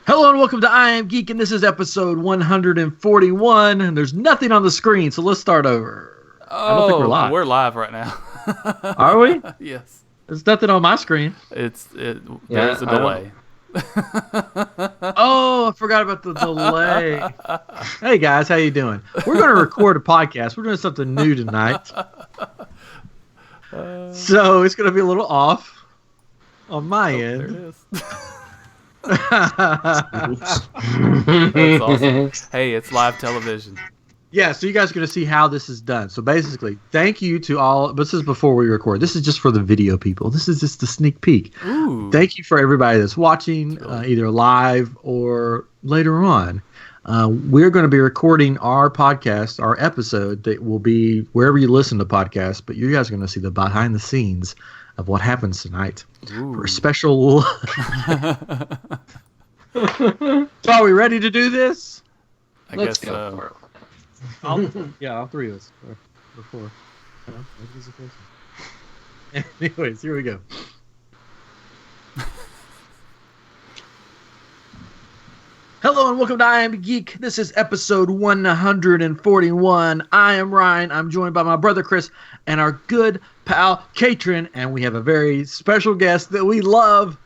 Hello and welcome to iamGEEK, and this is episode 141, and there's nothing on the screen, so let's start over. I don't think we're live. We're live right now. Are we? Yes. There's nothing on my screen. There's a delay. Oh, I forgot about the delay. Hey guys, how you doing? We're going to record a podcast. We're doing something new tonight. So it's going to be a little off on my end. There it is. That's awesome. Hey, it's live television. Yeah, so you guys are going to see how this is done. So basically, thank you to all. But this is before we record. This is just for the video people. This is just the sneak peek. Ooh. Thank you for everybody that's watching, either live or later on. We're going to be recording our podcast, our episode that will be wherever you listen to podcasts. But you guys are going to see the behind the scenes of what happens tonight. Ooh. For a special. So are we ready to do this? Let's go. All three of us. Or four. Anyways, here we go. Hello and welcome to iamGEEK. This is episode 141. I am Ryan. I'm joined by my brother Chris and our good pal Katrin, and we have a very special guest that we love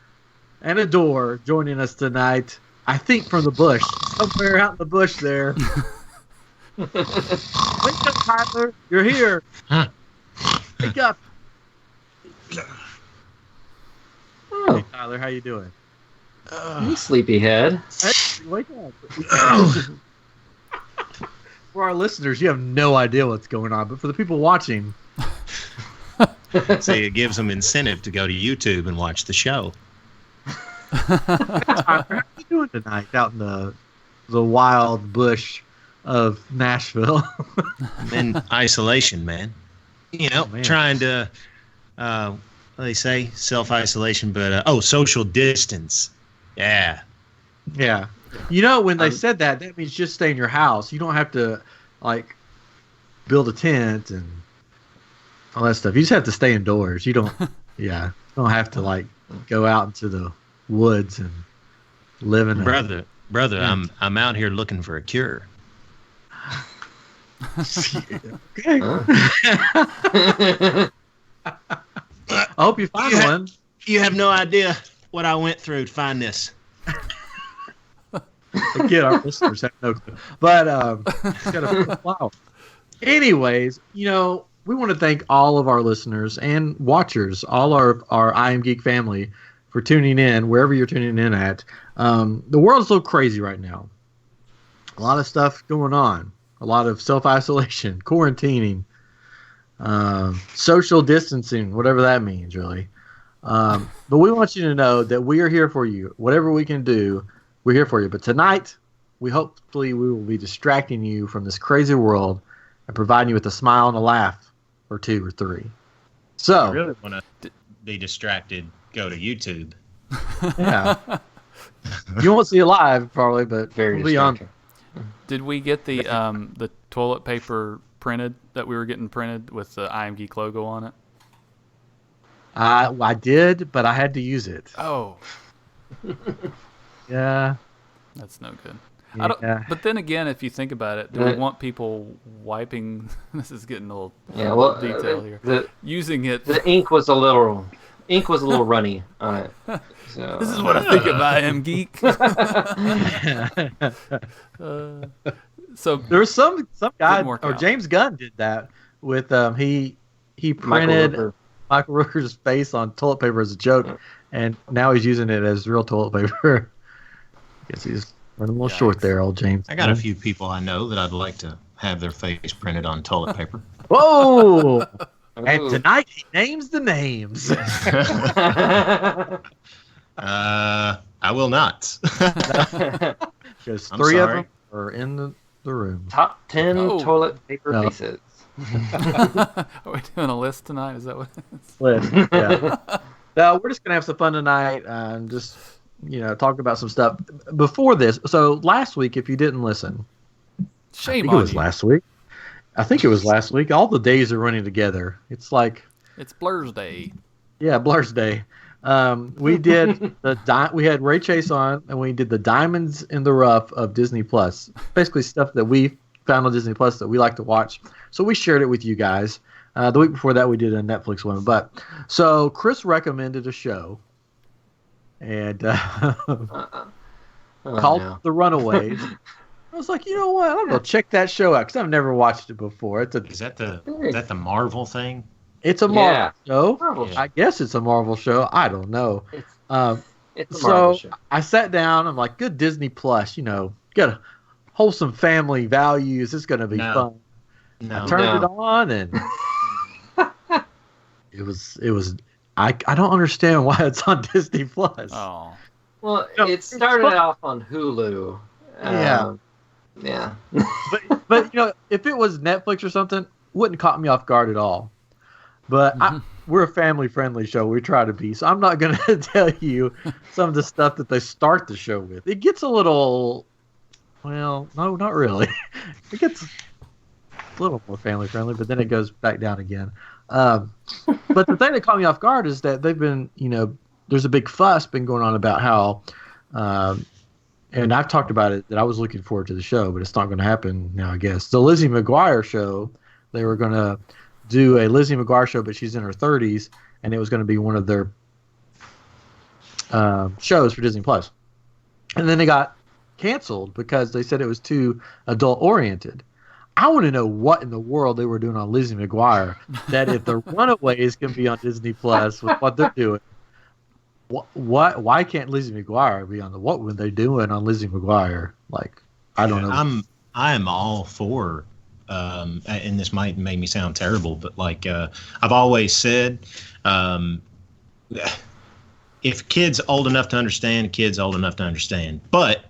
and adore joining us tonight. I think from the bush, somewhere out in the bush there. Wake up, Tyler. You're here. Wake up. Oh. Hey, Tyler, how you doing? You sleepyhead. Hey, wake up. For our listeners, you have no idea what's going on, but for the people watching... So it gives them incentive to go to YouTube and watch the show. Tyler, how you doing tonight out in the wild bush of Nashville? I'm in isolation, man. You know, trying to, what do they say? Self-isolation, but, social distance. Yeah. Yeah. You know, when they said that means just stay in your house. You don't have to, like, build a tent and all that stuff. You just have to stay indoors. You don't, you don't have to, like, go out into the woods and live in Brother, I'm out here looking for a cure. Okay. I hope you find one. You have no idea what I went through to find this. Again, our listeners have no clue. But it's got a flower. Anyways, you know, we want to thank all of our listeners and watchers, all our iamGEEK family, for tuning in wherever you're tuning in at. The world's so crazy right now. A lot of stuff going on. A lot of self-isolation, quarantining, social distancing, whatever that means, really. But we want you to know that we are here for you. Whatever we can do, we're here for you. But tonight, hopefully we will be distracting you from this crazy world and providing you with a smile and a laugh or two or three. So, I really want to be distracted. Go to YouTube. Yeah. You won't see it live, probably, but Very we'll be on. Did we get the toilet paper printed that we were getting printed with the iamGEEK logo on it? I did, but I had to use it. Oh. Yeah. That's no good. Yeah. But then again, if you think about it, do we want people wiping? This is getting a little detail here. Using it. The ink was a little runny on it. So. This is what I think of iamGEEK. So There was some guy, work or out. James Gunn did that with he printed Michael Rooker's face on toilet paper as a joke, and now he's using it as real toilet paper. Guess he's running a little short there, old James. I got a few people I know that I'd like to have their face printed on toilet paper. Whoa! And tonight he names the names. I will not. Because I'm three of sorry. them are in the room. Top 10 toilet paper No. faces. Are we doing a list tonight? Is that what it is? List, yeah. No, we're just gonna have some fun tonight and just talk about some stuff. Before this, so last week, if you didn't listen, Shame I think on it was you. last week. I think it was last week. All the days are running together. It's like It's Blur's Day. Yeah, Blur's Day. We did we had Ray Chase on, and we did the Diamonds in the Rough of Disney Plus. Basically, stuff that we found on Disney Plus that we like to watch. So we shared it with you guys. The week before that, we did a Netflix one. But so Chris recommended a show, and called The Runaways. I was like, you know what? I'm gonna check that show out because I've never watched it before. Is that the Marvel thing? It's a Marvel show. I guess it's a Marvel show. I don't know. It's a Marvel show. I sat down. I'm like, good Disney Plus. Got a wholesome family values. It's gonna be fun. I turned it on, and it was. I don't understand why it's on Disney Plus. Oh. Well, it started off on Hulu. Yeah. but if it was Netflix or something, wouldn't caught me off guard at all. But we're a family-friendly show. We try to be. So I'm not going to tell you some of the stuff that they start the show with. It gets a little, well, no, not really. It gets a little more family-friendly, but then it goes back down again. But the thing that caught me off guard is that they've been, there's a big fuss been going on about how, and I've talked about it, that I was looking forward to the show, but it's not going to happen now, I guess. The Lizzie McGuire show, they were going to do a Lizzie McGuire show, but she's in her 30s, and it was going to be one of their shows for Disney Plus. And then it got canceled because they said it was too adult-oriented. I want to know what in the world they were doing on Lizzie McGuire, that if the Runaways can be on Disney Plus with what they're doing, why can't Lizzie McGuire be on what were they doing on Lizzie McGuire? Like, I don't know. I am all for, and this might make me sound terrible, but like I've always said, if kids old enough to understand, kids old enough to understand. But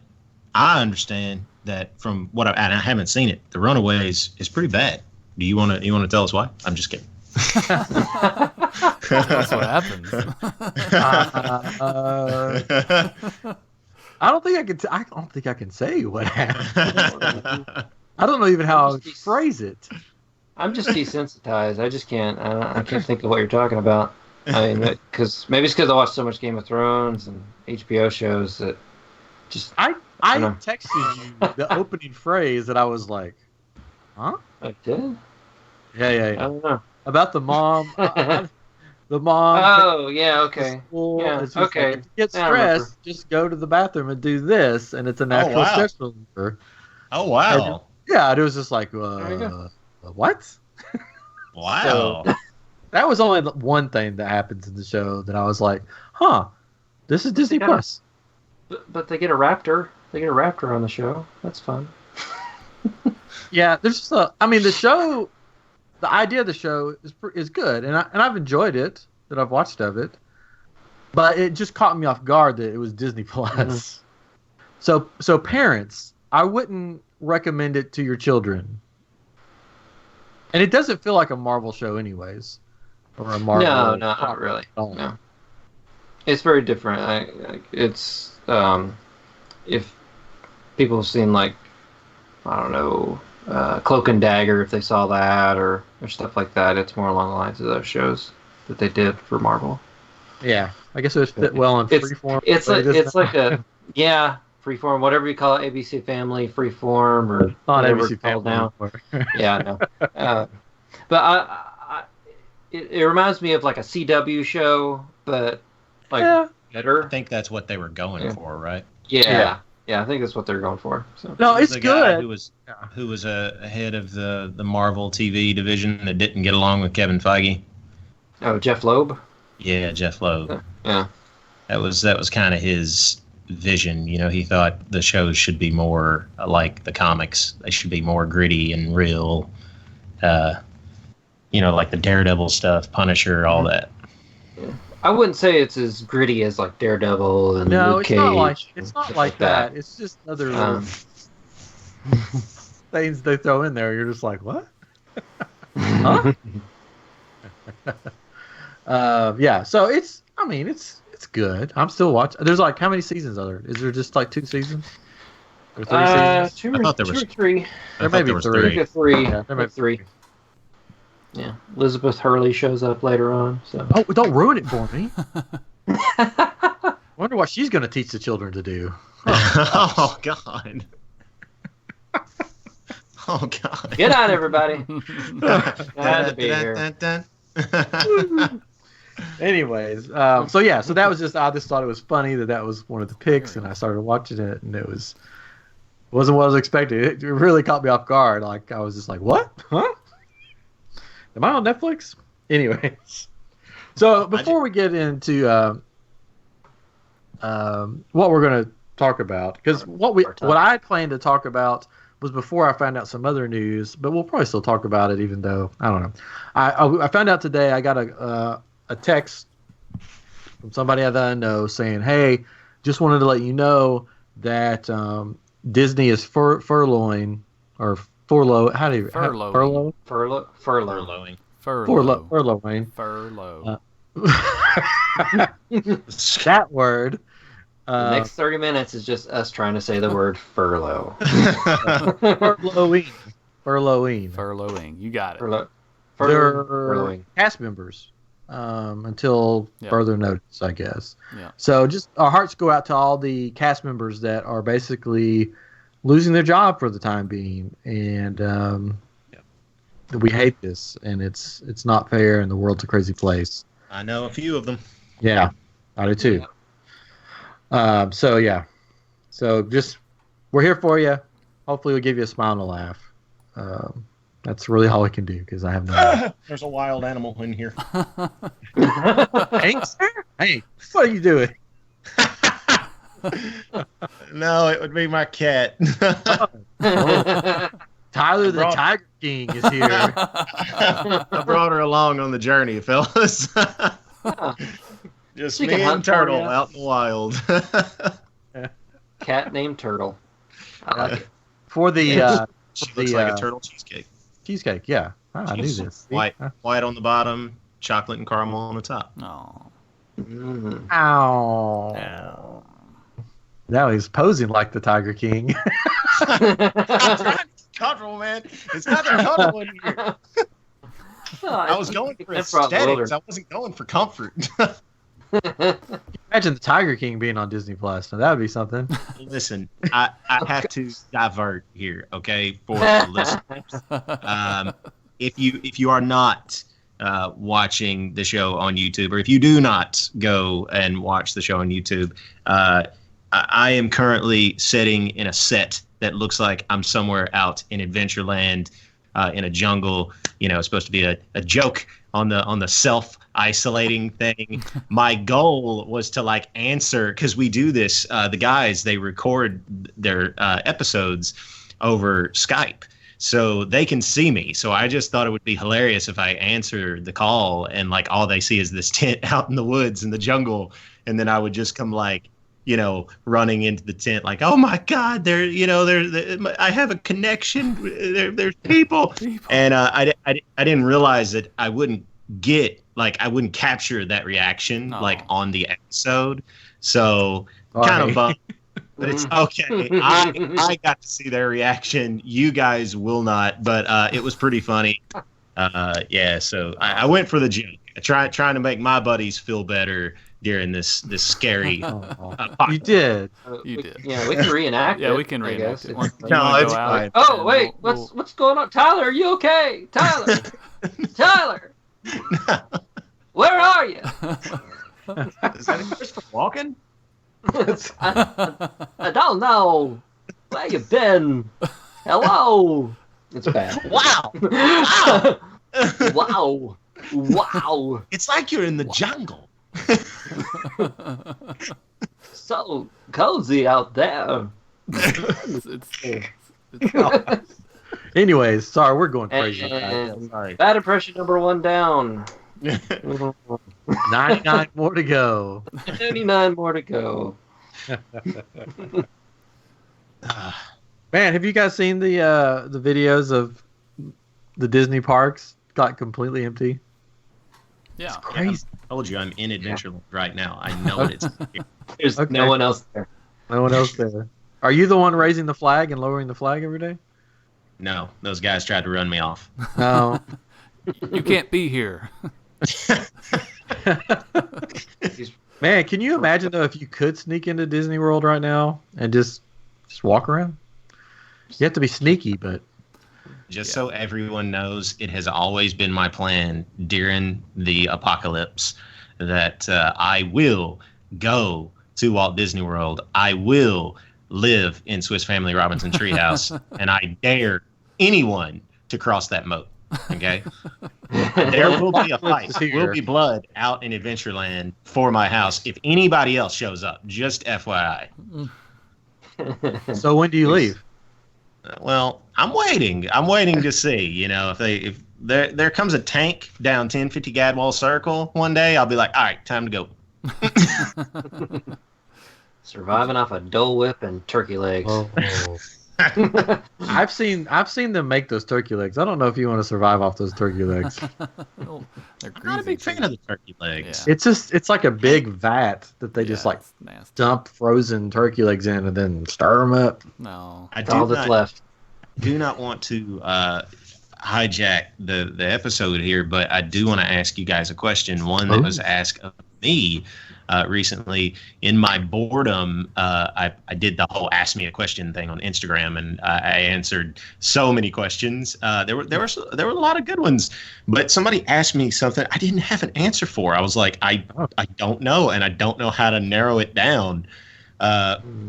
I understand that from what I haven't seen it, The Runaways is pretty bad. Do you want to tell us why? I'm just kidding. That's what happens. I don't think I can say what happened. I don't know even how I would phrase it. I'm just desensitized. I just can't. I can't think of what you're talking about. I mean, maybe it's because I watched so much Game of Thrones and HBO shows that just. I texted you the opening phrase that I was like, huh? I did. Yeah. I don't know. About the mom. The mom. Oh, yeah, okay. Yeah, okay. Like, if you get stressed, just go to the bathroom and do this, and it's a natural stress reliever. Oh, wow. It was just like, what? Wow. So, that was only one thing that happens in the show that I was like, huh, this is Disney Plus. But they get a raptor. They get a raptor on the show. That's fun. Yeah, there's just the show. The idea of the show is good, and I've enjoyed it, that I've watched of it, but it just caught me off guard that it was Disney Plus. Mm-hmm. So parents, I wouldn't recommend it to your children, and it doesn't feel like a Marvel show, anyways, or a Marvel. No, not really. No, it's very different. It's if people have seen I don't know. Cloak and Dagger, if they saw that or stuff like that, it's more along the lines of those shows that they did for Marvel. Yeah, I guess it would fit well in Freeform. It's like a Freeform, whatever you call it, ABC Family, Freeform, or not whatever ABC it's called Family now. Yeah, no. But it reminds me of like a CW show, but better. I think that's what they were going for, right? Yeah. Yeah, I think that's what they're going for. So. No, it's good. Who was a head of the Marvel TV division that didn't get along with Kevin Feige? Oh, Jeff Loeb. Yeah, Jeff Loeb. Yeah. That was kind of his vision. He thought the shows should be more like the comics. They should be more gritty and real. Like the Daredevil stuff, Punisher, all that. Yeah. I wouldn't say it's as gritty as like Daredevil and Luke Cage. It's not like that. It's just other things they throw in there. You're just like, what? Huh? Yeah. So it's good. I'm still watching. There's how many seasons are there? Is there just 2 seasons? Or 3 seasons? Two or three. There may be 3. Three. Yeah, there may be 3. Yeah, Elizabeth Hurley shows up later on. So don't ruin it for me. I wonder what she's going to teach the children to do. Oh God. Oh God. Good night, everybody. Glad to be here. Anyways, so that was just, I just thought it was funny that was one of the picks, and I started watching it, and wasn't what I was expecting. It really caught me off guard. Like, I was just like, what? Huh? Am I on Netflix? Anyways. So before we get into what we're going to talk about, because what I planned to talk about was before I found out some other news, but we'll probably still talk about it, even though, I don't know. I found out today, I got a text from somebody that I know saying, hey, just wanted to let you know that Disney is furloughing. Furloughing. That word. The next 30 minutes is just us trying to say the word furlough. Furloughing. You got it. They're cast members until further notice, I guess. Yeah. So just our hearts go out to all the cast members that are basically losing their job for the time being, and we hate this, and it's not fair, and the world's a crazy place. I know a few of them. Yeah, I do too. Yeah. So just we're here for you. Hopefully, we'll give you a smile and a laugh. That's really all we can do, because I have no. There's a wild animal in here. Thanks. Hey, what are you doing? No, it would be my cat. Tyler the Tiger King is here. I brought her along on the journey, fellas. Just me and Turtle out in the wild. Cat named Turtle. I like it. For the she looks like a turtle cheesecake. Cheesecake, yeah. I knew this. White on the bottom, chocolate and caramel on the top. Oh. Mm. Ow. Now he's posing like the Tiger King. I'm trying to be comfortable, man. It's not that comfortable in here. I was going for aesthetics. I wasn't going for comfort. Imagine the Tiger King being on Disney Plus. Now that would be something. Listen, I have to divert here, okay, for the listeners. If you are not watching the show on YouTube, or if you do not go and watch the show on YouTube, I am currently sitting in a set that looks like I'm somewhere out in Adventureland, in a jungle. You know, it's supposed to be a joke on the self-isolating thing. My goal was to answer, because we do this. The guys, they record their episodes over Skype, so they can see me. So I just thought it would be hilarious if I answer the call and all they see is this tent out in the woods in the jungle, and then I would just come running into the tent oh my God, I have a connection. There's people. And I didn't realize that I wouldn't I wouldn't capture that reaction on the episode. So kind of bummed, but it's okay. I got to see their reaction. You guys will not, but it was pretty funny. So I went for the joke. I trying to make my buddies feel better during this scary. You did. You did. Yeah, we can reenact it. Yeah, we can reenact it. No, it's fine. Oh, wait. What's going on? Tyler, are you okay? Tyler! Tyler! Where are you? Is that Christopher Walken? I don't know. Where you been? Hello. It's bad. Wow. Wow. Wow. It's like you're in the jungle. So cozy out there. Anyways, sorry, we're going crazy. Sorry. Bad impression number 1 down. 99 more to go. 99 more to go. Man, have you guys seen the videos of the Disney parks got completely empty? Yeah. It's crazy. I told you I'm in Adventureland right now. I know it's here. There's no one else there. No one else there. Are you the one raising the flag and lowering the flag every day? No, those guys tried to run me off. No. You can't be here. Man, can you imagine though if you could sneak into Disney World right now and just walk around? You have to be sneaky, but so everyone knows, it has always been my plan during the apocalypse that I will go to Walt Disney World. I will live in Swiss Family Robinson Treehouse, and I dare anyone to cross that moat. Okay, there will be a fight. There will be blood out in Adventureland for my house if anybody else shows up. Just FYI. So when do you leave? Well, I'm waiting. I'm waiting to see. If there comes a tank down 1050 Gadwall Circle one day, I'll be like, all right, time to go. Surviving off a Dole Whip and turkey legs. Oh. I've seen them make those turkey legs. I don't know if you want to survive off those turkey legs. I'm not a big fan of the turkey legs. Yeah. It's like a big vat that they just dump frozen turkey legs in and then stir them up. No, that's all that's left. Do not want to hijack the episode here, but I do want to ask you guys a question. One that was asked of me recently. In my boredom, I did the whole ask me a question thing on Instagram, and I answered so many questions. There were a lot of good ones, but somebody asked me something I didn't have an answer for. I was like, I don't know, and I don't know how to narrow it down.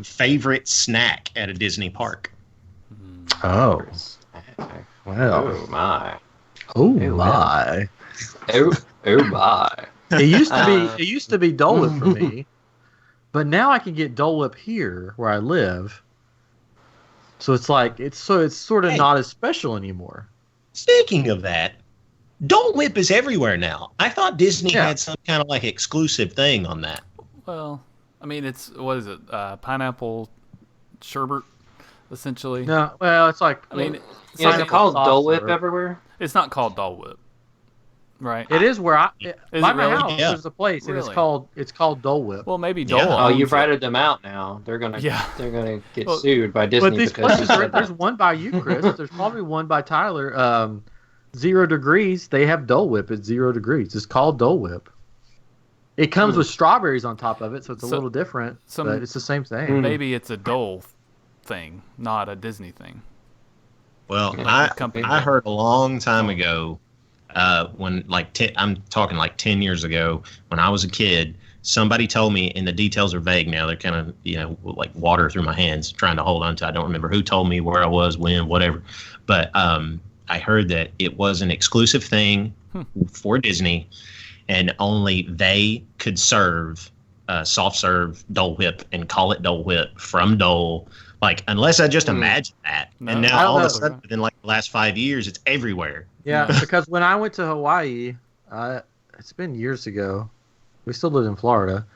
Favorite snack at a Disney park? Oh, well. Oh my. Oh my. Oh my. It used to be Dole Whip for me, but now I can get Dole Whip here where I live. So it's sort of not as special anymore. Speaking of that, Dole Whip is everywhere now. I thought Disney had some kind of like exclusive thing on that. Well, I mean, what is it? Pineapple sherbet, essentially. No, well, it's like is it called Dole Whip everywhere? It's not called Dole Whip. Right. It is where by my really? house. There's a place, and it's called Dole Whip. Well, maybe Dole. Oh, you've ratted them out now. They're gonna get sued by Disney. But these places, there's one by you, Chris. There's probably one by Tyler. 0 Degrees. They have Dole Whip at 0 Degrees. It's called Dole Whip. It comes with strawberries on top of it, so it's a little different. But it's the same thing. Maybe it's a Dole thing, not a Disney thing. Well, I heard a long time ago. When I'm talking like 10 years ago, when I was a kid, somebody told me, and the details are vague now. They're kind of, like water through my hands, trying to hold on to. I don't remember who told me, where I was, when, whatever. But I heard that it was an exclusive thing for Disney, and only they could serve soft serve Dole Whip and call it Dole Whip from Dole. Like, unless I just imagine that. No, and now all of a sudden, within like the last 5 years, it's everywhere. Yeah, because when I went to Hawaii, it's been years ago. We still lived in Florida.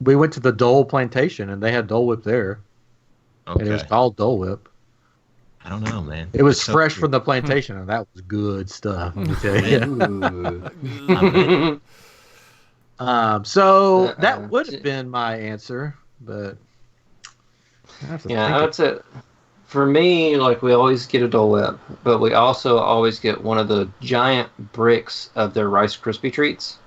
We went to the Dole Plantation, and they had Dole Whip there. Okay. And it was called Dole Whip. I don't know, man. It was fresh from the plantation, and that was good stuff, let me tell you. So that would have been my answer, but... that's it. For me, like, we always get a Dole Whip, but we also always get one of the giant bricks of their Rice Krispie treats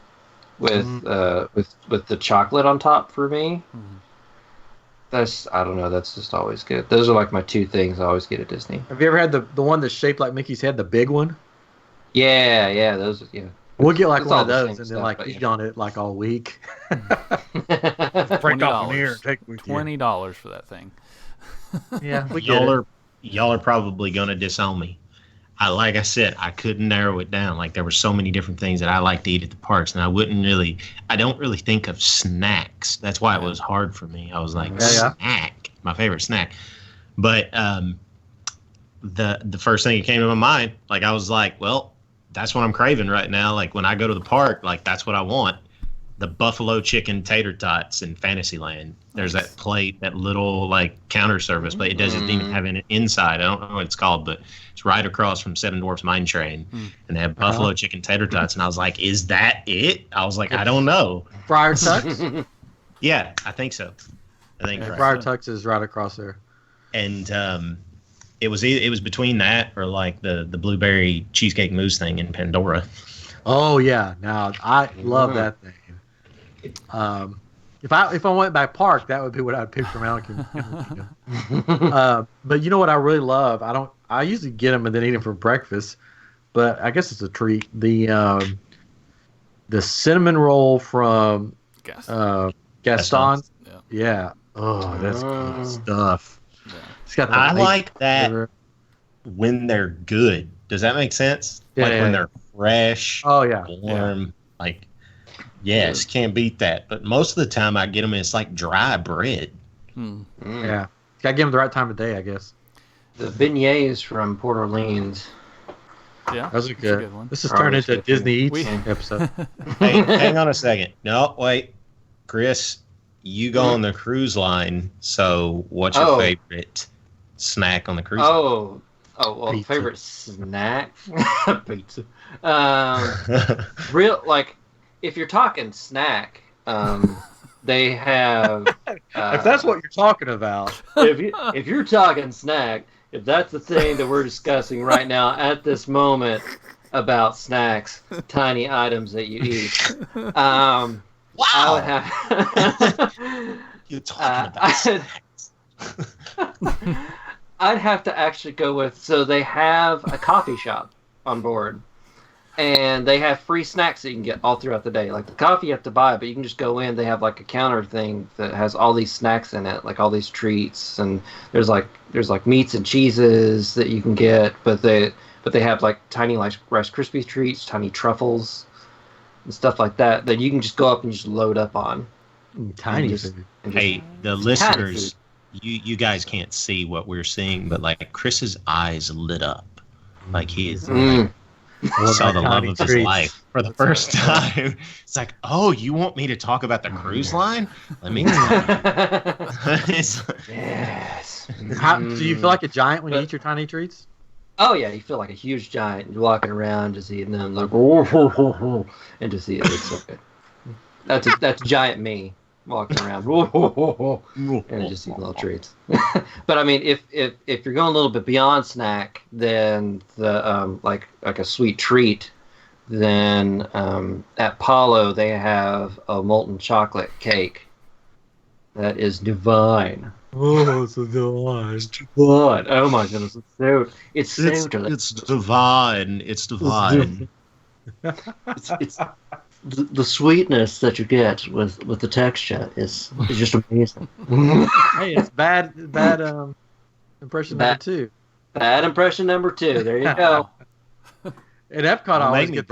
with the chocolate on top. For me, I don't know. That's just always good. Those are like my two things I always get at Disney. Have you ever had the one that's shaped like Mickey's head, the big one? Yeah, those. Yeah. We'll get like one of those and then eat on it like all week. Break off an ear and take it with you. $20 for that thing. Yeah, y'all are probably gonna disown me. Like I said, I couldn't narrow it down. Like, there were so many different things that I like to eat at the parks, and I don't really think of snacks. That's why it was hard for me. I was like, snack, my favorite snack. But the first thing that came to my mind, like, I was like, well, that's what I'm craving right now. Like, when I go to the park, like, that's what I want. The buffalo chicken tater tots in Fantasyland. There's that plate, that little like counter service, but it doesn't even have an inside. I don't know what it's called, but it's right across from Seven Dwarfs Mine Train, and they have buffalo chicken tater tots. And I was like, "Is that it?" I was like, "I don't know." Friar Tuck's? Yeah, I think so. Friar Tuck's is right across there. And it was between that or like the blueberry cheesecake mousse thing in Pandora. Oh yeah, now I love that thing. If I went by park, that would be what I'd pick from Animal Kingdom. But you know what I really love? I usually get them and then eat them for breakfast, but I guess it's a treat. The cinnamon roll from Gaston's. Yeah. Oh, that's good stuff. Yeah. It's got I like that flavor. When they're good. Does that make sense? Yeah, when they're fresh. Oh yeah. Warm. Like, yes, can't beat that. But most of the time I get them, it's like dry bread. Yeah. Gotta give them the right time of day, I guess. The beignets from Port Orleans. Yeah, those are good. One. This has turned into a Disney Eats episode. Hey, hang on a second. No, wait. Chris, you go on the cruise line, so what's your favorite snack on the cruise line? Well, pizza. Favorite snack? Pizza. If you're talking snack, they have... if that's what you're talking about. If you're talking snack, if that's the thing that we're discussing right now at this moment about snacks, tiny items that you eat, wow! I would have... You're talking about snacks. I'd have to actually go with... So they have a coffee shop on board. And they have free snacks that you can get all throughout the day. Like the coffee you have to buy, but you can just go in. They have like a counter thing that has all these snacks in it, like all these treats. And there's like meats and cheeses that you can get, but they have like tiny like Rice Krispies treats, tiny truffles, and stuff like that you can just go up and just load up on. Tiny. Hey, the listeners, you guys can't see what we're seeing, but like Chris's eyes lit up, like he is. Saw the love of his life for the first time. It's like, oh, you want me to talk about the cruise line? Let me tell you. Yes. Do you feel like a giant when you eat your tiny treats? Oh yeah, you feel like a huge giant. You're walking around just eating them, like and just eat it. It's so good. That's giant me walking around and just eating little treats. But I mean, if you're going a little bit beyond snack, then the like a sweet treat, then at Palo they have a molten chocolate cake that is divine. Oh, it's divine. It's divine. Oh my goodness, it's so delicious. It's divine. It's divine. It's the sweetness that you get with the texture is just amazing. Hey, it's bad impression number 2. Bad impression number 2. There you go. At Epcot, I always get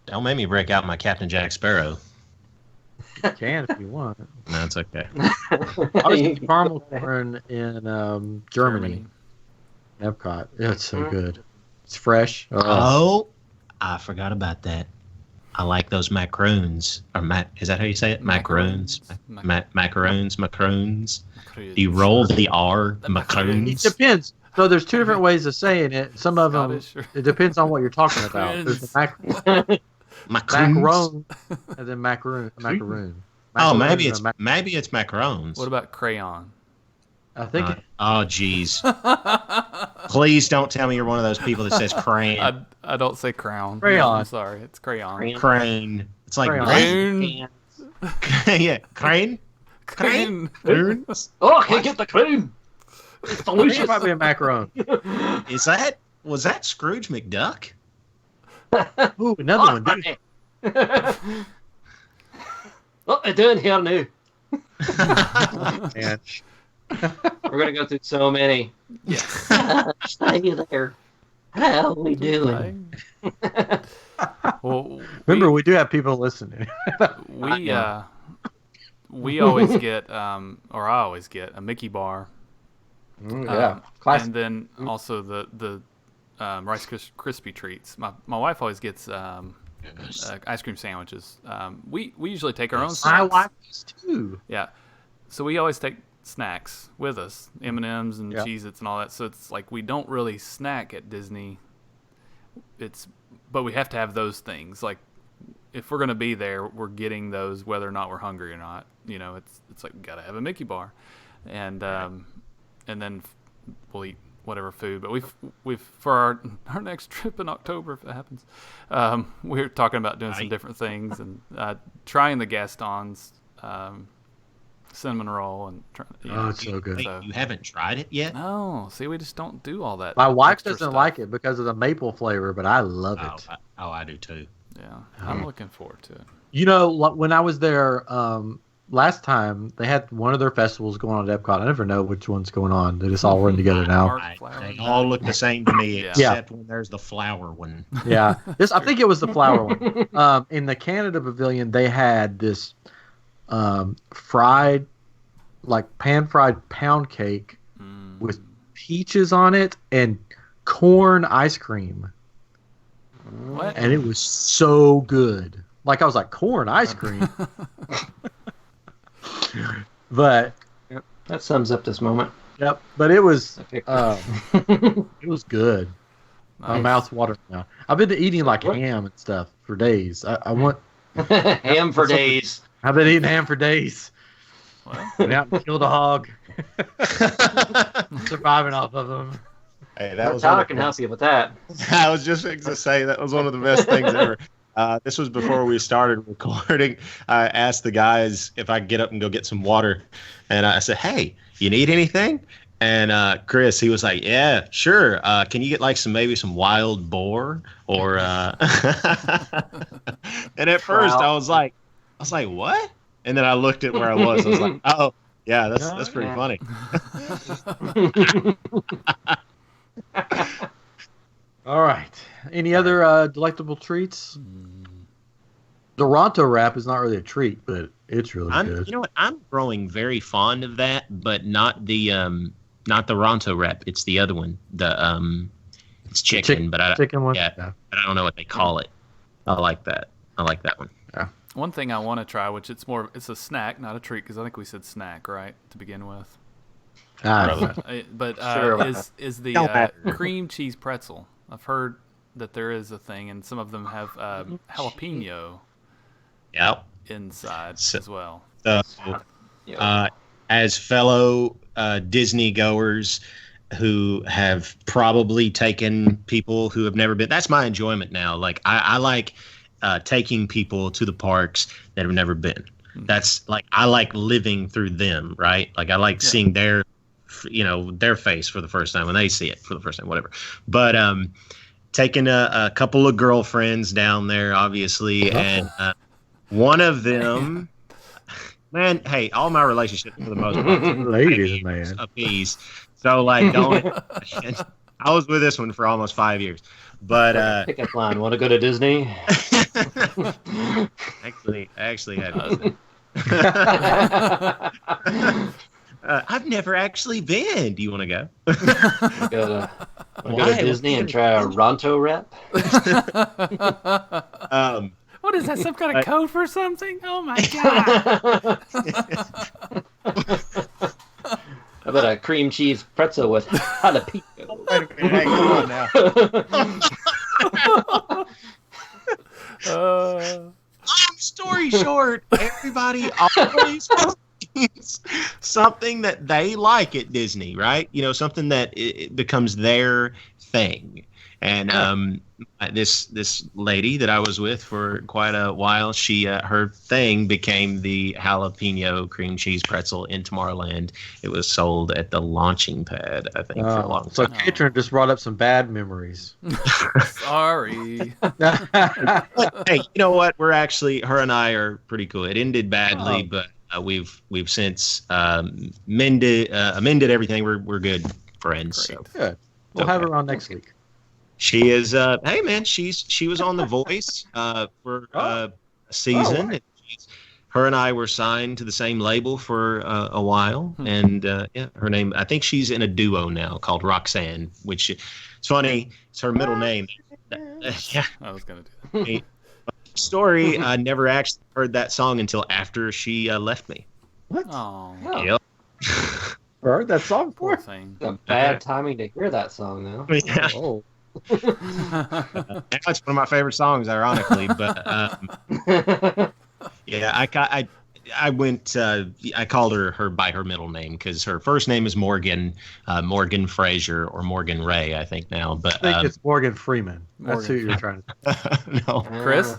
Don't make me break out my Captain Jack Sparrow. You can if you want. No, it's okay. I always get the caramel corn in Germany. Epcot. It's so good. It's fresh. Oh, I forgot about that. I like those macaroons. Is that how you say it? Macaroons. Macaroons. Do you roll the R? Macaroons. It depends. So there's 2 different ways of saying it. Some of them, it depends on what you're talking about. There's the macaroon and then macaroon. Oh, maybe it's macarons. What about crayon? I think. Oh, geez. Please don't tell me you're one of those people that says crayon. I don't say crown. Crayon. No, I'm sorry. It's crayon. Crane. It's like crane. Yeah, crane. Crane. Oh, I can't get the cream. It's delicious. It might be a macaron. Was that Scrooge McDuck? Ooh, another one. Oh, they're doing here now. Man. We're gonna go through so many. Yeah. Stay there. How we doing? Well, remember, we do have people listening. We always get, or I always get a Mickey bar. Yeah, classic. And then also the Rice Krispie treats. My wife always gets ice cream sandwiches. We usually take our own snacks. My wife does too. Yeah, so we always take snacks with us, M&Ms and Cheez-Its and all that. So it's like we don't really snack at Disney. But we have to have those things. Like if we're gonna be there, we're getting those whether or not we're hungry or not. You know, it's like we gotta have a Mickey bar, and then we'll eat whatever food. But we've for our next trip in October, if it happens, we're talking about doing some different things and trying the Gaston's cinnamon roll and it's so good. So, you haven't tried it yet? No, see, we just don't do all that. My wife extra doesn't stuff. like it because of the maple flavor, but I love it. I do too. Yeah, I'm looking forward to it. You know, when I was there last time, they had one of their festivals going on at Epcot. I never know which one's going on. They just all run together now. They all look the same to me, except when there's the flower one. Yeah, I think it was the flower one. In the Canada Pavilion, they had this fried, like pan-fried pound cake with peaches on it and corn ice cream. What? And it was so good. Like, I was like, corn ice cream? But that sums up this moment. Yep, but it was it was good. Nice. My mouth's watering now. I've been eating like ham and stuff for days. I want ham for days. I've been eating ham for days. Well, Went out and killed a hog. Surviving off of them. Hey, that was Tyler can help you with that. I was just going to say that was one of the best things ever. This was before we started recording. I asked the guys if I could get up and go get some water, and I said, "Hey, you need anything?" And Chris, he was like, "Yeah, sure. Can you get like maybe some wild boar or?" And at first, I was like, "What?" And then I looked at where I was. I was like, "Oh, yeah, that's pretty funny." All right. Any other delectable treats? The Ronto wrap is not really a treat, but it's really good. You know what? I'm growing very fond of that, but not the Ronto wrap. It's the other one. It's chicken, but chicken one. Yeah, but I don't know what they call it. I like that. I like that one. Yeah. one thing I want to try, which it's a snack, not a treat, because I think we said snack, right, to begin with. But Sure. is the cream cheese pretzel. I've heard that there is a thing, and some of them have jalapeno inside as well. So, as fellow Disney goers who have probably taken people who have never been, that's my enjoyment now. Like I like taking people to the parks that have never been. That's like, I like living through them, right? Like I like seeing their face for the first time when they see it for the first time, whatever. But taking a couple of girlfriends down there, obviously, and one of them, man, hey, all my relationships for the most part, ladies, man, a piece. So like, don't. I was with this one for almost 5 years, but pickup line. Want to go to Disney? actually had. I've never actually been. Do you want to go? Go to Disney and try a Ronto wrap? What is that? Some kind of code for something? Oh my god! How about a cream cheese pretzel with jalapeno? Hey, come on now. Long story short, everybody always finds something that they like at Disney, right? You know, something that it becomes their thing. And this lady that I was with for quite a while, she her thing became the jalapeno cream cheese pretzel in Tomorrowland. It was sold at the launching pad, I think, for a long time. So Katrin just brought up some bad memories. Sorry. Hey, you know what? We're actually, her and I are pretty cool. It ended badly, but we've since amended everything. We're good friends. So. Good. We'll have her on next week. She is. Hey, man, she was on The Voice for a season. Right. Her and I were signed to the same label for a while, and her name. I think she's in a duo now called Roxanne, which it's funny. It's her middle name. Yeah, I was gonna do that. Story. I never actually heard that song until after she left me. What? Oh, Yep. Heard that song poor for? thing. It's a bad timing to hear that song, though. Yeah. Oh. Now it's one of my favorite songs, ironically. But yeah, I went. I called her by her middle name because her first name is Morgan, Morgan Fraser or Morgan Ray, I think now. But I think it's Morgan Freeman. That's who you're trying to. No, Chris?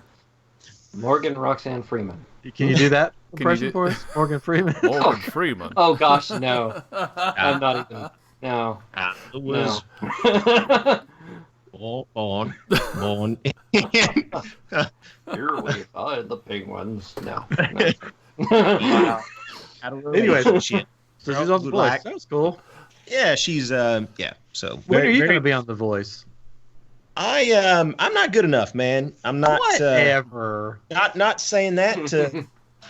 Morgan Roxanne Freeman. Can you do that Can you impression for us, Morgan Freeman? Morgan Freeman. Oh gosh, no. I'm not even. No. it was on. Here we find the penguins. No. Wow. Anyway, shit. So she's on The Voice. That was cool. Yeah, she's yeah. So when are you going to be on The Voice? I'm not good enough, man. I'm not. Whatever. Not saying that to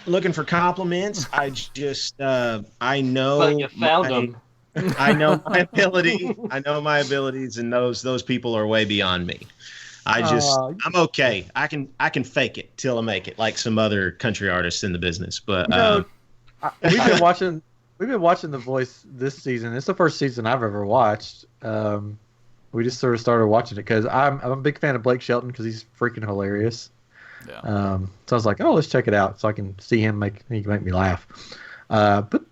looking for compliments. I just I know. But you found them. I know my ability. I know my abilities, and those people are way beyond me. I'm okay. I can fake it till I make it, like some other country artists in the business. But we've been watching The Voice this season. It's the first season I've ever watched. We just sort of started watching it because I'm a big fan of Blake Shelton because he's freaking hilarious. Yeah. So I was like, oh, let's check it out so I can see him he can make me laugh. But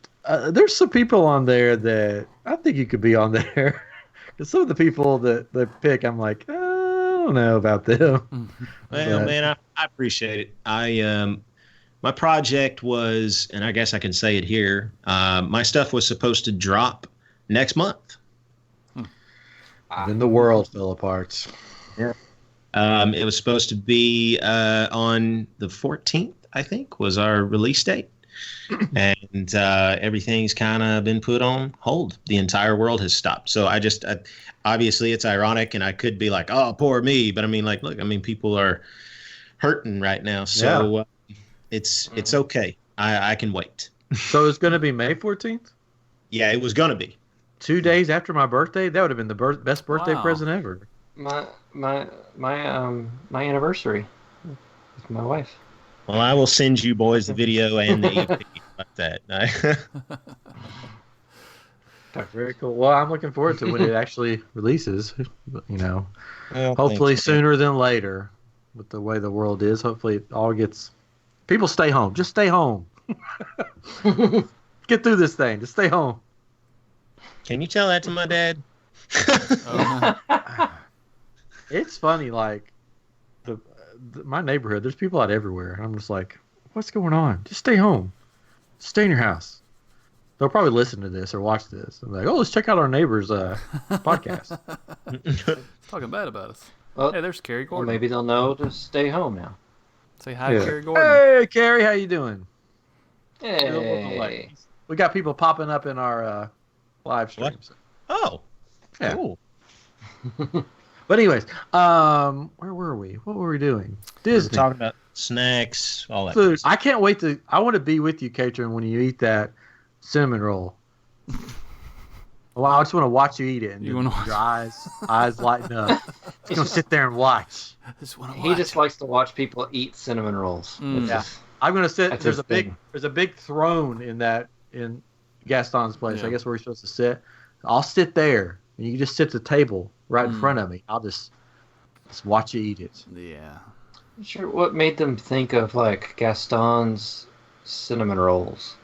there's some people on there that I think you could be on there. Because some of the people that they pick, I'm like, I don't know about them. Well, man, I appreciate it. My project was, and I guess I can say it here, my stuff was supposed to drop next month. Then the world fell apart. Yeah. It was supposed to be on the 14th, I think, was our release date. And everything's kind of been put on hold. The entire world has stopped. So obviously it's ironic, and I could be like, oh, poor me. But I mean, like, look, people are hurting right now. So it's okay. I can wait. So it's going to be May 14th? Yeah, it was going to be. 2 days after my birthday? That would have been the best birthday present ever. My anniversary with my wife. Well, I will send you boys the video and the EP like that. Very cool. Well, I'm looking forward to when it actually releases. Well, hopefully thanks. Sooner than later. With the way the world is, hopefully it all gets. People stay home. Just stay home. Get through this thing. Just stay home. Can you tell that to my dad? It's funny, like my neighborhood. There's people out everywhere. I'm just like, what's going on? Just stay home. Stay in your house. They'll probably listen to this or watch this. I'm like, oh, let's check out our neighbor's podcast. Talking bad about us. Well, hey, there's Carrie Gordon. Well, maybe they'll know to stay home now. Say hi to Carrie Gordon. Hey, Carrie, how you doing? Hey. We got people popping up in our live streams. Oh, yeah. Cool. But anyways, where were we? What were we doing? Disney. We were talking about snacks, all that. Food. I can't wait I want to be with you, Katrin, when you eat that cinnamon roll. Well, I just want to watch you eat it. And you want to your eyes lighten up. Just gonna sit there and watch. He just likes to watch people eat cinnamon rolls. Yeah. I'm gonna sit. There's a big throne in Gaston's place. Yeah. I guess where he's supposed to sit. I'll sit there, and you can just sit at the table right in front of me. I'll just watch you eat it. Yeah. I'm sure what made them think of like Gaston's cinnamon rolls.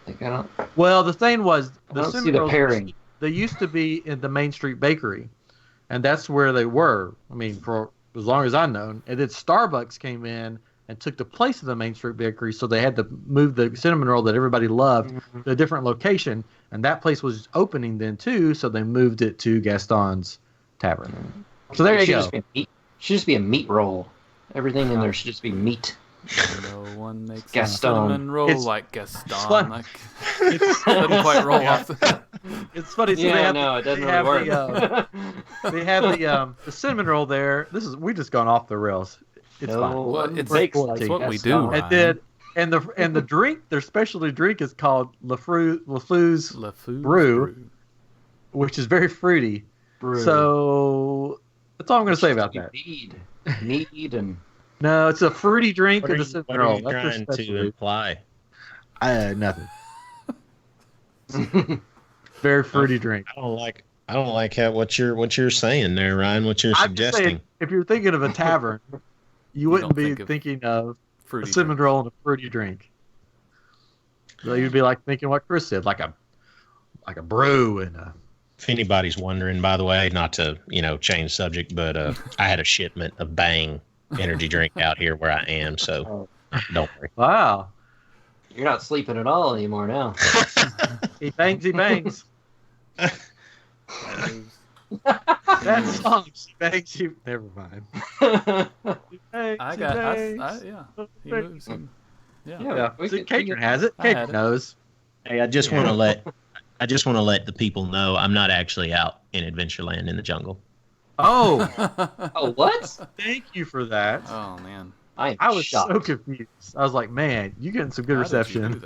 Like I don't. Well, the thing was, I don't see the pairing. They used to be in the Main Street Bakery, and that's where they were. I mean, for as long as I've known. And then Starbucks came in and took the place of the Main Street Bakery, so they had to move the cinnamon roll that everybody loved to a different location, and that place was opening then too, so they moved it to Gaston's Tavern. So there you go. Should just be a meat roll. Everything in there should just be meat. No one makes Gaston. a cinnamon roll like Gaston. Fun. Like, it doesn't quite roll off. It's funny. So Yeah, no, it doesn't really work. They have the cinnamon roll there. We just gone off the rails. It's fine. Well, it's quality. what we do. And then and the drink, their specialty drink is called LeFou's Brew, which is very fruity. Brew. So that's all I'm going to say about that. Mead and. No, it's a fruity drink What with are a you, cinnamon what roll. are you That's their trying to specialty. imply? Nothing. Very fruity drink. I don't like what you're saying there, Ryan. What you're I'm just suggesting. saying, if you're thinking of a tavern, you wouldn't don't be think of thinking of a Fruity cinnamon drink. roll and a fruity drink. So you'd be like thinking what Chris said, like a brew and a. If anybody's wondering, by the way, not to change subject, but I had a shipment of Bang energy drink out here where I am, so don't worry. Wow. You're not sleeping at all anymore now. He bangs, he bangs. That song, she bangs, she. Never mind. He bangs, He moves. Yeah. So Katrin has it. Katrin knows. Hey, I just want to let the people know I'm not actually out in Adventureland in the jungle. Oh. Oh, what? Thank you for that. Oh man. I was shocked. So confused. I was like, man, you getting some good reception. Did you do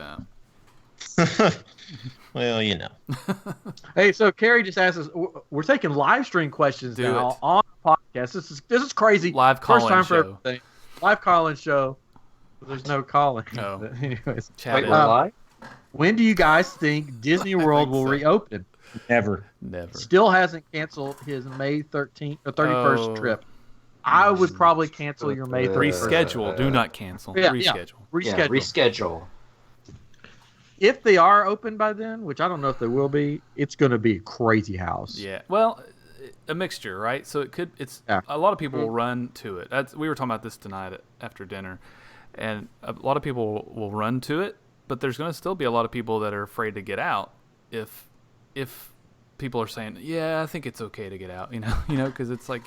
that? Well, Hey, so Carrie just asked us. We're taking live stream questions now on the podcast. This is crazy. Live call-in First time show. for everything. Live call-in show. There's no calling. No. But anyways, Chat Wait, live? when do you guys think Disney World will reopen? Never. Still hasn't canceled his May 13th or 31st trip. I would probably cancel your May 31st. Reschedule. Do not cancel. Yeah, Reschedule. Reschedule. Reschedule. If they are open by then, which I don't know if they will be, it's going to be a crazy house. Yeah. Well, a mixture, right? So a lot of people will run to it. We were talking about this tonight after dinner, and a lot of people will run to it, but there's going to still be a lot of people that are afraid to get out if people are saying, yeah, I think it's okay to get out, because it's like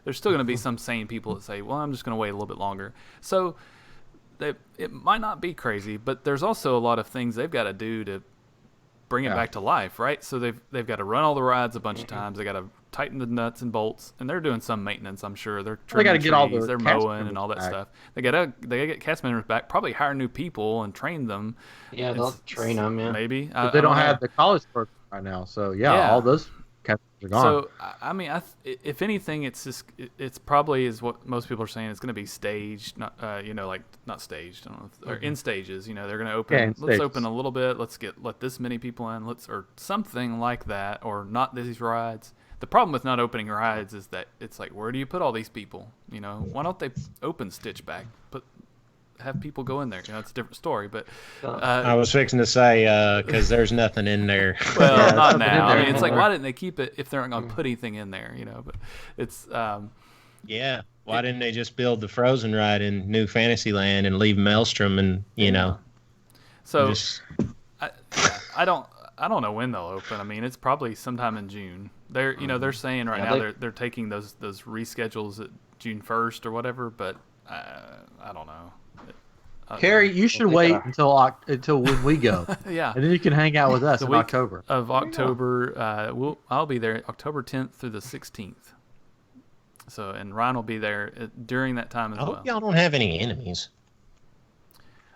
there's still going to be some sane people that say, well, I'm just going to wait a little bit longer. So it might not be crazy, but there's also a lot of things they've got to do to bring it back to life, right? So they've got to run all the rides a bunch of times. They got to tighten the nuts and bolts, and they're doing some maintenance, I'm sure. They're trimming got to get all the they're mowing and all that stuff. They got to get cast members back, probably hire new people and train them. Yeah, they'll train them, yeah. Maybe. But they don't have the college program right now, so all those cast members are gone. So, I mean, if anything, it's probably is what most people are saying. It's going to be staged, not not staged. I don't know, or in stages. They're going to open. Let's open a little bit. Let this many people in. Or something like that, or not these rides. The problem with not opening rides is that it's like, where do you put all these people? Why don't they open Stitch back? Have people go in there. It's a different story. But I was fixing to say because there's nothing in there. Well, not now. I mean, it's like, why didn't they keep it if they're not going to put anything in there? But it's yeah. Why didn't they just build the Frozen ride in New Fantasyland and leave Maelstrom and So I don't know when they'll open. I mean, it's probably sometime in June. They're saying right now they're taking those reschedules at June 1st or whatever, but I don't know. Carrie, you should wait until when we go. Yeah, and then you can hang out with us in October. Of October, I'll be there October 10th through the 16th. So, and Ryan will be there during that time as well. I hope y'all don't have any enemies.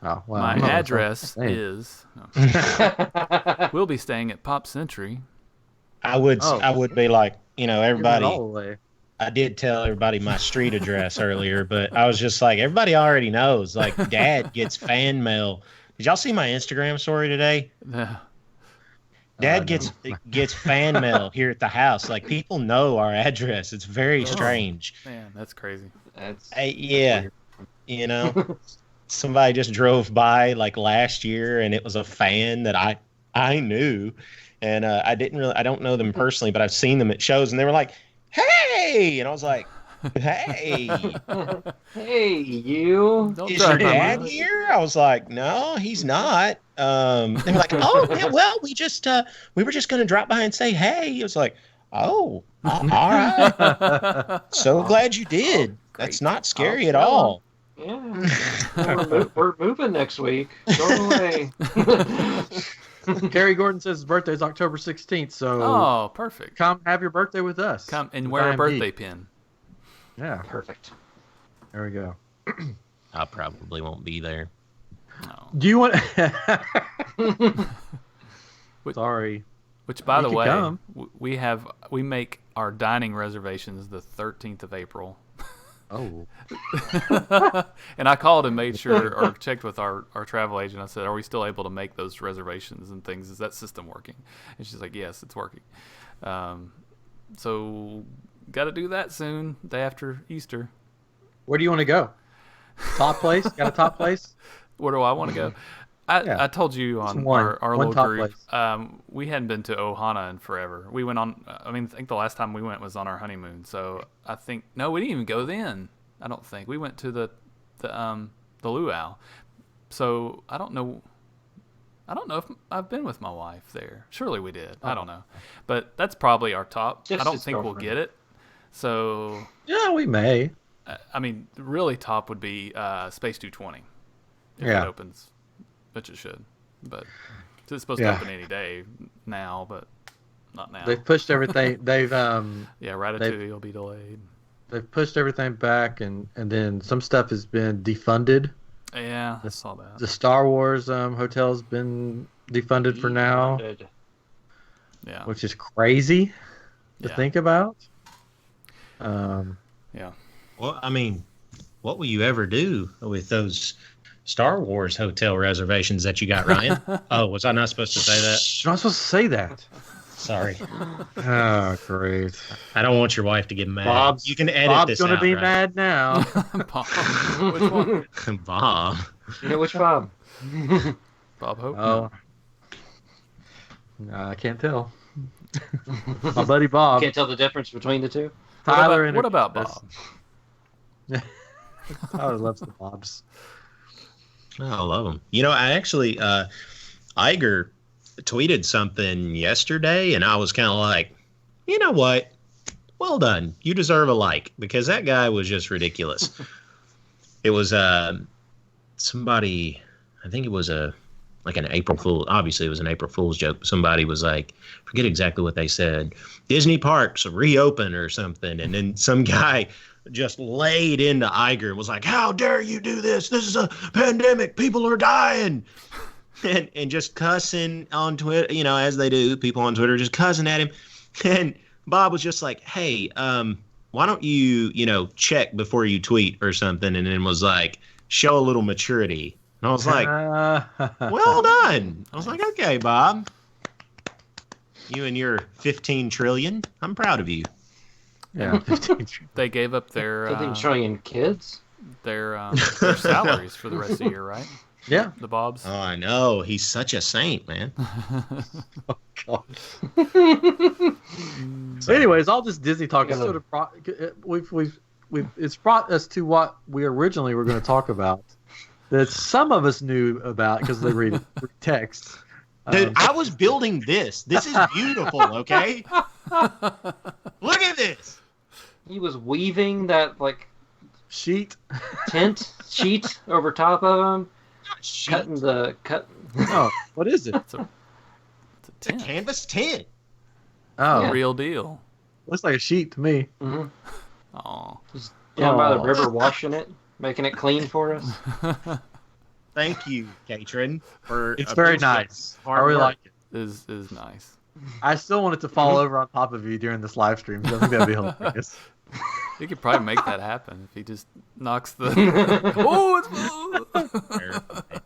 Oh, well, my address is. We'll be staying at Pop Century. I would be like, everybody. I did tell everybody my street address earlier, but I was just like, everybody already knows. Like, Dad gets fan mail. Did y'all see my Instagram story today? Yeah. Dad gets fan mail here at the house. Like, people know our address. It's very strange. Man, that's crazy. Yeah. Somebody just drove by like last year, and it was a fan that I knew, and I don't know them personally, but I've seen them at shows, and they were like, "Hey!" and I was like, "Hey, hey, you? Is your dad here?" I was like, "No, he's not." They were like, "Oh, yeah, well, we were just going to drop by and say hey." I was like, "Oh, all right. So glad you did. That's not scary at all." Yeah, we're moving next week. Go away. Gary Gordon says his birthday is October 16th, so perfect. Come have your birthday with us. Come and wear a birthday pin. Yeah, perfect. There we go. I probably won't be there. No. Do you want? Sorry. Which, by the way, we make our dining reservations the 13th of April. Oh. And I called and made sure, or checked with our travel agent. I said, "Are we still able to make those reservations and things? Is that system working?" And she's like, "Yes, it's working." So got to do that soon, day after Easter. Where do you want to go? Top place? Got a top place? Where do I want to go? I told you on our little group, we hadn't been to Ohana in forever. We went on, I think the last time we went was on our honeymoon. So I think, no, we didn't even go then. I don't think. We went to the luau. So I don't know if I've been with my wife there. Surely we did. I don't know. But that's probably our top. I don't think we'll get it. So yeah, we may. Really top would be Space 220 if it opens, which it should. But it's supposed to open any day now, but not now. They've pushed everything. They've Ratatouille will be delayed. They've pushed everything back, and then some stuff has been defunded. Yeah, I saw that. The Star Wars hotel's been defunded for now. Yeah, which is crazy to think about. Yeah. Well, what will you ever do with those Star Wars hotel reservations that you got, Ryan? Oh, was I not supposed to say that? You're not supposed to say that. Sorry. Oh, great. I don't want your wife to get mad. You can edit this out. Bob's going to be right? mad now. Bob. Which one? Bob. You know which Bob? Bob Hope? Oh. I can't tell. My buddy Bob. Can't tell the difference between the two? Tyler. What about Bob? Tyler loves the Bobs. Oh, I love them. I actually, Iger tweeted something yesterday, and I was kind of like, you know what? Well done. You deserve a like, because that guy was just ridiculous. It was somebody, I think it was an April Fool. Obviously, it was an April Fool's joke. Somebody was like, forget exactly what they said. Disney parks reopen or something. And then some guy just laid into Iger and was like, how dare you do this? This is a pandemic. People are dying. And just cussing on Twitter, as they do, people on Twitter just cussing at him. And Bob was just like, hey, why don't you, check before you tweet or something? And then was like, show a little maturity. And I was like, well done. I was like, okay, Bob. You and your 15 trillion. I'm proud of you. Yeah, 15 trillion. They gave up their 15 trillion kids? Their salaries for the rest of the year, right? Yeah. The Bobs. Oh, I know. He's such a saint, man. Oh, God. So anyways, all this Disney talk is sort of it's brought us to what we originally were going to talk about. That some of us knew about because they read text. Dude, I was building this. This is beautiful, okay? Look at this. He was weaving that, sheet over top of him. Sheet. Oh, what is it? It's a canvas tent. Oh, Yeah. real deal. looks like a sheet to me. Mm-hmm. Oh. Just down by the river, washing it, making it clean for us. Thank you, Katrin, for It's very nice. I really like it. Is nice. I still want it to fall over on top of you during this live stream. I think that'd be hilarious. You could probably make that happen if he just knocks the.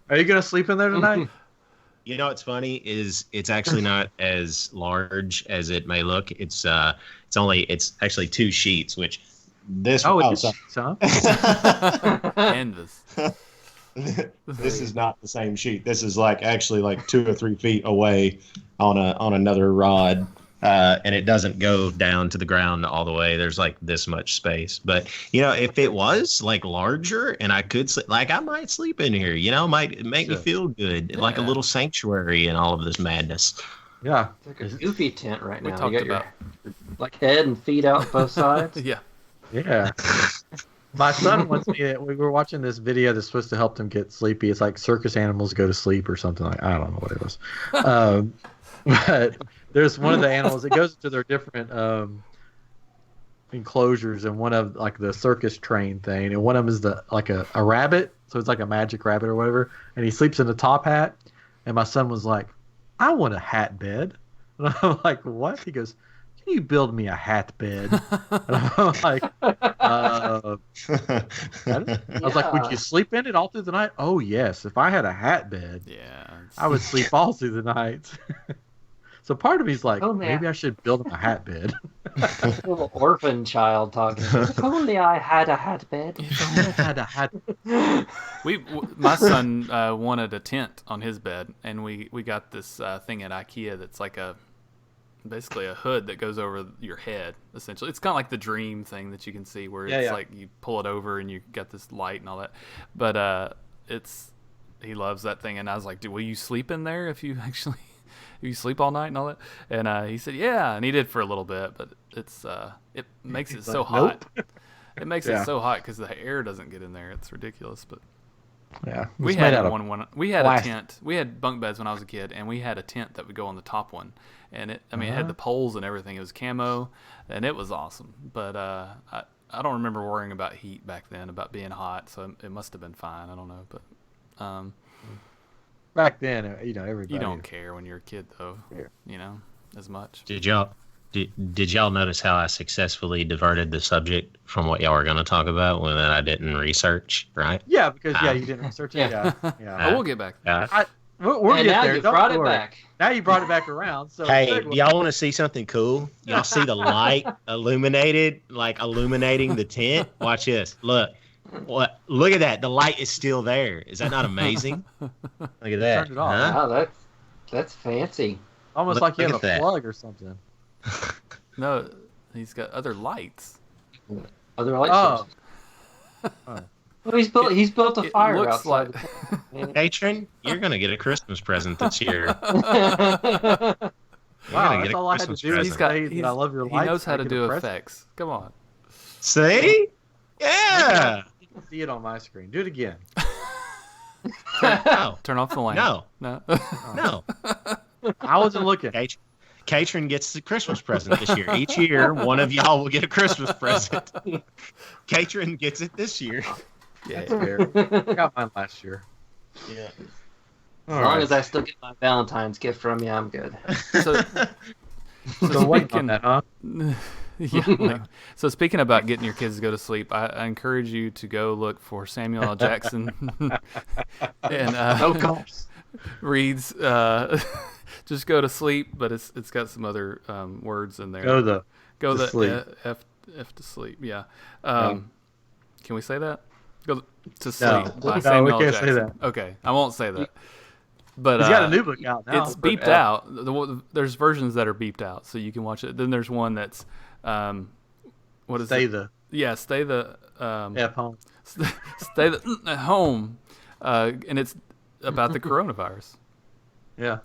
Are you gonna sleep in there tonight? You know what's funny is it's actually not as large as it may look. It's actually 2 sheets, which this it's huh? Canvas. This is not the same sheet. This is actually 2 or 3 feet away on another rod, and it doesn't go down to the ground all the way. There's this much space. But if it was larger and I could sleep, I might sleep in here. Might make me feel good, like a little sanctuary in all of this madness. Yeah, It's like a goofy tent right now. talked You got about your head and feet out both sides. Yeah. yeah. My son wants me. We were watching this video that's supposed to help them get sleepy. It's like circus animals go to sleep or something like. I don't know what it was, but there's one of the animals. It goes to their different enclosures, and one of the circus train thing, and one of them is a rabbit. So it's like a magic rabbit or whatever, and he sleeps in a top hat. And my son was like, "I want a hat bed," and I'm like, "What?" He goes, "Can you build me a hat bed?" And I'm like, I was like, "Would you sleep in it all through the night?" "Oh yes, if I had a hat bed, Yeah. I would sleep all through the night." So part of me's like, Oh, man. maybe I should build him a hat bed. Little orphan child talking. If only I had a hat bed. Had a hat. My son wanted a tent on his bed, and we got this thing at IKEA that's like basically a hood that goes over your head. Essentially, it's kind of like the Dream thing that you can see, where it's like you pull it over and you got this light and all that. But he loves that thing, and I was like, will you sleep in there if you actually? You sleep all night and all that? And he said, yeah, and he did for a little bit, but it makes it so hot. It makes it so hot because the air doesn't get in there. It's ridiculous, but yeah, we had we had a tent. We had bunk beds when I was a kid, and we had a tent that would go on the top one, and it had the poles and everything. It was camo, and it was awesome. But I don't remember worrying about heat back then, about being hot, so it must have been fine. I don't know, but. Back then, everybody. You don't care when you're a kid, though. As much. Did y'all notice how I successfully diverted the subject from what y'all were going to talk about when I didn't research, right? Yeah, because you didn't research it. Yeah. Oh, we'll get back. We'll get now there. you Don't brought it worry. back. Now you brought it back around. So Hey, do y'all want to see something cool? Y'all see the light illuminating the tent? Watch this. Look. What? Look at that. The light is still there. Is that not amazing? Look at that. Turned it off. Wow, that's fancy. Almost like you have a plug or something. No, he's got other lights. Other light sources. Well, he's built a fire looks outside. Patron, you're gonna get a Christmas present this year. Wow, that's all I had to do. I love your lights. He knows how to do effects. Come on. See? Yeah. See it on my screen. Do it again. No. Turn off the lamp. No. No. No. I wasn't looking. Katrin gets the Christmas present this year. Each year, one of y'all will get a Christmas present. Katrin gets it this year. Yeah, that's fair. I got mine last year. Yeah. As long as I still get my Valentine's gift from you, I'm good. So wait on that, huh? So speaking about getting your kids to go to sleep, I encourage you to go look for Samuel L. Jackson and reads just go to sleep, but it's got some other words in there. Go to sleep. F to sleep. Yeah. Can we say that? Go to sleep. No, by we Samuel can't Jackson. say that. Okay, I won't say that. But he's got a new book out now. It's beeped out. There's versions that are beeped out, so you can watch it. Then there's one that's what is stay it? Stay the F home. Stay at home, and it's about the coronavirus. Yeah.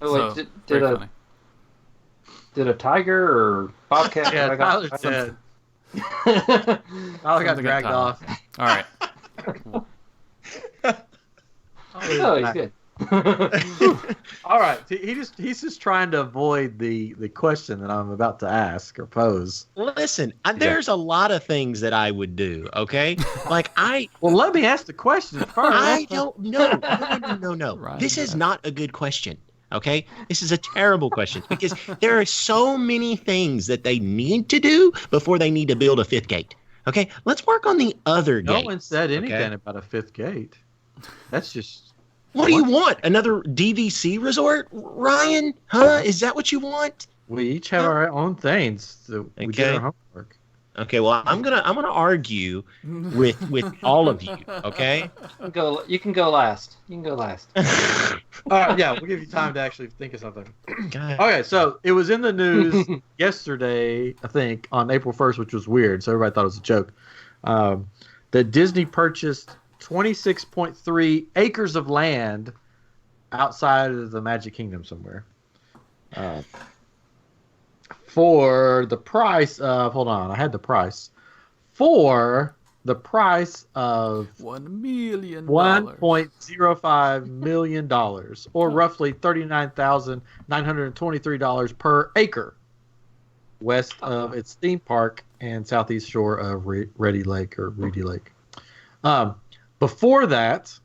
Oh, wait, So, did a tiger or bobcat? Yeah, Tyler said. Tyler got dragged off. All right. Oh, he's good. All right. He's just trying to avoid the question that I'm about to ask or pose. Listen, there's a lot of things that I would do. Okay, Well, let me ask the question first. I don't know. No. Right, This is not a good question. Okay, this is a terrible question because there are so many things that they need to do before they need to build a fifth gate. Okay, let's work on the other gate. No one said anything about a fifth gate. That's just. What do you want? Another DVC resort, Ryan? Huh? Is that what you want? We each have our own things. So we did our homework. Okay, well, I'm gonna argue with all of you. Okay. You can go last. All right, yeah, we'll give you time to actually think of something. Okay, so it was in the news yesterday, I think, on April 1st, which was weird. So everybody thought it was a joke. That Disney purchased 26.3 acres of land outside of the Magic Kingdom somewhere. For the price of, hold on, I had the price. For the price of $1 million. $1.05 million, or roughly $39,923 per acre, west of its theme park and southeast shore of Reedy Lake. Before that,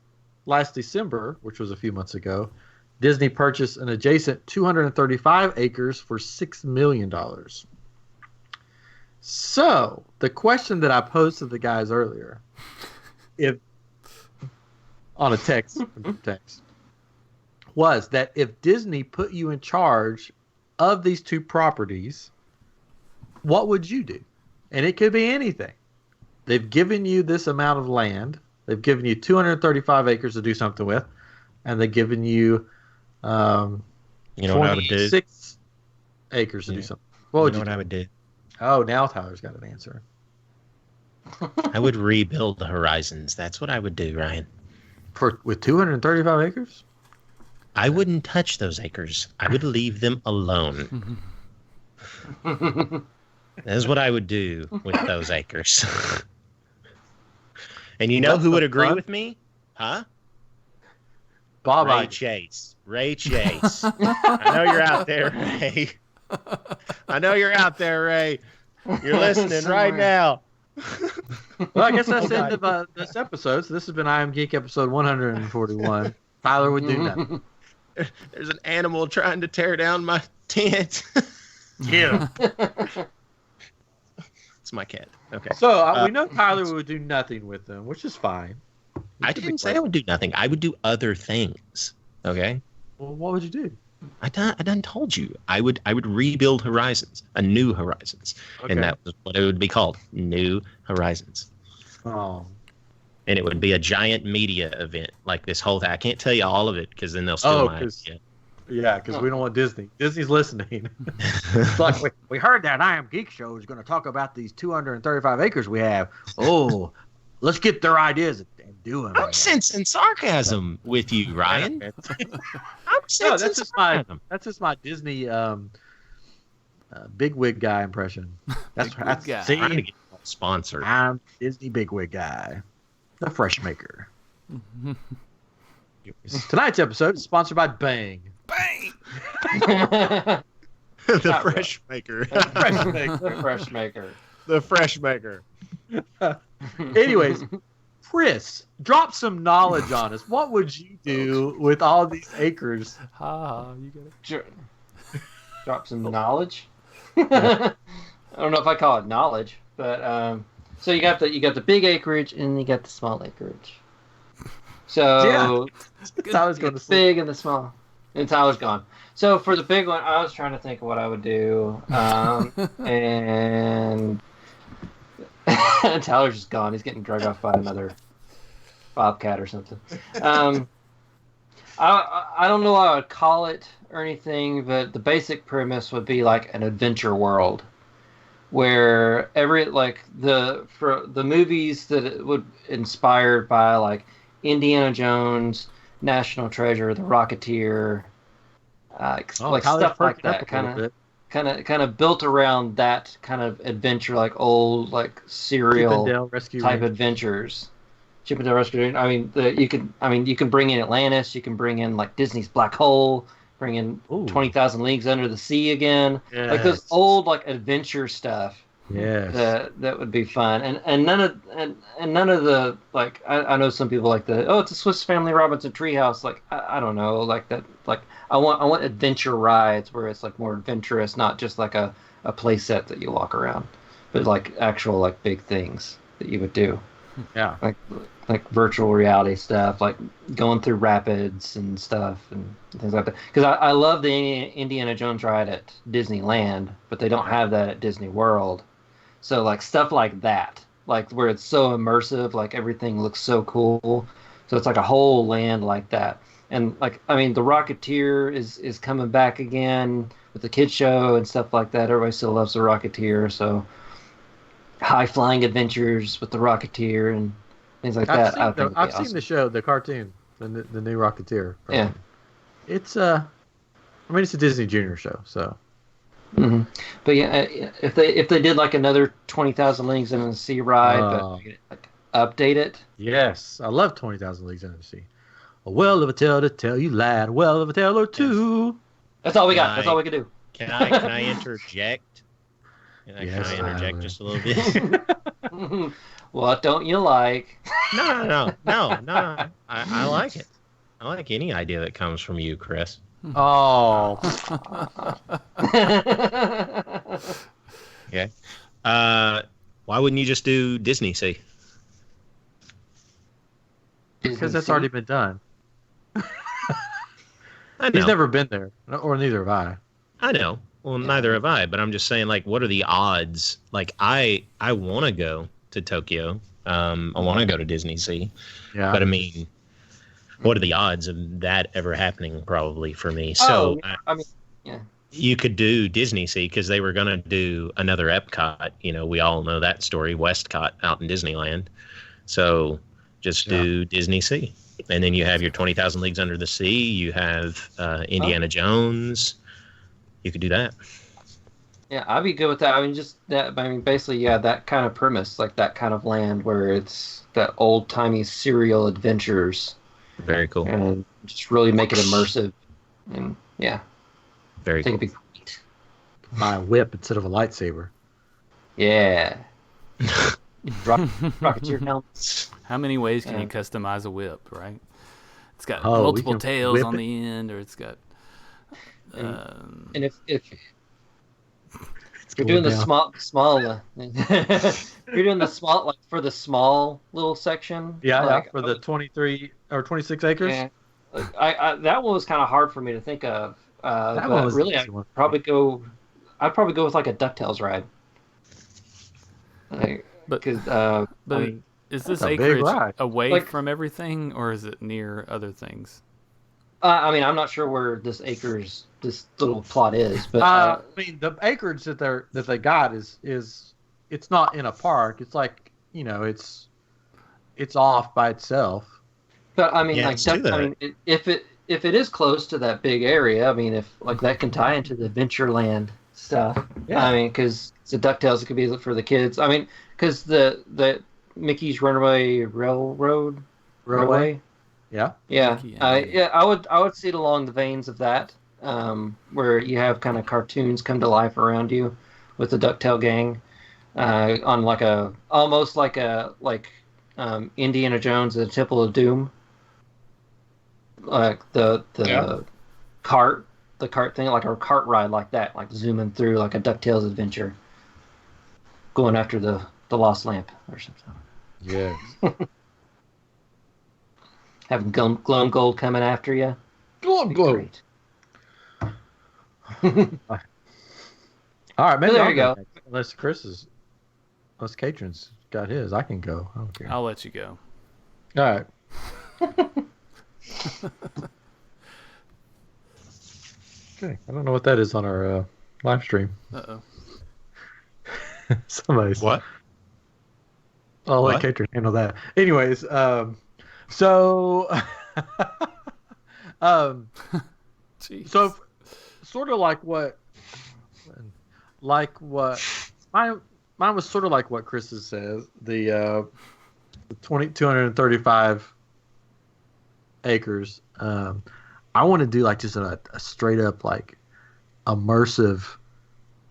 last December, which was a few months ago, Disney purchased an adjacent 235 acres for $6 million. So, the question that I posed to the guys earlier, on a text, was that if Disney put you in charge of these two properties, what would you do? And it could be anything. They've given you this amount of land. They've given you 235 acres to do something with, and they've given you, You know what I would do? 26 acres to do something. What would you what do? I would do? Oh, now Tyler's got an answer. I would rebuild the horizons. That's what I would do, Ryan. With 235 acres? I wouldn't touch those acres. I would leave them alone. That's what I would do with those acres. And you know That's who would the agree fun. with me? Huh? Bob Ray Iger. Chase. Ray Chase. I know you're out there, Ray. I know you're out there, Ray. You're listening right now. Well, I guess that's the end of this episode. So this has been I Am Geek episode 141. Tyler would do nothing. There's an animal trying to tear down my tent. Yeah. It's my cat. Okay. So we know Tyler would do nothing with them, which is fine. I didn't say I would do nothing. I would do other things. Okay. Well, what would you do? I done told you. I would rebuild Horizons, a New Horizons, and that was what it would be called, New Horizons. Oh. And it would be a giant media event, like this whole thing. I can't tell you all of it because then they'll steal my idea. Yeah, because we don't want Disney. Disney's listening. It's like, we heard that I Am Geek show is going to talk about these 235 acres we have. Oh, let's get their ideas and do them. I'm sensing sarcasm with you, Ryan. I'm sensing sarcasm. That's just my Disney bigwig guy impression. That's guy. See, I'm trying to get sponsored. I'm Disney bigwig guy, the fresh maker. Tonight's episode is sponsored by Bang. Bang! The fresh maker. Fresh maker. Fresh maker. The fresh maker. Anyways, Chris, drop some knowledge on us. What would you do with all these acres? Ha, you get it. Sure. Drop some knowledge. I don't know if I call it knowledge, but so you got the big acreage and you got the small acreage. So Tyler's going to sleep. big and the small, and Tyler's gone. So for the big one, I was trying to think of what I would do, and Tyler's just gone. He's getting dragged off by another bobcat or something. I don't know what I would call it or anything, but the basic premise would be like an adventure world, where for the movies that it would inspired by like Indiana Jones, National Treasure, The Rocketeer, like stuff like that, kind of built around that kind of adventure, like old like serial type adventures. Chip 'n Dale Rescue. I mean, you can bring in Atlantis, you can bring in like Disney's Black Hole, bring in 20,000 Leagues Under the Sea again, like those old like adventure stuff. Yeah, that would be fun, and none of the like I know some people like it's a Swiss Family Robinson Treehouse, like I don't know, like that, like I want adventure rides where it's like more adventurous, not just like a play set that you walk around, but like actual like big things that you would do. Yeah, like virtual reality stuff, like going through rapids and stuff and things like that. Because I love the Indiana Jones ride at Disneyland, but they don't have that at Disney World. So like stuff like that, like where it's so immersive, like everything looks so cool. So it's like a whole land like that. And like, I mean, The Rocketeer is coming back again with the kids show and stuff like that. Everybody still loves The Rocketeer. So high flying adventures with The Rocketeer and things like that. I've seen the show, the cartoon, the new Rocketeer. Yeah. It's I mean, it's a Disney Junior show, so. Mm-hmm. But yeah, if they did like another 20,000 Leagues Under the Sea ride, but like, update it. Yes, I love 20,000 Leagues Under the Sea. A well of a tale to tell you lied, a well of a tale or two. Yes. That's all we got. That's all we can do. Can I interject? Can I interject just a little bit? What don't you like? No. I like it. I like any idea that comes from you, Chris. Oh. Okay. Why wouldn't you just do Disney Sea? Because that's already been done. I know. He's never been there, or neither have I. I know. Well, neither have I, but I'm just saying, like, what are the odds? Like, I want to go to Tokyo. I want to go to Disney Sea. Yeah. But I mean, what are the odds of that ever happening? Probably for me. Oh, So I mean, yeah. you could do Disney Sea because they were going to do another Epcot. You know, we all know that story, Westcott out in Disneyland. So just do Disney Sea. And then you have your 20,000 Leagues Under the Sea. You have Indiana Jones. You could do that. Yeah, I'd be good with that. I mean, just that. I mean, basically, yeah, that kind of premise, like that kind of land where it's that old-timey serial adventures. Very cool. And just really make it immersive. And yeah, very cool. It'd be great. Buy a whip instead of a lightsaber. Yeah. Rocketeer helmets. How many ways can you customize a whip, right? It's got Oh, multiple tails on the end, or it's got. And if you're doing the small, you're doing the small, like for the small little section. Yeah, like, for the 23 or 26 acres. Yeah, I that one was kind of hard for me to think of. That but one was really, I'd probably go with like a DuckTales ride. Like, but I mean, is this a big acreage ride. away from everything, or is it near other things? I mean, I'm not sure where this little plot is, but I mean, the acreage that they got is it's not in a park. It's like, you know, it's off by itself. But I mean, Yeah, like, I mean, if it is close to that big area, I mean, if like that can tie into the Adventureland stuff. Yeah. I mean, because it's a DuckTales, it could be for the kids. I mean, because the Mickey's Runaway Railway. Yeah. Yeah. I would see it along the veins of that, where you have kind of cartoons come to life around you with the DuckTale gang, on like almost like Indiana Jones and the Temple of Doom. Like the cart thing, like a cart ride like that, like zooming through like a DuckTales adventure, going after the lost lamp or something. Yeah. Having Glum Gold coming after you. Glum Gold. All right, maybe there you go. Unless Katrin's got his, I can go. I don't care. I'll let you go. All right. Okay, I don't know what that is on our live stream. Uh-oh. Somebody's. What? I'll let Katrin handle that. Anyways, so so sort of like what mine was sort of like what Chris says, the 235 acres. I want to do like just a straight up like immersive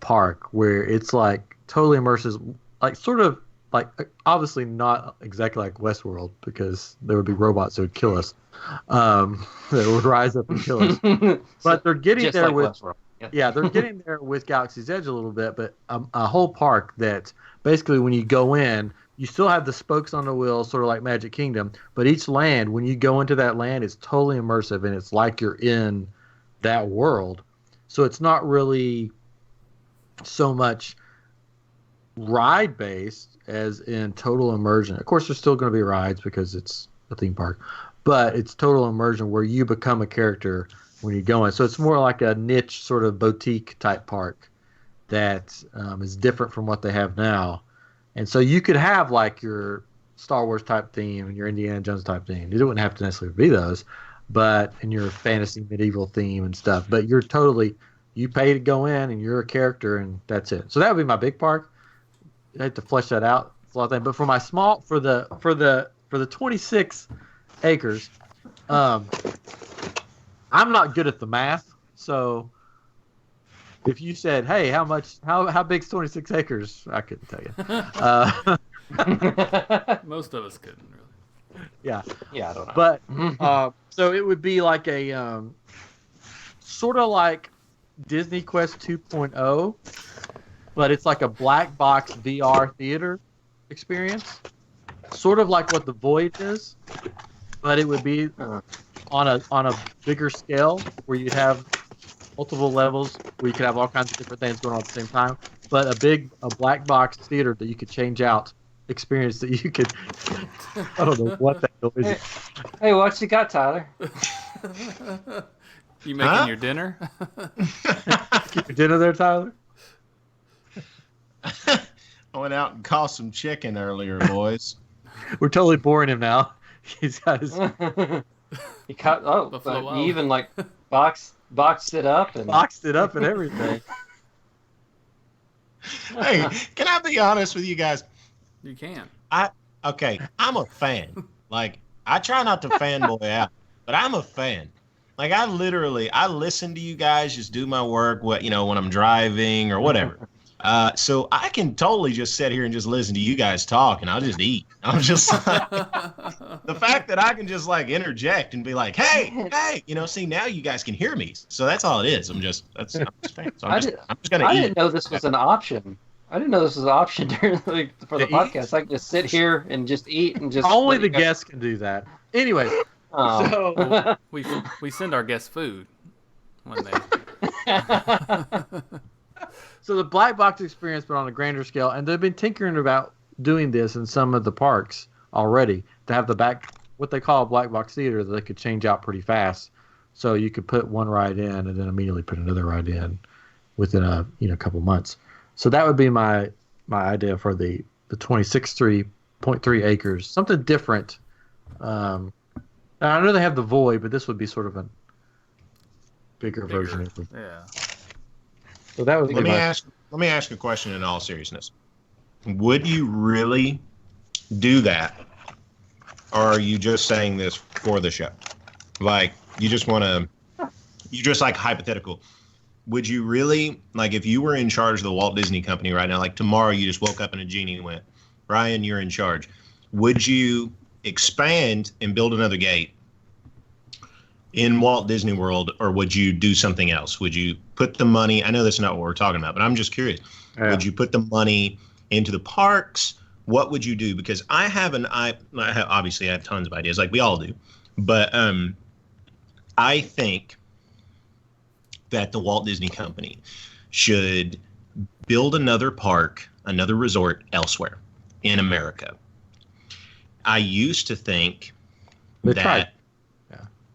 park where it's like totally immersive, like sort of like obviously not exactly like Westworld because there would be robots that would kill us, that would rise up and kill us. But they're getting there with Westworld. Yeah, they're getting there with Galaxy's Edge a little bit, but a whole park that basically when you go in, you still have the spokes on the wheel, sort of like Magic Kingdom, but each land, when you go into that land, it's totally immersive, and it's like you're in that world. So it's not really so much ride-based as in total immersion. Of course, there's still going to be rides because it's a theme park, but it's total immersion where you become a character when you go in. So it's more like a niche sort of boutique-type park that is different from what they have now. And so you could have like your Star Wars type theme and your Indiana Jones type theme. You wouldn't have to necessarily be those, but in your fantasy medieval theme and stuff. But you pay to go in and you're a character and that's it. So that would be my big park. I have to flesh that out. It's a lot of things. But for my small, for the 26 acres, I'm not good at the math. So if you said, "Hey, how big's 26 acres?" I couldn't tell you. Most of us couldn't really. Yeah, I don't know. But so it would be like a sort of like Disney Quest 2.0, but it's like a black box VR theater experience, sort of like what The Void is, but it would be on a bigger scale where you'd have multiple levels where you could have all kinds of different things going on at the same time. But a black box theater that you could change out experience that you could. I don't know what that noise is. Hey, what you got, Tyler? You making your dinner? Get your dinner there, Tyler? I went out and caught some chicken earlier, boys. We're totally boring him now. He's got his He cut. Oh, Buffalo but Wild. he even like boxed it up and boxed it up and everything. Hey, can I be honest with you guys? You can. Okay, I'm a fan. Like, I try not to fanboy out, but I'm a fan. Like, I listen to you guys, just do my work, when I'm driving or whatever. So I can totally just sit here and just listen to you guys talk, and I'll just eat. I'm just like, the fact that I can just like interject and be like, hey, see, now you guys can hear me. So that's all it is. I'm just fan. So I'm just gonna eat. I didn't know this was an option. I didn't know this was an option during for the podcast. I can just sit here and just eat and just. Only the guests can do that. Anyway, so We send our guests food when they. So the black box experience, but on a grander scale, and they've been tinkering about doing this in some of the parks already to have what they call a black box theater that they could change out pretty fast. So you could put one ride in and then immediately put another ride in within a couple months. So that would be my idea for the 26.3 acres, something different. I know they have the Void, but this would be sort of a bigger version of it. Yeah. So that would be Let me ask a question in all seriousness. Would you really do that, or are you just saying this for the show? Like, you just like hypothetical. Would you really, like, if you were in charge of the Walt Disney Company right now, like tomorrow you just woke up and a genie went, Ryan, you're in charge. Would you expand and build another gate in Walt Disney World, or would you do something else? Would you put the money, I know that's not what we're talking about, but I'm just curious. Yeah. Would you put the money into the parks? What would you do? Because obviously I have tons of ideas, like we all do. But I think that the Walt Disney Company should build another park, another resort elsewhere in America. I used to think that.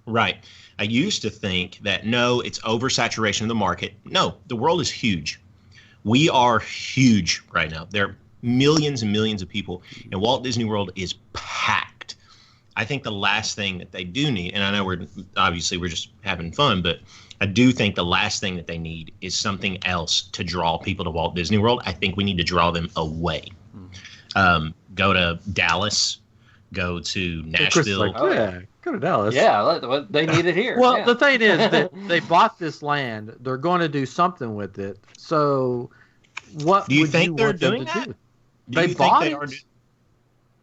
Right. I used to think that, no, it's oversaturation of the market. No, the world is huge. We are huge right now. There are millions and millions of people, and Walt Disney World is packed. I think the last thing that they do need, and I know we're just having fun, but I do think the last thing that they need is something else to draw people to Walt Disney World. I think we need to draw them away. Go to Dallas, go to Nashville. Go to Dallas. Yeah, they need it here. Well, the thing is that they bought this land. They're going to do something with it. So, what do you would think you they're want them doing to that? do? They bought think it.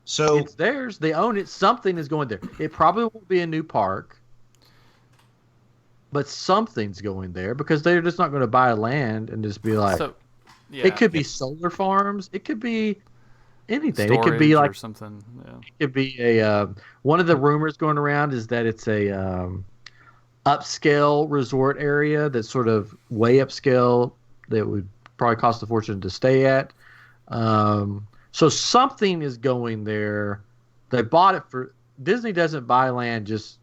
So it's theirs. They own it. Something is going there. It probably won't be a new park, but something's going there because they're just not going to buy land and just be like. It could be solar farms. It could be anything. Storage, it could be like or something. Yeah. It could be a one of the rumors going around is that it's a upscale resort area that's sort of way upscale that would probably cost a fortune to stay at. So something is going there. They bought it for Disney doesn't buy land just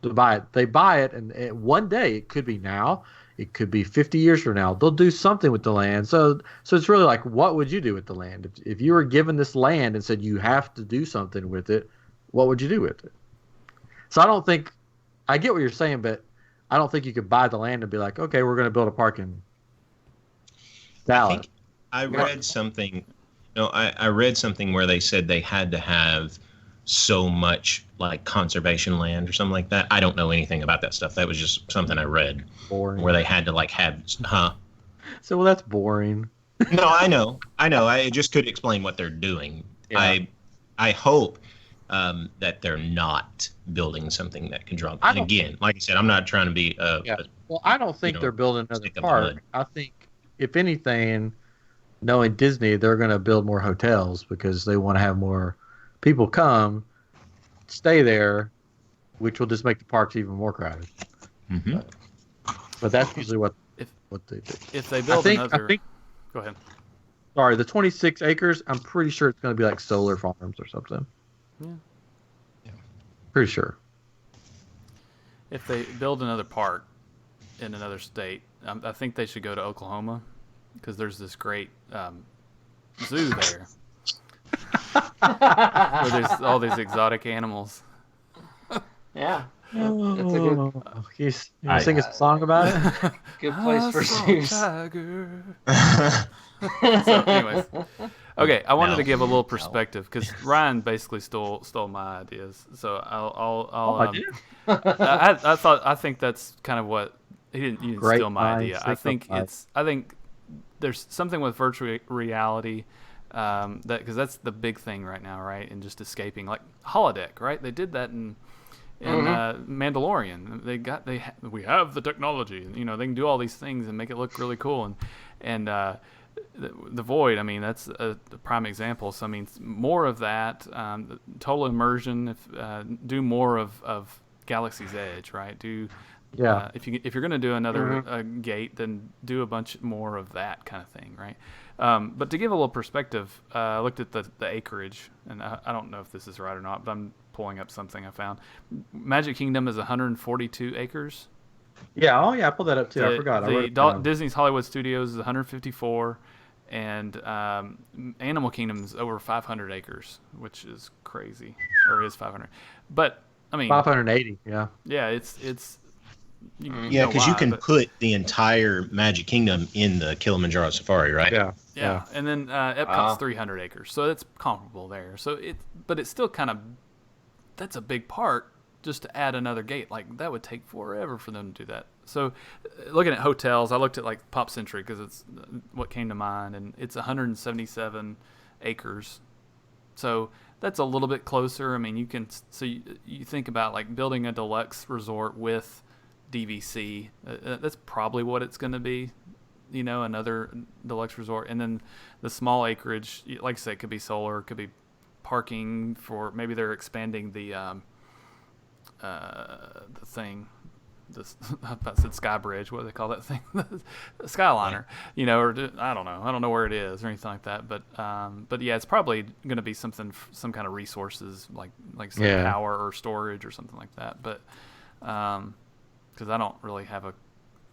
to buy it. They buy it, and one day it could be now. It could be 50 years from now. They'll do something with the land. So it's really like, what would you do with the land? If you were given this land and said you have to do something with it, what would you do with it? So I get what you're saying, but I don't think you could buy the land and be like, okay, we're going to build a park in Dallas. I read something. I read something where they said they had to have so much like conservation land or something like that. I don't know anything about that stuff. That was just something I read. Boring. Where they had to like have, So, well, that's boring. No, I know. I just could explain what they're doing. Yeah. I hope that they're not building something that can draw. And again, like I said, I'm not trying to be. Well, I don't think they're building another park. I think, if anything, knowing Disney, they're going to build more hotels because they want to have more people come, stay there, which will just make the parks even more crowded. Mm-hmm. But that's usually what they do. If they build another, go ahead. Sorry, the 26 acres. I'm pretty sure it's going to be like solar farms or something. Yeah. Pretty sure. If they build another park in another state, I think they should go to Oklahoma because there's this great zoo there where there's all these exotic animals. Yeah. That's a good. You sing a song about it? Good place for zoos. So, anyways, okay. I wanted to give a little perspective because Ryan basically stole my ideas. So I think that's kind of what he didn't steal my idea. I think there's something with virtual reality that because that's the big thing right now, right? And just escaping like holodeck, right? They did that in Mandalorian. We have the technology. You know, they can do all these things and make it look really cool. And the Void, I mean, that's a prime example. So I mean, more of that, total immersion. Do more of Galaxy's Edge, right? If you're going to do another gate, then do a bunch more of that kind of thing, right? But to give a little perspective, I looked at the acreage, and I don't know if this is right or not, but I'm pulling up something I found. Magic Kingdom is 142 acres. Yeah, I pulled that up too. I forgot. Disney's Hollywood Studios is 154, and Animal Kingdom is over 500 acres, which is crazy, or is 500. But I mean, 580. Yeah. Yeah, it's. Because you can put the entire Magic Kingdom in the Kilimanjaro Safari, right? Yeah. And then Epcot's 300 acres, so it's comparable there. So but it's still kind of, that's a big park just to add another gate. Like that would take forever for them to do that. So looking at hotels, I looked at like Pop Century because it's what came to mind, and it's 177 acres. So that's a little bit closer. I mean, you think about like building a deluxe resort with DVC. That's probably what it's going to be, another deluxe resort. And then the small acreage, like I said, could be solar, could be parking for, maybe they're expanding the thing, I said Sky Bridge, what do they call that thing? The Skyliner, or I don't know where it is or anything like that. But yeah, it's probably going to be some kind of resources like some power or storage or something like that. But, because I don't really have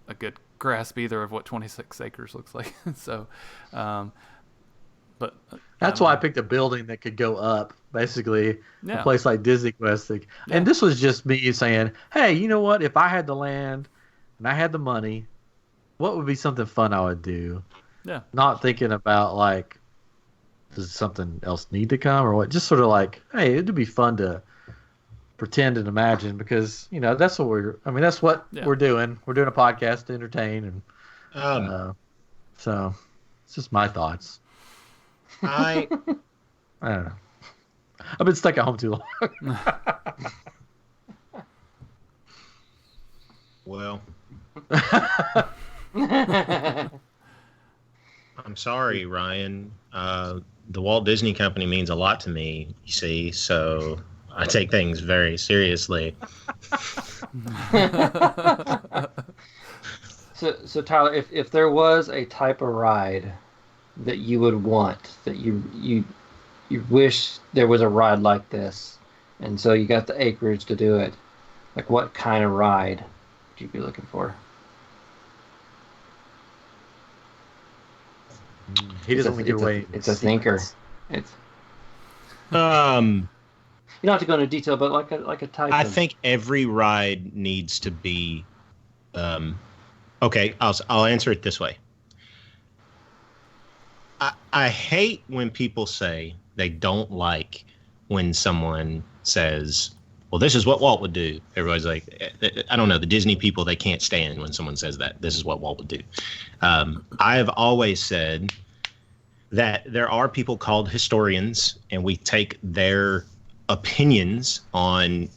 a good grasp either of what 26 acres looks like. So, but that's why I picked a building that could go up, basically, a place like Disney Quest. And this was just me saying, hey, you know what? If I had the land and I had the money, what would be something fun I would do? Yeah. Not thinking about, like, does something else need to come or what? Just sort of like, hey, it'd be fun to pretend and imagine, because that's what we're doing. We're doing a podcast to entertain, and so it's just my thoughts. I don't know. I've been stuck at home too long. Well, I'm sorry, Ryan. The Walt Disney Company means a lot to me, you see, so I take things very seriously. So Tyler, if there was a type of ride that you would want, that you wish there was a ride like this, and so you got the acreage to do it, like what kind of ride would you be looking for? He doesn't want to give away. It's a thinker. It's. You don't have to go into detail, but like a type. I think every ride needs to be. Okay, I'll answer it this way. I hate when people say they don't like when someone says, "Well, this is what Walt would do." Everybody's like, I don't know, the Disney people, they can't stand when someone says that. This is what Walt would do. I have always said that there are people called historians, and we take their opinions on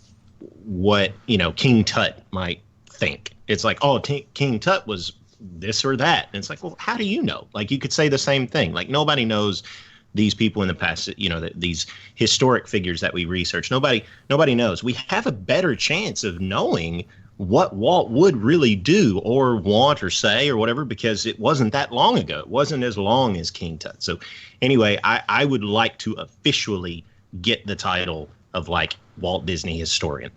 what King Tut might think. It's like, oh, King Tut was this or that, and it's like, well, how do you know? Like, you could say the same thing. Like, nobody knows these people in the past, these historic figures that we research. Nobody knows. We have a better chance of knowing what Walt would really do or want or say or whatever, because it wasn't that long ago. It wasn't as long as King Tut. So anyway, I would like to officially get the title of like Walt Disney historian.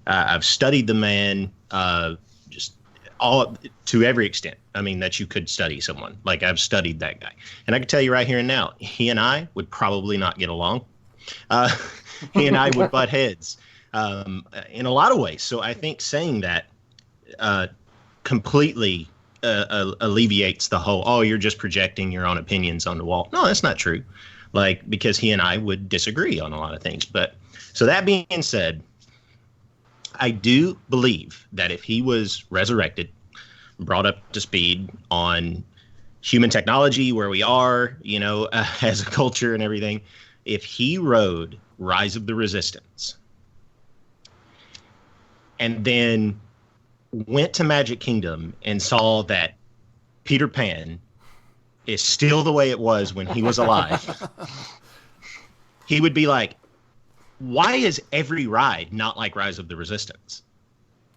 I've studied the man just all to every extent. I mean, that you could study someone. Like, I've studied that guy. And I can tell you right here and now, he and I would probably not get along. He and I would butt heads in a lot of ways. So I think saying that completely alleviates the whole, oh, you're just projecting your own opinions onto Walt. No, that's not true. Like, because he and I would disagree on a lot of things. But so that being said, I do believe that if he was resurrected, brought up to speed on human technology, where we are, as a culture and everything, if he rode Rise of the Resistance and then went to Magic Kingdom and saw that Peter Pan is still the way it was when he was alive, he would be like, why is every ride not like Rise of the Resistance?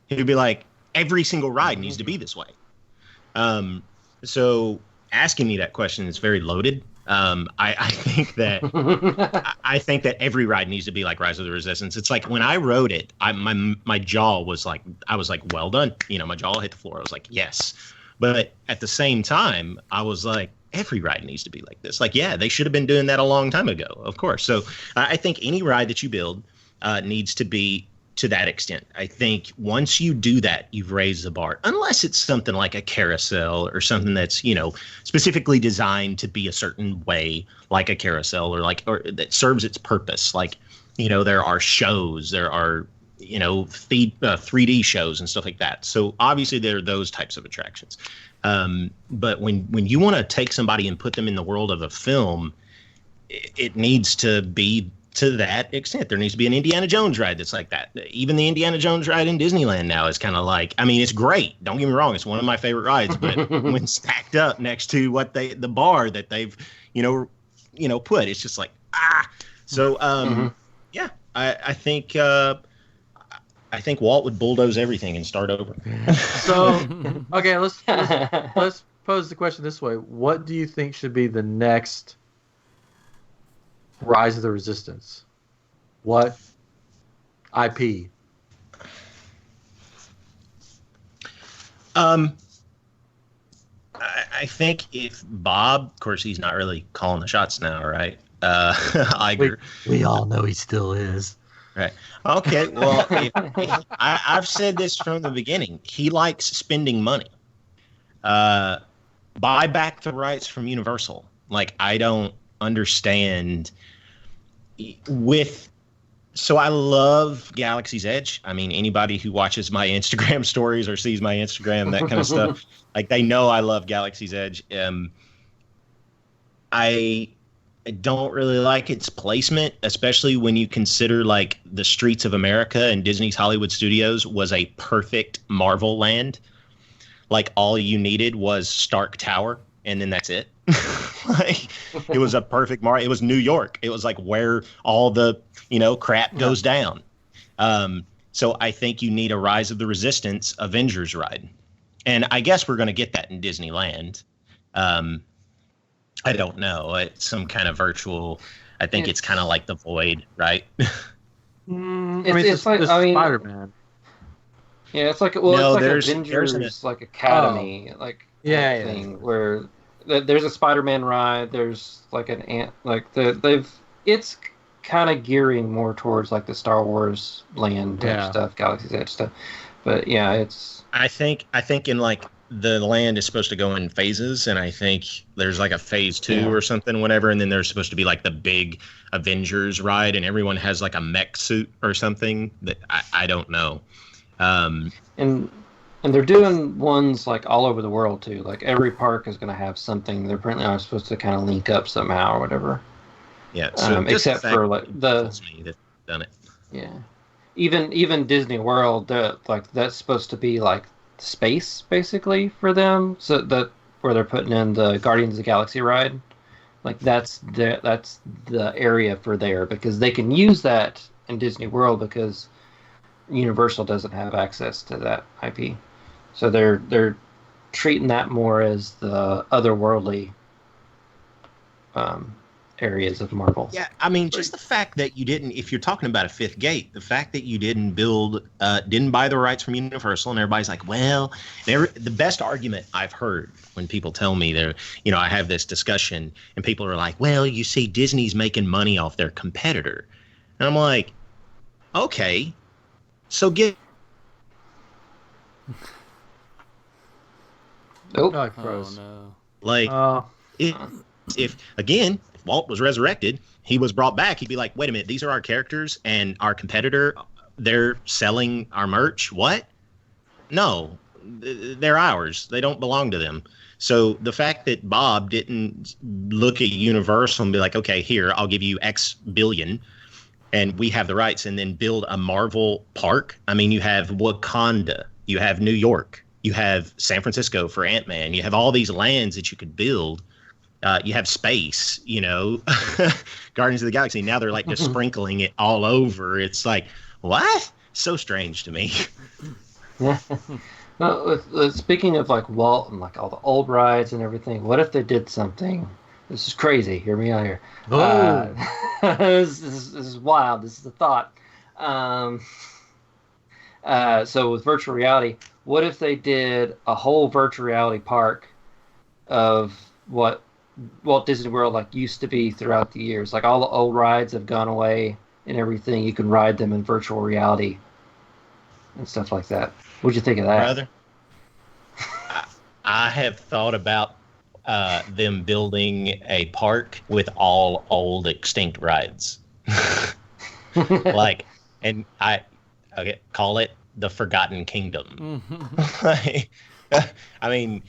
He would be like, every single ride needs to be this way. So asking me that question is very loaded. I think that every ride needs to be like Rise of the Resistance. It's like when I rode it, my jaw was like, I was like, well done. My jaw hit the floor. I was like, yes. But at the same time, I was like, every ride needs to be like this. Like, yeah, they should have been doing that a long time ago, of course. So I think any ride that you build needs to be to that extent. I think once you do that, you've raised the bar, unless it's something like a carousel or something that's, specifically designed to be a certain way, like a carousel, or that serves its purpose. Like, there are shows, there are, 3D shows and stuff like that. So obviously there are those types of attractions. But when you want to take somebody and put them in the world of a film, it needs to be to that extent. There needs to be an Indiana Jones ride that's like that. Even the Indiana Jones ride in Disneyland now is kind of like, I mean, it's great. Don't get me wrong. It's one of my favorite rides, but when stacked up next to the bar that they've, put, it's just like, ah. So, yeah, I think Walt would bulldoze everything and start over. So, okay, let's pose the question this way. What do you think should be the next Rise of the Resistance? What IP? I think if Bob, of course, he's not really calling the shots now, right? Iger. We all know he still is. Right. Okay. Well, I've said this from the beginning. He likes spending money. Buy back the rights from Universal. Like, I don't understand. So I love Galaxy's Edge. I mean, anybody who watches my Instagram stories or sees my Instagram, that kind of stuff, like, they know I love Galaxy's Edge. I don't really like its placement, especially when you consider like the Streets of America and Disney's Hollywood Studios was a perfect Marvel land. Like, all you needed was Stark Tower, and then that's it. Like, it was a perfect It was New York. It was like where all the, crap goes down. So I think you need a Rise of the Resistance Avengers ride. And I guess we're going to get that in Disneyland. I don't know. It's some kind of virtual. I think it's kind of like the Void, right? It's like Spider-Man. Yeah, it's like Avengers, like Academy, thing where there's a Spider-Man ride. There's like an ant, like it's kind of gearing more towards like the Star Wars land type stuff, Galaxy's Edge stuff. But yeah, it's. I think in like. The land is supposed to go in phases, and I think there's like a phase 2 or something, whatever, and then there's supposed to be like the big Avengers ride, and everyone has like a mech suit or something that I don't know. And they're doing ones like all over the world too. Like, every park is going to have something. They're apparently are supposed to kind of link up somehow or whatever. Yeah, so except for like tells me they've done it. Yeah, even Disney World, like that's supposed to be like space basically for them, so that where they're putting in the Guardians of the Galaxy ride, like that's the area for there, because they can use that in Disney World because Universal doesn't have access to that IP, so they're treating that more as the otherworldly areas of Marvel. Yeah, I mean, just the fact that you didn't, if you're talking about a fifth gate, the fact that you didn't didn't buy the rights from Universal, and everybody's like, well, the best argument I've heard when people tell me I have this discussion, and people are like, well, you see, Disney's making money off their competitor. And I'm like, okay, so get. Oh, no. Like, if again, if Walt was resurrected, he was brought back, he'd be like, wait a minute, these are our characters and our competitor, they're selling our merch. What? No, they're ours. They don't belong to them. So the fact that Bob didn't look at Universal and be like, okay, here, I'll give you X billion and we have the rights, and then build a Marvel park. I mean, you have Wakanda, you have New York, you have San Francisco for Ant-Man, you have all these lands that you could build. You have space, Guardians of the Galaxy. Now they're like just sprinkling it all over. It's like, what? So strange to me. Well, speaking of like Walt and like all the old rides and everything, what if they did something? This is crazy. Hear me out here. This is wild. This is a thought. So with virtual reality, what if they did a whole virtual reality park of what Walt Disney World like used to be throughout the years? Like all the old rides have gone away and everything. You can ride them in virtual reality and stuff like that. What'd you think of that? Brother, I have thought about them building a park with all old extinct rides. Call it the Forgotten Kingdom. I mean,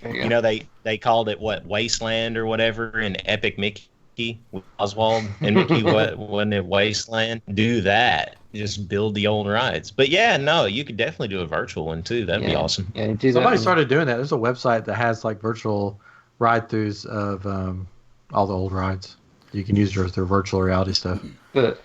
they called it what, Wasteland or whatever in Epic Mickey with Oswald and Mickey. Wasn't it Wasteland? Do that. Just build the old rides. But yeah, no, you could definitely do a virtual one too. That'd be awesome. Yeah, do Somebody that. started doing that. There's a website that has like virtual ride-throughs of all the old rides. You can use their virtual reality stuff. But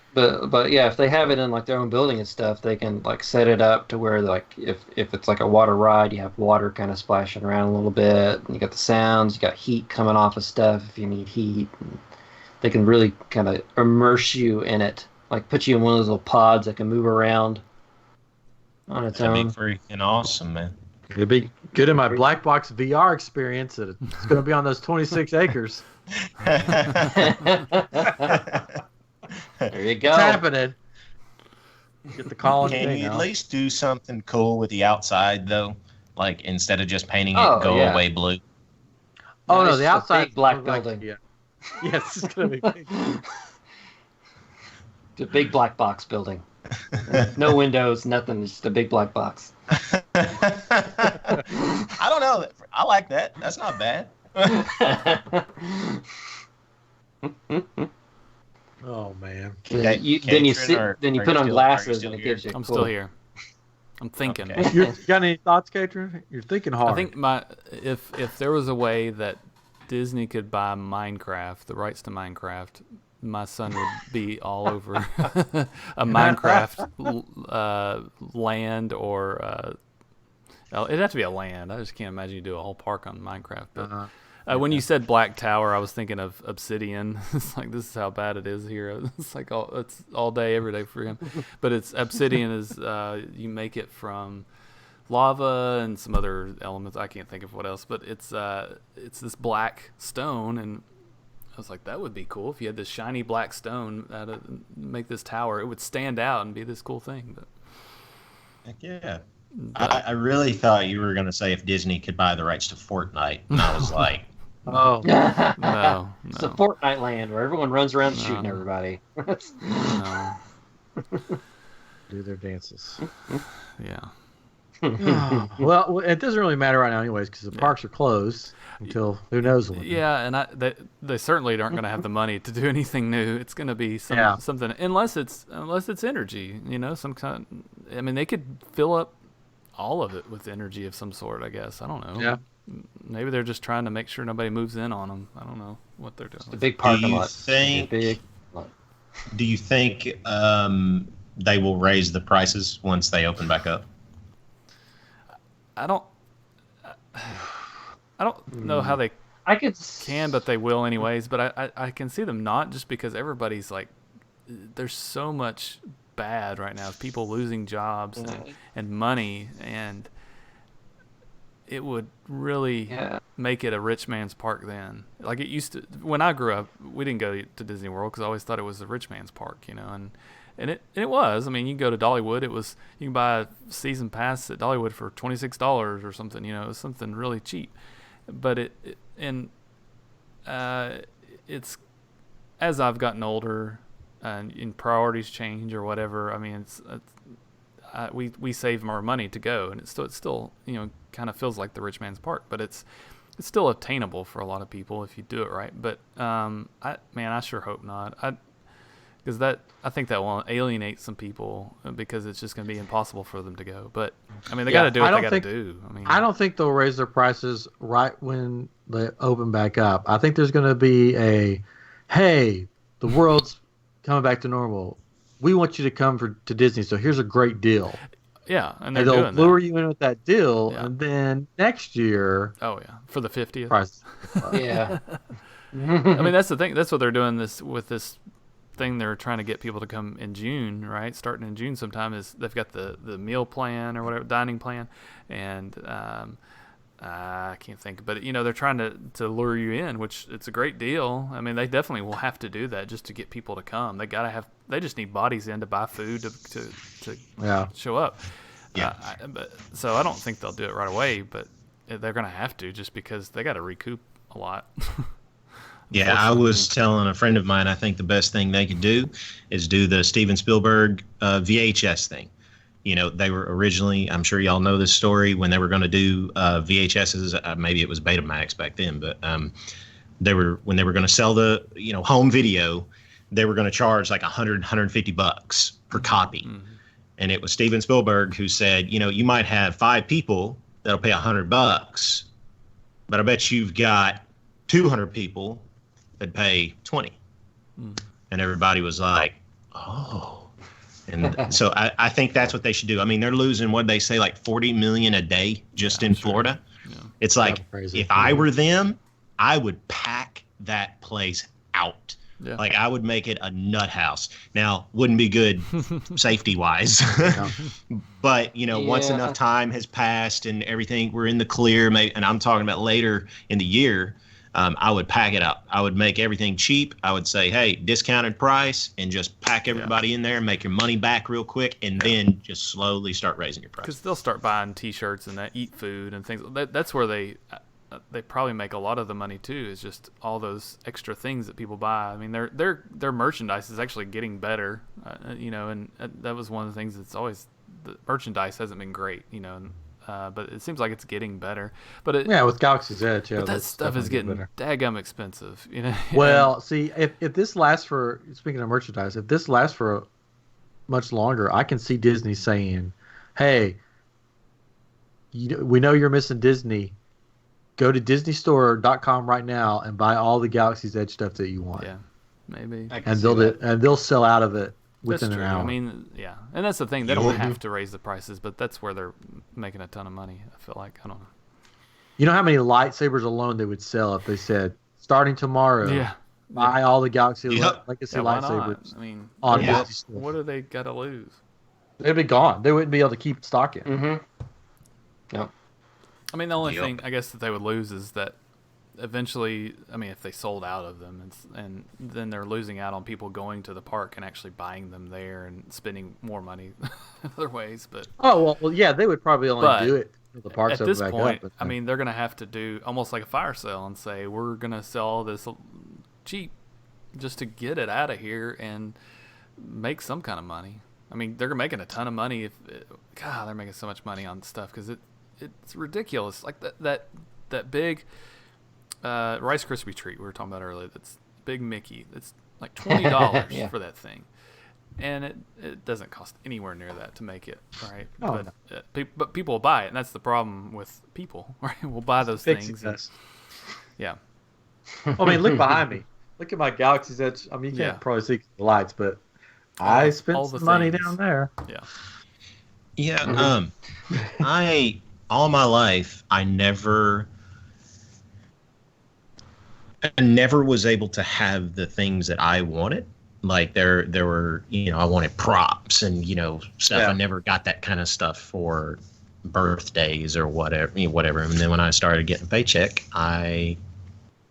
yeah, if they have it in like their own building and stuff, they can like set it up to where like if it's like a water ride, you have water kind of splashing around a little bit, and you got the sounds, you got heat coming off of stuff if you need heat. And they can really kind of immerse you in it, like put you in one of those little pods that can move around on its own. That'd be freaking awesome, man. It'd be good in my black box VR experience that it's going to be on those 26 acres. There you go. It's happening. Get the call. Can you at least do something cool with the outside though? Like instead of just painting it away blue. Oh no, the outside big black building. Yeah. Yes, it's gonna be big. It's a big black box building. No windows, nothing. It's just a big black box. I don't know. I like that. That's not bad. Oh man. Then you put on glasses and it gives you. I'm still here. I'm thinking. Okay. You got any thoughts, Katrin? You're thinking hard. I think if there was a way that Disney could buy Minecraft, the rights to Minecraft, my son would be all over a Minecraft land, or it'd have to be a land. I just can't imagine you do a whole park on Minecraft. But when you said Black Tower, I was thinking of Obsidian. It's like, this is how bad it is here. It's like it's all day, every day for him. But it's Obsidian is you make it from lava and some other elements. I can't think of what else, but it's this black stone, and I was like, that would be cool if you had this shiny black stone make this tower. It would stand out and be this cool thing. But heck yeah. I really thought you were going to say if Disney could buy the rights to Fortnite, and I was like, oh no. It's a Fortnite land where everyone runs around shooting everybody. No. Do their dances. Yeah. Well, it doesn't really matter right now, anyways, because the parks are closed until who knows when. Yeah, and they certainly aren't going to have the money to do anything new. It's going to be something, unless it's energy, some kind. I mean, they could fill up all of it with energy of some sort, I guess. I don't know. Yeah. Maybe they're just trying to make sure nobody moves in on them. I don't know what they're doing. It's a big parking lot. Do you think they will raise the prices once they open back up? I don't know how they I could can, but they will anyways. But I can see them not, just because everybody's like, there's so much bad right now, people losing jobs and money, and it would really make it a rich man's park then. Like it used to, when I grew up, we didn't go to Disney World because I always thought it was a rich man's park, and it was. I mean, you can go to Dollywood. You can buy a season pass at Dollywood for $26 or something. It was something really cheap. But it's, as I've gotten older and priorities change or whatever. I mean, we save more money to go, and it still kind of feels like the rich man's park, but it's still attainable for a lot of people if you do it right. But I sure hope not. Because I think that will alienate some people because it's just going to be impossible for them to go. But I mean, they got to do what they got to do. I mean, I don't think they'll raise their prices right when they open back up. I think there's going to be hey, the world's coming back to normal. We want you to come to Disney, so here's a great deal. Yeah, and they'll lure you in with that deal, and then next year. Oh yeah, for the 50th. Price. Yeah. I mean, that's the thing. That's what they're doing with this thing. They're trying to get people to come in June, right? Starting in June sometime, is they've got the meal plan or whatever, dining plan, and I can't think, but they're trying to lure you in, which it's a great deal. I mean, they definitely will have to do that just to get people to come. They just need bodies in to buy food to show up. Yeah. So I don't think they'll do it right away, but they're going to have to, just because they got to recoup a lot. Yeah, I was telling a friend of mine, I think the best thing they could do is do the Steven Spielberg VHS thing. They were originally, I'm sure y'all know this story, when they were going to do VHSs, maybe it was Betamax back then, but when they were going to sell the home video, they were going to charge like $150 per copy. Mm-hmm. And it was Steven Spielberg who said, you might have 5 people that'll pay $100, but I bet you've got 200 people that pay 20. Mm. And everybody was like, oh. And so I think that's what they should do. I mean, they're losing, what they say, like 40 million a day just in Florida. Yeah. It's like, if I were them, I would pack that place out. Yeah. Like, I would make it a nut house. Now, wouldn't be good safety wise. But, once enough time has passed and everything, we're in the clear, and I'm talking about later in the year, I would pack it up. I would make everything cheap. I would say, hey, discounted price, and just pack everybody in there and make your money back real quick, and then just slowly start raising your price. Because they'll start buying T-shirts and eat food and things. That's where they probably make a lot of the money too, is just all those extra things that people buy. I mean, their merchandise is actually getting better, and that was one of the things that's always, the merchandise hasn't been great, but it seems like it's getting better. But with Galaxy's Edge, but that stuff is getting daggum expensive, Well, see, if this lasts for, speaking of merchandise, if this lasts for much longer, I can see Disney saying, "Hey, we know you're missing Disney. Go to DisneyStore.com right now and buy all the Galaxy's Edge stuff that you want." Yeah, maybe. And they'll sell out of it within an hour. I mean, yeah, and that's the thing. They don't have to raise the prices, but that's where they're making a ton of money. I feel like, I don't know. You know how many lightsabers alone they would sell if they said, starting tomorrow, buy all the Galaxy Legacy lightsabers. I mean, on Disney Store. What do they got to lose? They'd be gone. They wouldn't be able to keep stocking. Mm-hmm. Yep. I mean, the only thing I guess that they would lose is that eventually, I mean, if they sold out of them, and then they're losing out on people going to the park and actually buying them there and spending more money other ways. But well, yeah, they would probably only do it if the parks at this back point. up. I mean, they're going to have to do almost like a fire sale and say, we're going to sell this cheap just to get it out of here and make some kind of money. I mean, they're making a ton of money. They're making so much money on stuff because it's ridiculous. Like that big Rice Krispie treat we were talking about earlier. That's Big Mickey. It's like $20 for that thing, and it doesn't cost anywhere near that to make it, right? But people will buy it, and that's the problem with people, right? We'll buy those things. Yeah. I mean, look behind me. Look at my Galaxy's Edge. I mean, you can't probably see the lights, but I spent all the some money things. down there. Yeah. Yeah. All my life, I never was able to have the things that I wanted. Like there were, I wanted props and, stuff. Yeah. I never got that kind of stuff for birthdays or whatever, And then when I started getting a paycheck, I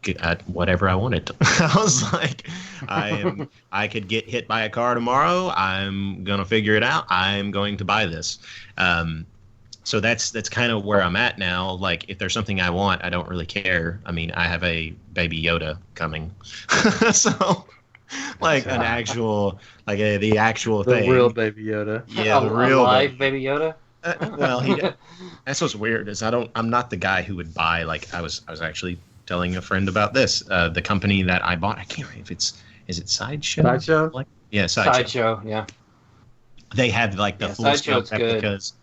got whatever I wanted. I was like, I could get hit by a car tomorrow. I'm going to figure it out. I'm going to buy this. So that's kind of where I'm at now. Like, if there's something I want, I don't really care. I mean, I have a Baby Yoda coming, so like an actual, like the actual The thing, real Baby Yoda. Yeah, the real live Baby Yoda. Well, that's what's weird is I'm not the guy who would buy. Like, I was actually telling a friend about this. The company that I bought, I can't remember if is it Sideshow? Sideshow? Yeah, Sideshow. Yeah. They have like the full scale replicas.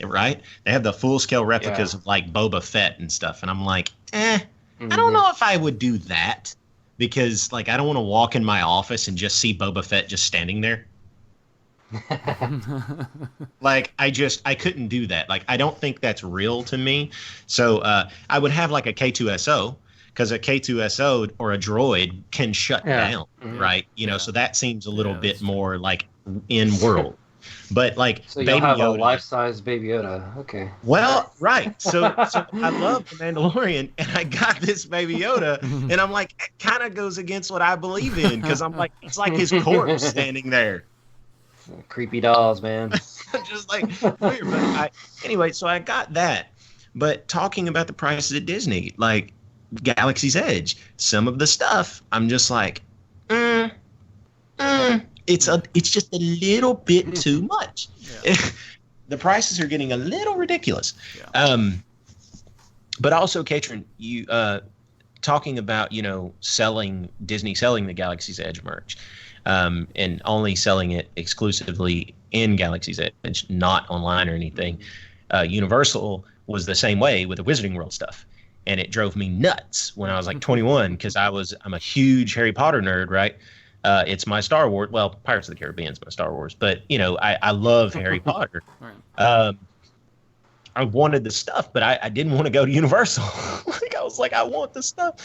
Right? They have the full-scale replicas of like Boba Fett and stuff, and I'm like, I don't know if I would do that because like I don't want to walk in my office and just see Boba Fett just standing there. Like I couldn't do that. Like I don't think that's real to me. So I would have like a K2SO because a K2SO or a droid can shut down, right? So that seems a little bit more like in world. But like, so you'll have Yoda, a life-size Baby Yoda. Okay. Well, right. So I love the Mandalorian, and I got this Baby Yoda, and I'm like, it kind of goes against what I believe in because I'm like, it's like his corpse standing there. Creepy dolls, man. Just like weird. But anyway, so I got that. But talking about the prices at Disney, like Galaxy's Edge, some of the stuff, I'm just like, it's just a little bit too much. Yeah. The prices are getting a little ridiculous. Yeah. But also, Katrin, you talking about Disney selling the Galaxy's Edge merch, and only selling it exclusively in Galaxy's Edge, not online or anything. Universal was the same way with the Wizarding World stuff, and it drove me nuts when I was like 21 because I'm a huge Harry Potter nerd, right? It's my Star Wars. Well, Pirates of the Caribbean is my Star Wars, but I love Harry Potter. Right. I wanted the stuff, but I didn't want to go to Universal. Like I was like, I want the stuff.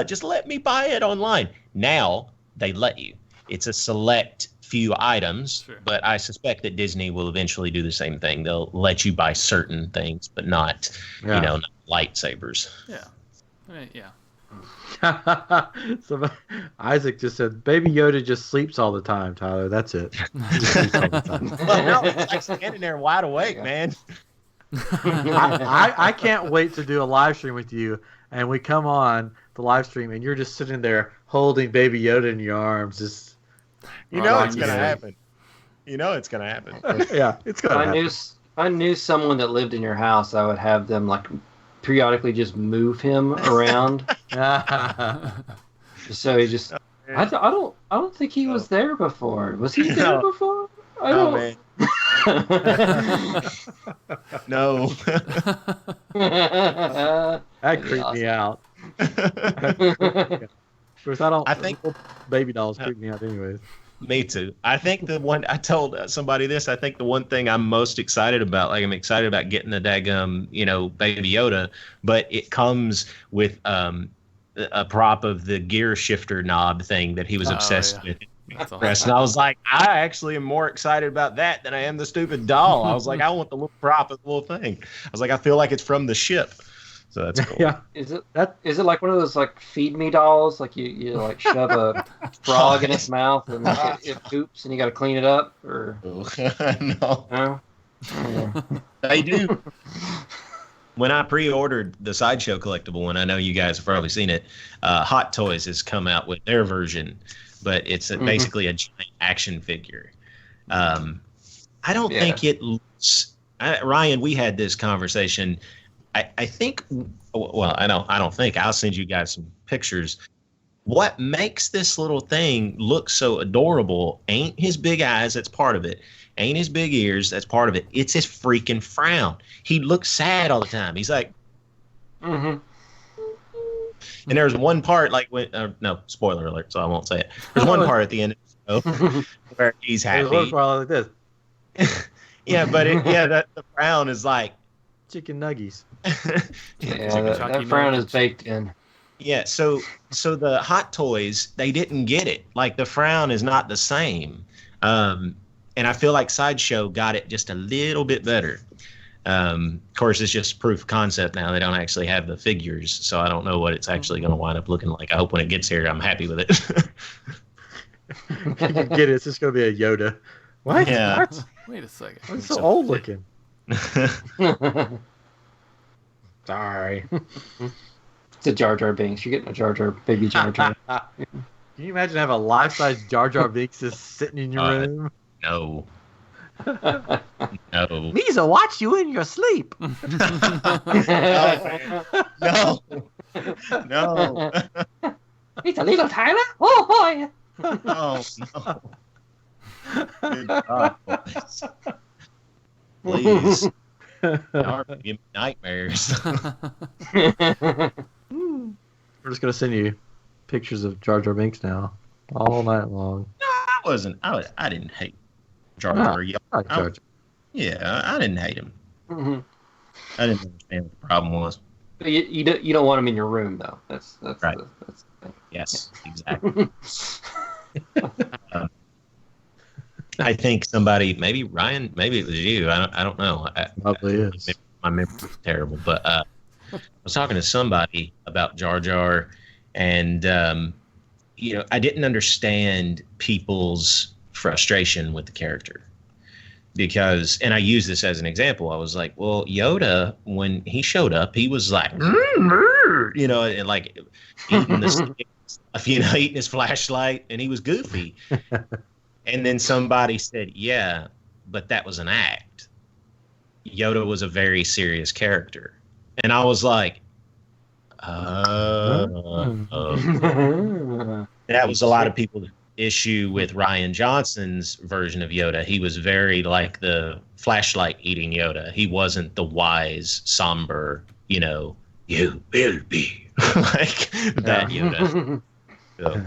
Just let me buy it online. Now they let you. It's a select few items, sure. But I suspect that Disney will eventually do the same thing. They'll let you buy certain things, but not, not lightsabers. Yeah. Yeah. So Isaac just said, Baby Yoda just sleeps all the time, Tyler. That's it. He just sleeps all the time. Well, no, it's like standing there wide awake, man. I can't wait to do a live stream with you, and we come on the live stream, and you're just sitting there holding Baby Yoda in your arms. Just, it's going to happen. It's going to happen. Yeah, it's going to happen. If I knew someone that lived in your house, I would have them like periodically just move him around. So he just I don't think he was there before. Was he there before? I don't. Man. No. That creeped me out. Of course, I think baby dolls creep me out anyways. Me too. I think the one I told somebody this. I think the one thing I'm most excited about, like I'm excited about getting the daggum, Baby Yoda, but it comes with a prop of the gear shifter knob thing that he was obsessed with. And I was like, I actually am more excited about that than I am the stupid doll. I was like, I want the little prop of the little thing. I was like, I feel like it's from the ship. So that's cool. Yeah. Is it like one of those like feed me dolls? Like you like shove a frog in its mouth and it poops and you got to clean it up? Or no. They do. When I pre-ordered the Sideshow collectible one, I know you guys have probably seen it. Hot Toys has come out with their version, but it's basically a giant action figure. I don't think it looks. Ryan, we had this conversation. I think. Well, I don't think. I'll send you guys some pictures. What makes this little thing look so adorable ain't his big eyes. That's part of it. Ain't his big ears. That's part of it. It's his freaking frown. He looks sad all the time. He's like. And there's one part like when no spoiler alert, so I won't say it. There's one part at the end where he's It happy. looks like this. Yeah, but the frown is like chicken nuggies. Yeah, that frown is baked in. Yeah, so the Hot Toys, they didn't get it. Like the frown is not the same. And I feel like Sideshow got it just a little bit better. Of course, it's just proof of concept now. They don't actually have the figures, so I don't know what it's actually going to wind up looking like. I hope when it gets here, I'm happy with it. You can get it. It's just going to be a Yoda. What? Yeah. What? Wait a second. It's so old looking. Sorry. It's a Jar Jar Binks. You're getting a Jar Jar, baby Jar Jar. Can you imagine having a life-size Jar Jar Binks just sitting in your room? No. No. Misa, watch you in your sleep. No. No. It's a little Tyler. Oh boy. Oh no. Good God, please. Y'all give me nightmares. We're just gonna send you pictures of Jar Jar Binks now, all night long. No, I didn't hate Jar Jar. Yeah, I didn't hate him. Mm-hmm. I didn't understand what the problem was. But you don't want him in your room though. That's right. That's the thing. Yes, exactly. I think somebody, maybe Ryan, maybe it was you. I don't know. Probably is. My memory's terrible, but I was talking to somebody about Jar Jar, and I didn't understand people's frustration with the character because, and I use this as an example. I was like, well, Yoda, when he showed up, he was like, and like eating the sticks, eating his flashlight, and he was goofy. And then somebody said, yeah, but that was an act. Yoda was a very serious character. And I was like, that was a lot of people's issue with Rian Johnson's version of Yoda. He was very like the flashlight eating Yoda. He wasn't the wise, somber, you will be like that Yoda. So,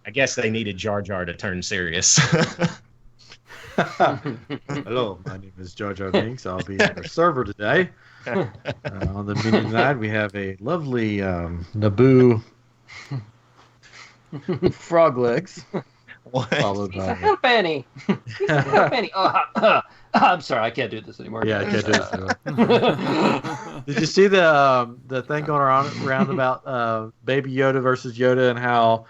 I guess they needed Jar Jar to turn serious. Hello, my name is Jar Jar Binks. I'll be your server today. On the menu tonight, we have a lovely Naboo frog legs. What? He's a halfpenny. He's a halfpenny. I'm sorry, I can't do this anymore. Yeah, I can't do this anymore. Did you see the thing going around about Baby Yoda versus Yoda and how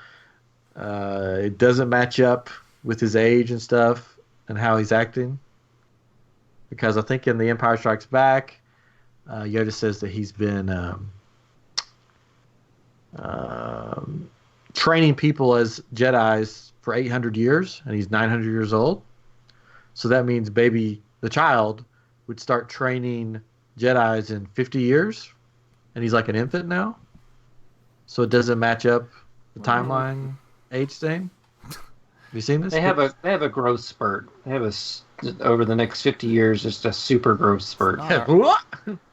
it doesn't match up with his age and stuff and how he's acting? Because I think in The Empire Strikes Back, Yoda says that he's been training people as Jedis for 800 years, and he's 900 years old. So that means the child, would start training Jedis in 50 years, and he's like an infant now. So it doesn't match up the timeline age thing. Have you seen this? They have a growth spurt. They have over the next 50 years, just a super growth spurt.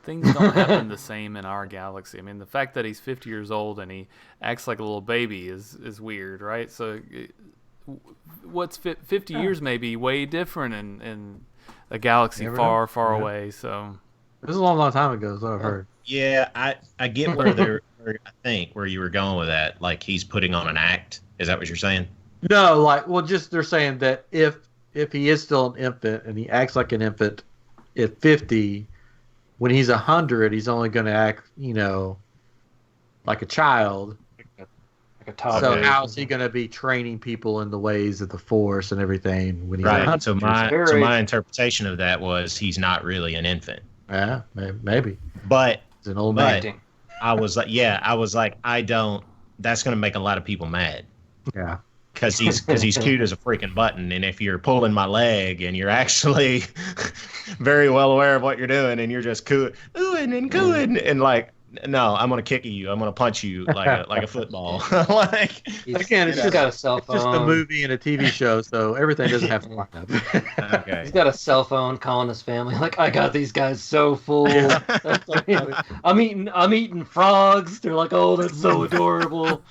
Things don't happen the same in our galaxy. I mean, the fact that he's 50 years old and he acts like a little baby is weird, right? So what's 50 years may be way different in a galaxy far away. So it was a long time ago is what I've heard. Yeah, I get where where you were going with that. Like he's putting on an act. Is that what you're saying? No, just they're saying that if he is still an infant and he acts like an infant at 50, when he's 100, he's only going to act, like a child. Like a toddler. So how's he going to be training people in the ways of the Force and everything when he's right? 100? So my interpretation of that was he's not really an infant. Yeah, maybe. But it's an old man. I was like, that's going to make a lot of people mad. Yeah. Because he's cute as a freaking button, and if you're pulling my leg and you're actually very well aware of what you're doing, and you're just oohing and cooing, and like, no, I'm gonna kick you, I'm gonna punch you like a football. Like again, it's got a cell phone. It's just a movie and a TV show, so everything doesn't have to line up. Okay. He's got a cell phone calling his family like, I got these guys so full. I'm eating frogs. They're like, oh, that's so adorable.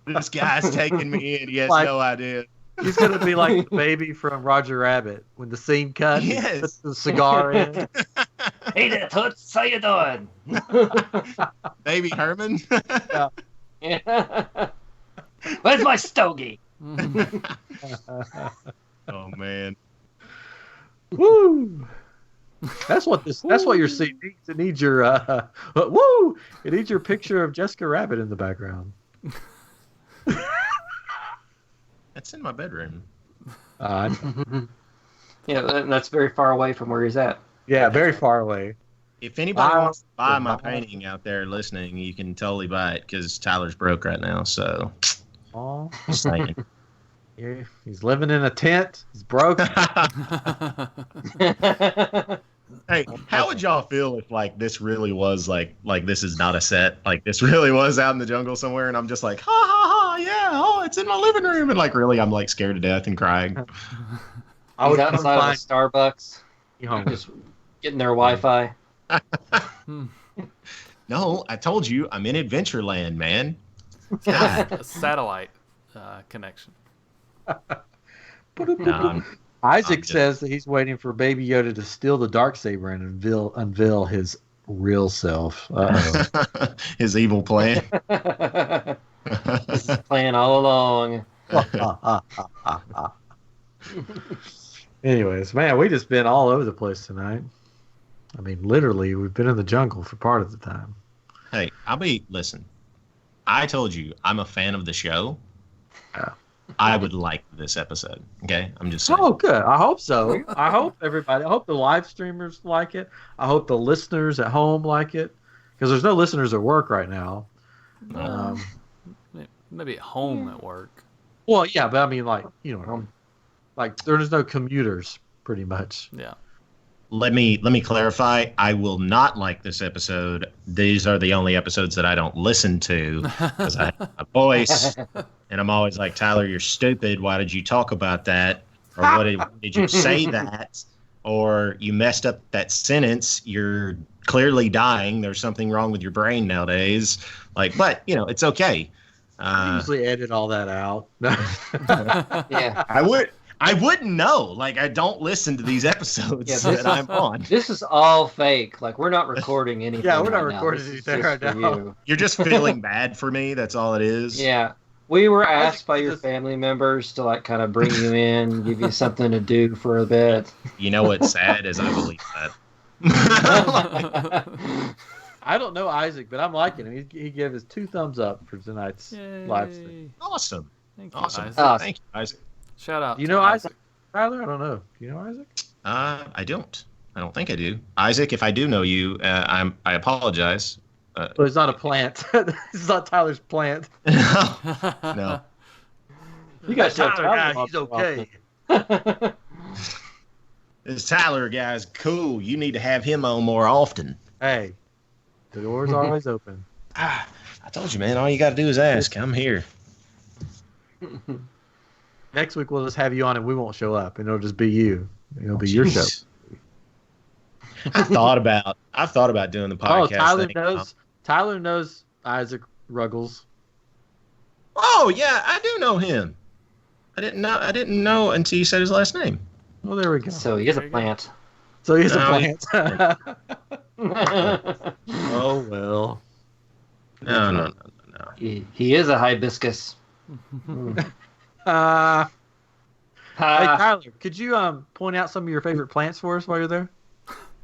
This guy's taking me in. He has Like- no idea. He's gonna be like the baby from Roger Rabbit when the scene cuts. He Yes. puts the cigar in. Hey there, Toots. How you doing? Baby Herman. Yeah. Where's my stogie? Oh man. Woo! That's what your scene needs. It needs your woo! It needs your picture of Jessica Rabbit in the background. That's in my bedroom. Yeah, that's very far away from where he's at. Yeah, very far away. If anybody Wow. wants to buy my painting out there listening, you can totally buy it because Tyler's broke right now. So, Oh, just saying. yeah, he's living in a tent. He's broke. Hey, how would y'all feel if like this really was like this is not a set, like this really was out in the jungle somewhere, and I'm just like, ha ha ha, yeah, oh, it's in my living room, and like really, I'm like scared to death and crying. I He's would come outside of a find Starbucks, you home. just getting their Wi-Fi. No, I told you, I'm in Adventureland, man. God. A satellite connection. No, Isaac I'm just- says that he's waiting for Baby Yoda to steal the Darksaber and unveil his real self. Uh-oh. His evil plan. This is playing all along. Anyways, man, we just been all over the place tonight. I mean, literally, we've been in the jungle for part of the time. Hey, listen, I told you I'm a fan of the show. Yeah. I would like this episode. Okay, I'm just saying. Oh, good. I hope so. I hope everybody. I hope the live streamers like it. I hope the listeners at home like it, because there's no listeners at work right now. Um, Maybe at home at work. well, yeah, but I mean, like like there's no commuters, pretty much. Yeah. Let me clarify. I will not like this episode. These are the only episodes that I don't listen to because I have a voice, and I'm always like, Tyler, you're stupid. Why did you talk about that? Or what did you say that? Or you messed up that sentence. You're clearly dying. There's something wrong with your brain nowadays. Like, but it's okay. I usually edit all that out. Yeah. I wouldn't know. Like, I don't listen to these episodes Yeah, that I'm on. This is all fake. Like, we're not recording anything. Yeah, we're not right now. recording This is anything just right for now. you. You're just feeling bad for me. That's all it is. Yeah. We were asked think by this your is- family members to like kind of bring you in, give you something to do for a bit. You know what's sad is I believe that. I don't know Isaac, but I'm liking him. He gave us 2 thumbs up for tonight's live stream. Awesome. Thank you, Awesome. Isaac. Oh. Thank you, Isaac. Shout out. You to know Isaac? Tyler, I don't know. Do you know Isaac? I don't. I don't think I do. Isaac, if I do know you, I apologize. But it's not a plant. It's not Tyler's plant. No. You guys Tyler tell Tyler guy, he's okay. This Tyler guy's cool. You need to have him on more often. Hey, the door's always open. I told you, man. All you got to do is ask. I'm here. Next week we'll just have you on and we won't show up, and it'll just be you. It'll be your show. Jeez. I've thought about doing the podcast. Oh, Tyler thing. knows. Tyler knows Isaac Ruggles. Oh yeah, I do know him. I didn't know until you said his last name. Well, there we go. So he is a plant. So he's a No, plant. he Oh well. No. he is a hibiscus. Hey Ah, Tyler, could you point out some of your favorite plants for us while you're there?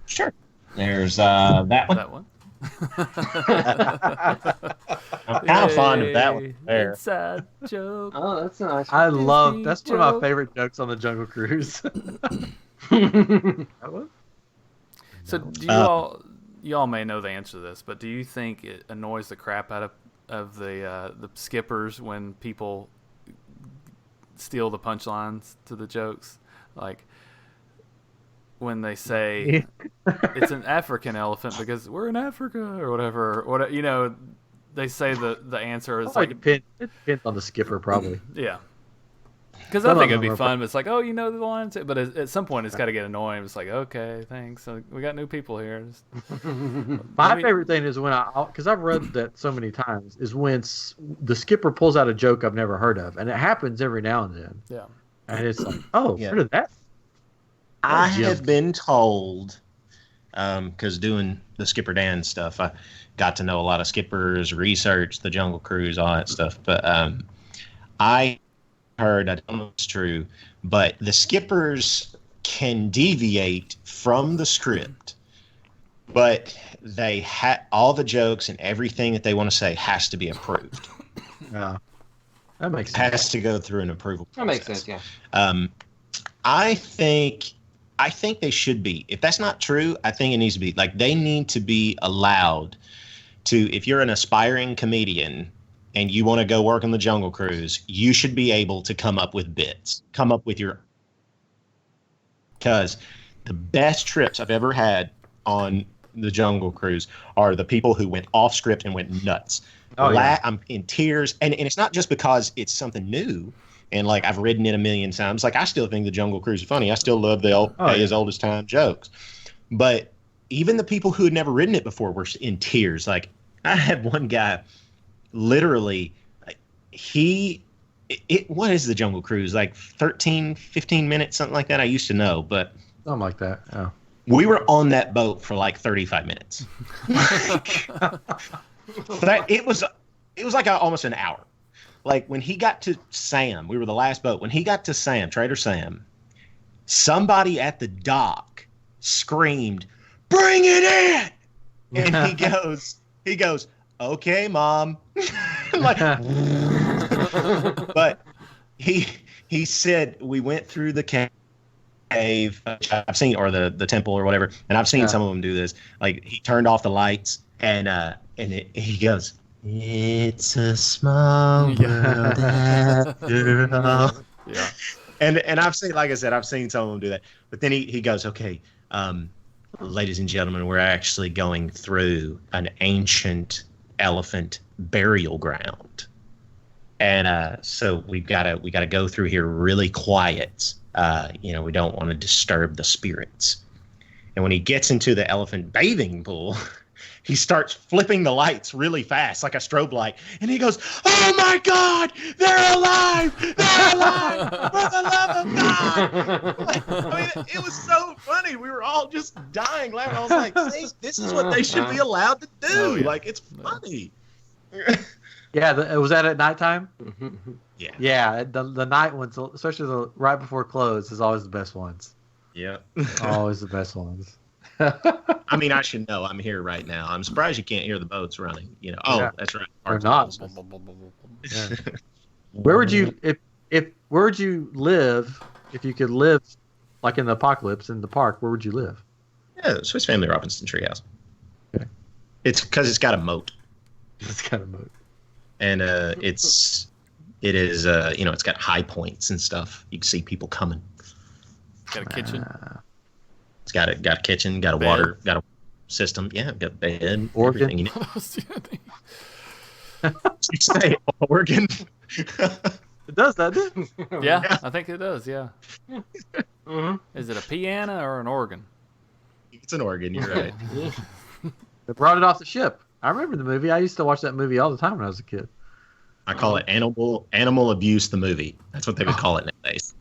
Sure. There's that one. That one. I'm kind of fond of that one there. Inside joke. oh, that's a nice. I love. Disney That's one of my joke. favorite jokes on the Jungle Cruise. One. That one? So do you all may know the answer to this, but do you think it annoys the crap out of the skippers when people steal the punchlines to the jokes? Like when they say it's an African elephant because we're in Africa or whatever, or they say the answer is It like depends on the skipper, probably. yeah. Because I think it'd be fun, but it's like, oh, you know the lines. But at some point, it's got to get annoying. It's like, okay, thanks. So we got new people here. My favorite thing is when because I've read that so many times, is when the skipper pulls out a joke I've never heard of, and it happens every now and then. Yeah. And it's like, oh, where did that? I have been told, because doing the Skipper Dan stuff, I got to know a lot of skippers, research the Jungle Cruise, all that stuff. But I heard, I don't know if it's true, but the skippers can deviate from the script, but they all the jokes and everything that they want to say has to be approved. Yeah, that makes sense. Has to go through an approval process. That makes sense, yeah. I think they should be. If that's not true, I think it needs to be. Like, they need to be allowed to, if you're an aspiring comedian and you want to go work on the Jungle Cruise, you should be able to come up with bits. Come up with your... Because the best trips I've ever had on the Jungle Cruise are the people who went off script and went nuts. Oh, yeah. I'm in tears. And it's not just because it's something new. And, like, I've ridden it a million times. Like, I still think the Jungle Cruise is funny. I still love the as old as time jokes. But even the people who had never ridden it before were in tears. Like, I had one guy, literally, what is the Jungle Cruise? Like 13, 15 minutes, something like that? I used to know, but... Something like that, yeah. We were on that boat for, like, 35 minutes. It was like almost an hour. Like, when he got to Sam, we were the last boat. When he got to Sam, Trader Sam, somebody at the dock screamed, "Bring it in!" And he goes, "Okay, Mom." Like, but he said we went through the cave, which I've seen, or the temple or whatever, and I've seen some of them do this. Like, he turned off the lights, and he goes, "It's a small world after all." Yeah. And I've seen, like I said, I've seen some of them do that. But then he goes, "Okay, ladies and gentlemen, we're actually going through an ancient elephant burial ground. And so we gotta go through here really quiet. We don't want to disturb the spirits." And when he gets into the elephant bathing pool, he starts flipping the lights really fast, like a strobe light. And he goes, "Oh, my God, they're alive! They're alive! For the love of God!" Like, it was so funny. We were all just dying laughing. I was like, see, this is what they should be allowed to do. Oh, yeah. Like, it's funny. Yeah, was that at nighttime? Yeah. Yeah, the night ones, especially right before close, is always the best ones. Yeah. Always the best ones. I mean, I should know. I'm here right now. I'm surprised you can't hear the boats running. That's right. Or not. Yeah. Where would you where would you live if you could live like in the apocalypse in the park? Where would you live? Yeah, Swiss Family Robinson Treehouse. Okay. It's because it's got a moat. It's got a moat. And it is it's got high points and stuff. You can see people coming. Got a kitchen. It's got a kitchen, got a water, got a system. Yeah, got a bed, everything you need. You say organ? It does, doesn't it? Yeah, I think it does. Yeah. Mm-hmm. Is it a piano or an organ? It's an organ. You're right. They brought it off the ship. I remember the movie. I used to watch that movie all the time when I was a kid. I call it animal abuse, the movie. That's what they would call it nowadays.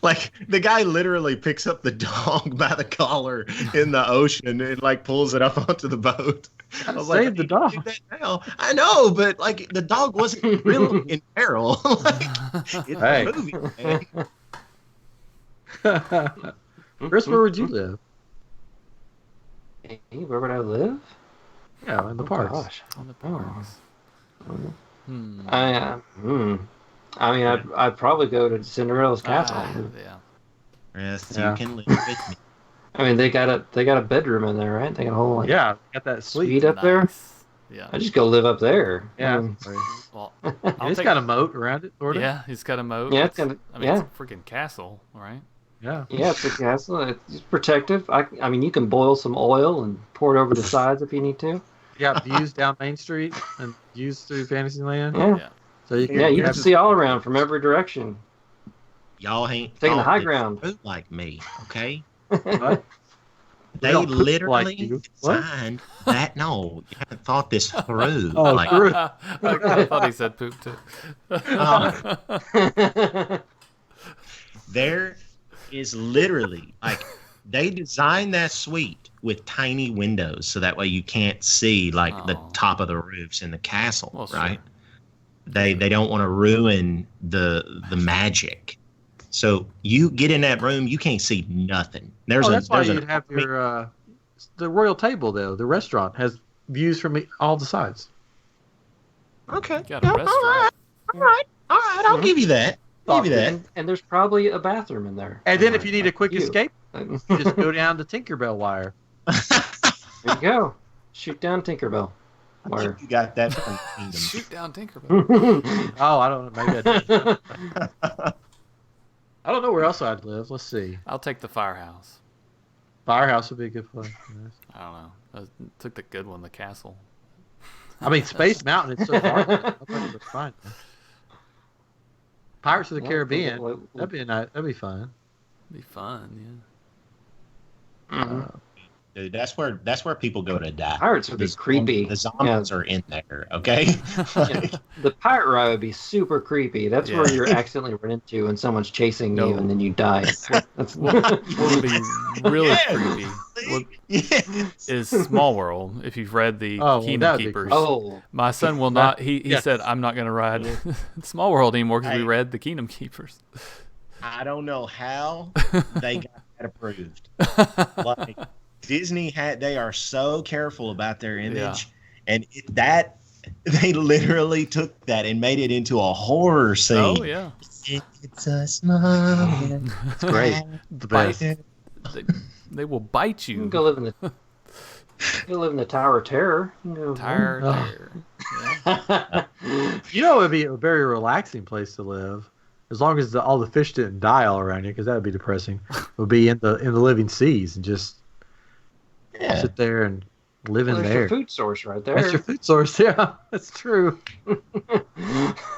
Like, the guy literally picks up the dog by the collar in the ocean and, like, pulls it up onto the boat. I was like, the dog. Do that now. I know, but, like, the dog wasn't really in peril. Like, it's a movie, man. Chris, where would you live? Hey, where would I live? Yeah, in the parks. Gosh. On the parks. I mean, I'd probably go to Cinderella's castle. Yeah. Yes, you can live with me. I mean, they got a bedroom in there, right? They got a whole got that suite up there. Yeah. I just go live up there. Yeah. Well, it's got a moat around it, sort of. Yeah, it's got a moat. Yeah, it's a freaking castle, right? Yeah. Yeah, it's a castle. It's protective. I mean, you can boil some oil and pour it over the sides if you need to. You got views down Main Street and views through Fantasyland. Yeah. So you can, you can see all around from every direction. Y'all ain't Taking the high thought ground. this through like me, okay? What? They don't poop literally like you. What? designed that. No, you haven't thought this through. Oh, like, true. I thought he said poop too. there is literally like they designed that suite with tiny windows so that way you can't see like the top of the roofs in the castle, right? Sure. They don't want to ruin the magic. So you get in that room, you can't see nothing. That's why you'd have your the royal table though. The restaurant has views from all the sides. Okay. Got a restaurant. All right. I'll give you that. And there's probably a bathroom in there. And then if you need a quick escape, you just go down the Tinkerbell wire. There you go. Shoot down Tinkerbell. I think you got that from Kingdom. Shoot down Tinkerbell. Oh, I don't know. Maybe I don't know where else I'd live. Let's see. I'll take the firehouse. Firehouse would be a good place. I don't know. I took the good one, the castle. I mean, Space Mountain. It's so dark. I thought it was fine. Pirates of the Caribbean. That'd be nice. That'd be fun. Be fun, yeah. Dude, that's where people go to die. Pirates would be creepy. The zombies are in there, okay? The pirate ride would be super creepy. That's where you're accidentally run into when someone's chasing you and then you die. That's what would be really creepy is Small World. If you've read the Kingdom Keepers. My son will not. He said, I'm not going to ride Small World anymore because we read the Kingdom Keepers. I don't know how they got that approved. Like, Disney they are so careful about their image, and they literally took that and made it into a horror scene. Oh yeah, it's a small. It's great. The best. They will bite you. You can go live in the Tower of Terror. Terror. Yeah. It would be a very relaxing place to live, as long as all the fish didn't die all around you, because that would be depressing. It would be in the living seas and just. Sit there and live in there. That's your food source right there. That's your food source. Yeah, that's true.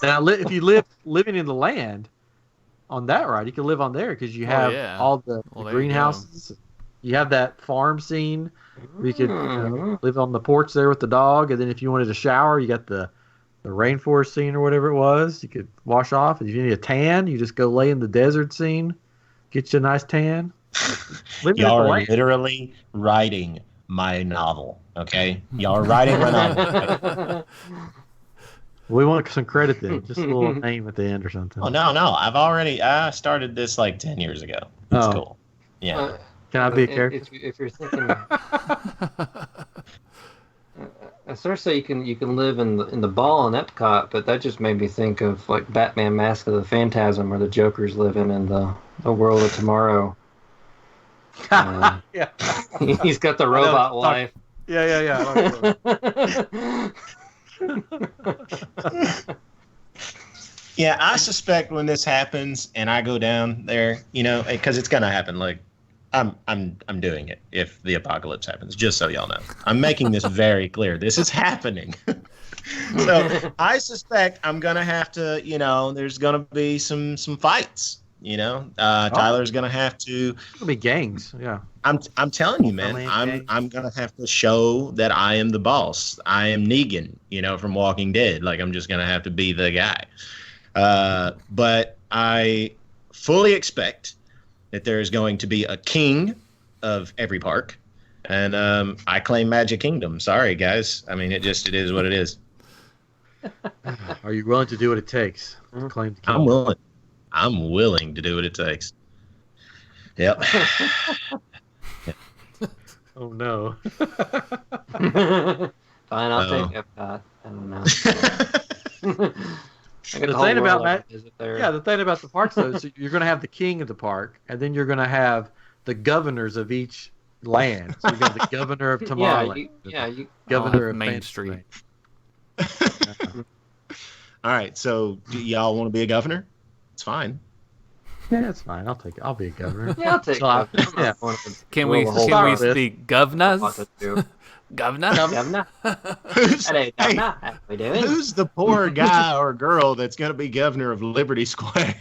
Now, if you living in the land on that ride, you can live on there because you have all the greenhouses. You have that farm scene. Where you could live on the porch there with the dog, and then if you wanted to shower, you got the rainforest scene or whatever it was. You could wash off. And if you need a tan, you just go lay in the desert scene, get you a nice tan. Y'all are literally writing my novel, okay? Y'all are writing my novel. We want some credit then, just a little name at the end or something. Oh no! I started this like 10 years ago. That's cool. Yeah. Can I be a character? If you're thinking, I sort of say you can live in the ball in Epcot, but that just made me think of like Batman: Mask of the Phantasm, where the Joker's living in the world of tomorrow. Yeah. He's got the robot wife. Yeah. Yeah, I suspect when this happens and I go down there, because it's gonna happen. Like, I'm doing it if the apocalypse happens. Just so y'all know, I'm making this very clear. This is happening. So I suspect I'm gonna have to. There's gonna be some fights. Tyler's gonna have to. It'll be gangs. Yeah. I'm telling you, man. I'm gonna have to show that I am the boss. I am Negan, from Walking Dead. Like, I'm just gonna have to be the guy. But I fully expect that there is going to be a king of every park, and I claim Magic Kingdom. Sorry, guys. I mean, it is what it is. Are you willing to do what it takes to claim the kingdom? I'm willing. I'm willing to do what it takes. Yep. Oh no. Fine, I'll take Epcot. I don't know. The thing about the parks though is you're going to have the king of the park, and then you're going to have the governors of each land. So you got the governor of Tomorrowland. Governor of Main Street. All right, so do y'all want to be a governor? It's fine. Yeah, that's fine. I'll take it. I'll be a governor. Yeah, I'll take So it. yeah. Can we speak governors? Governor? Governor? Who's, Hello, hey, Governor. How we doing? who's the poor guy or girl that's going to be governor of Liberty Square?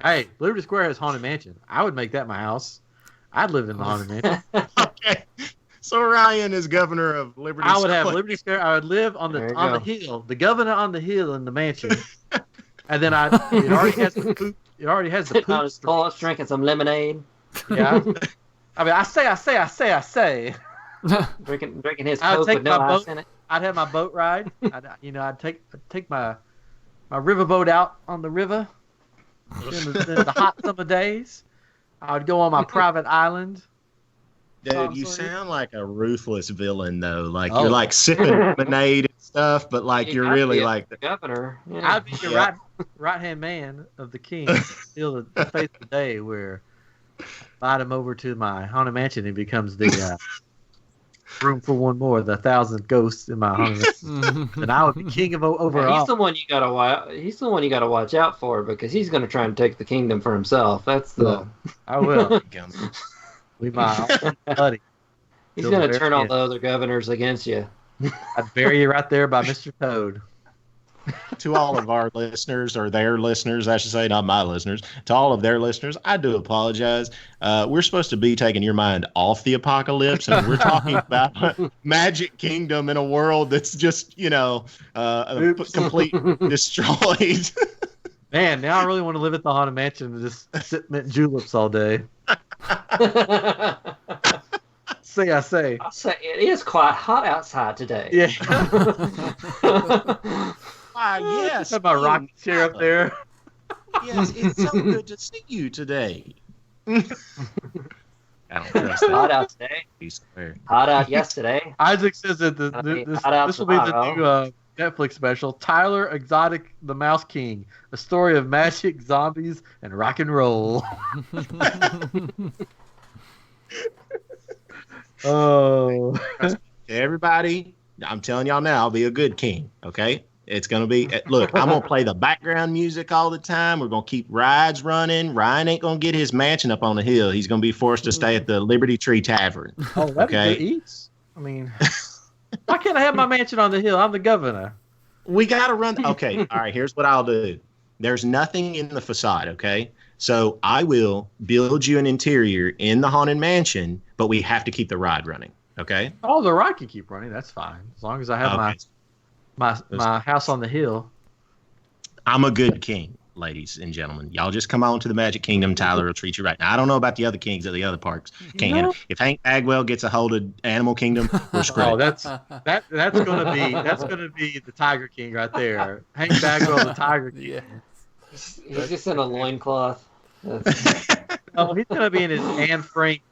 Hey, Liberty Square has Haunted Mansion. I would make that my house. I'd live in the Haunted Mansion. Okay. So Ryan is governor of Liberty I would Square. have Liberty Square. I would live on the hill. The governor on the hill in the mansion. And then it already has the poop. It already has the Sitting on poop. his porch drinking some lemonade. Yeah. I mean, I say. Drinking his I'd Coke take with no my ice boat. in it. I'd have my boat ride. I'd take my river boat out on the river in the hot summer days. I would go on my private island. Dude, you sound like a ruthless villain, though. Like, Oh. you're, like, sipping lemonade and stuff, but, like, you're really, like... the governor. Yeah. I'd be the right-hand man of the king till the face of the day where I invite him over to my haunted mansion and he becomes the room for one more, the 1,000 ghosts in my haunted mansion. And I would be king of overall. He's the one you gotta watch. He's the one you gotta watch out for because he's gonna try and take the kingdom for himself. That's the. I will. We my buddy. He's gonna turn all the other governors against you. I'd bury you right there by Mr. Toad. To all of our listeners, or their listeners, I should say, not my listeners, to all of their listeners, I do apologize. We're supposed to be taking your mind off the apocalypse, and we're talking about Magic Kingdom in a world that's just, complete destroyed. Man, now I really want to live at the Haunted Mansion and just sit and mint juleps all day. I say. I'll say it is quite hot outside today. Yeah. Yes. Have my rocking chair up there. Yes, it's so good to see you today. I don't trust that. Hot out today. Hot out yesterday. Isaac says that this will be the new Netflix special, Tyler Exotic, the Mouse King, a story of magic, zombies, and rock and roll. Oh. Everybody, I'm telling y'all now, I'll be a good king, okay? It's going to be, look, I'm going to play the background music all the time. We're going to keep rides running. Ryan ain't going to get his mansion up on the hill. He's going to be forced to stay at the Liberty Tree Tavern. Oh, that'd be good eats. I mean, why can't I have my mansion on the hill? I'm the governor. We got to run. Okay, all right, here's what I'll do. There's nothing in the facade, okay? So I will build you an interior in the Haunted Mansion, but we have to keep the ride running, okay? Oh, the ride can keep running. That's fine. As long as I have my house on the hill. I'm a good king, ladies and gentlemen. Y'all just come on to the Magic Kingdom. Tyler will treat you right. Now, I don't know about the other kings at the other parks. Can't handle. If Hank Bagwell gets a hold of Animal Kingdom, we're screwed. Oh, that's gonna be the Tiger King right there. Hank Bagwell, the Tiger King. Yeah. He's just in a loincloth. Oh, he's gonna be in his Anne Frank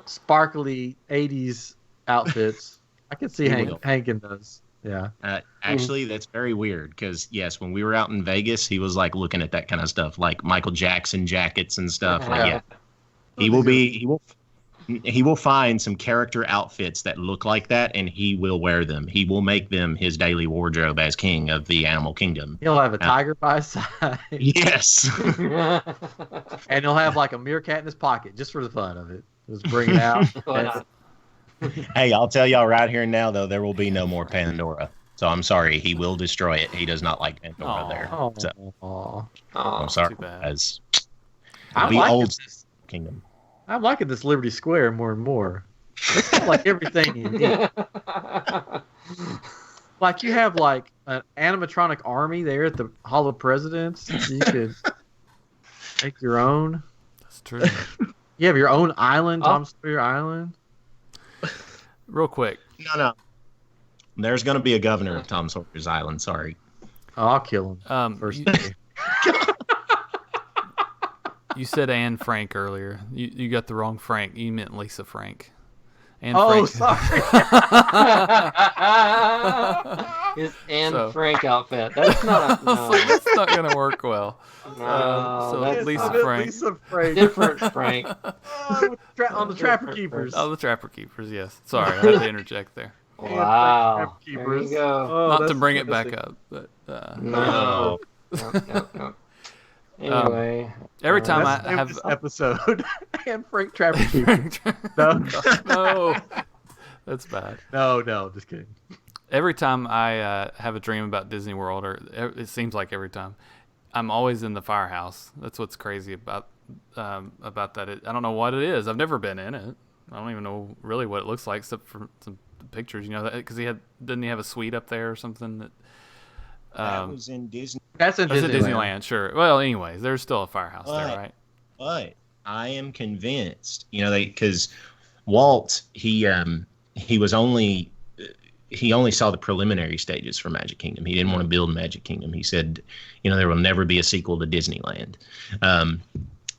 sparkly '80s outfits. I can see Hank in those. Yeah. Actually, that's very weird because yes, when we were out in Vegas, he was like looking at that kind of stuff, like Michael Jackson jackets and stuff. Like, yeah, he will find some character outfits that look like that, and he will wear them. He will make them his daily wardrobe as king of the Animal Kingdom. He'll have a tiger by his side. Yes. And he'll have like a meerkat in his pocket just for the fun of it. Just bring it out. Hey, I'll tell y'all right here and now, though, there will be no more Pandora. So I'm sorry. He will destroy it. He does not like Pandora there. So, I'm sorry, guys. I'm liking old Kingdom. I'm liking this Liberty Square more and more. It's got like everything you need. Like you have like an animatronic army there at the Hall of Presidents. You could make your own. That's true. You have your own island, Tom Sawyer Island. Real quick. No. There's going to be a governor of Tom Sawyer's Island. Sorry. Oh, I'll kill him. First day. You said Anne Frank earlier. You got the wrong Frank. You meant Lisa Frank. Frank. Sorry. His Anne Frank outfit. That's not. No. That's not going to work well. No, that's Lisa Frank. Different Frank. On the Trapper Keepers. Oh, the Trapper Keepers, yes. Sorry, I had to interject there. Wow. There you go. Not to bring it back up, but no. Yep. Anyway, every time That's the I name of have this episode. And Frank Trapper Keeper. no, that's bad. No, just kidding. Every time I have a dream about Disney World, or it seems like every time, I'm always in the firehouse. That's what's crazy about that. I don't know what it is. I've never been in it. I don't even know really what it looks like, except for some pictures. You know, because didn't he have a suite up there or something? That was in Disney. That's in Disneyland. Disneyland. Sure. Well, anyways, there's still a firehouse there, right? But I am convinced, because Walt, he only saw the preliminary stages for Magic Kingdom. He didn't want to build Magic Kingdom. He said, there will never be a sequel to Disneyland.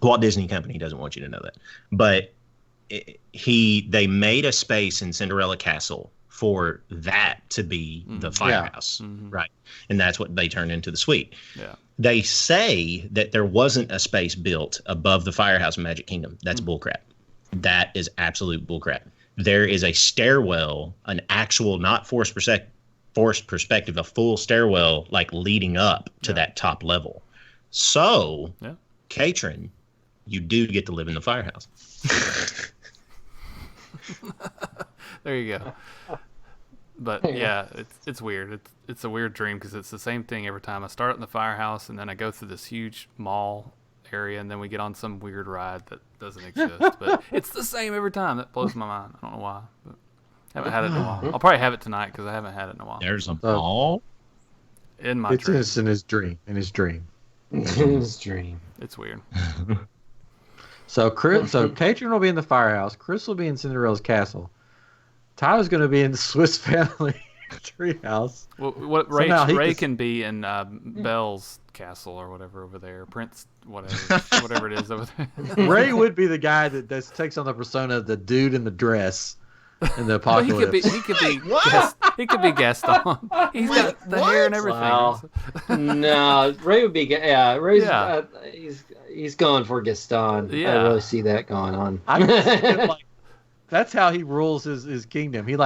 Walt Disney Company doesn't want you to know that. But they made a space in Cinderella Castle for that to be the firehouse, right? And that's what they turned into the suite. Yeah. They say that there wasn't a space built above the firehouse in Magic Kingdom. That's bullcrap. That is absolute bullcrap. There is a stairwell, an actual, not forced perspective, a full stairwell leading up to that top level. So, Katrin, you do get to live in the firehouse. There you go. But yeah, it's weird. It's a weird dream because it's the same thing every time. I start in the firehouse and then I go through this huge mall area and then we get on some weird ride that doesn't exist. But it's the same every time. That blows my mind. I don't know why. But I haven't had it in a while. I'll probably have it tonight because I haven't had it in a while. There's a mall in my dream. It's in his dream. In his dream. It's weird. So Katrin will be in the firehouse. Chris will be in Cinderella's castle. Tyler's going to be in the Swiss Family treehouse. Well, Ray can be in Belle's castle or whatever over there. Prince, whatever it is over there. Ray would be the guy that takes on the persona of the dude in the dress in the apocalypse. He could be Gaston. He's got the hair and everything. Well, no, Ray would be. Yeah, Ray's. He's going for Gaston. Yeah. I really see that going on. I can see him, that's how he rules his kingdom. He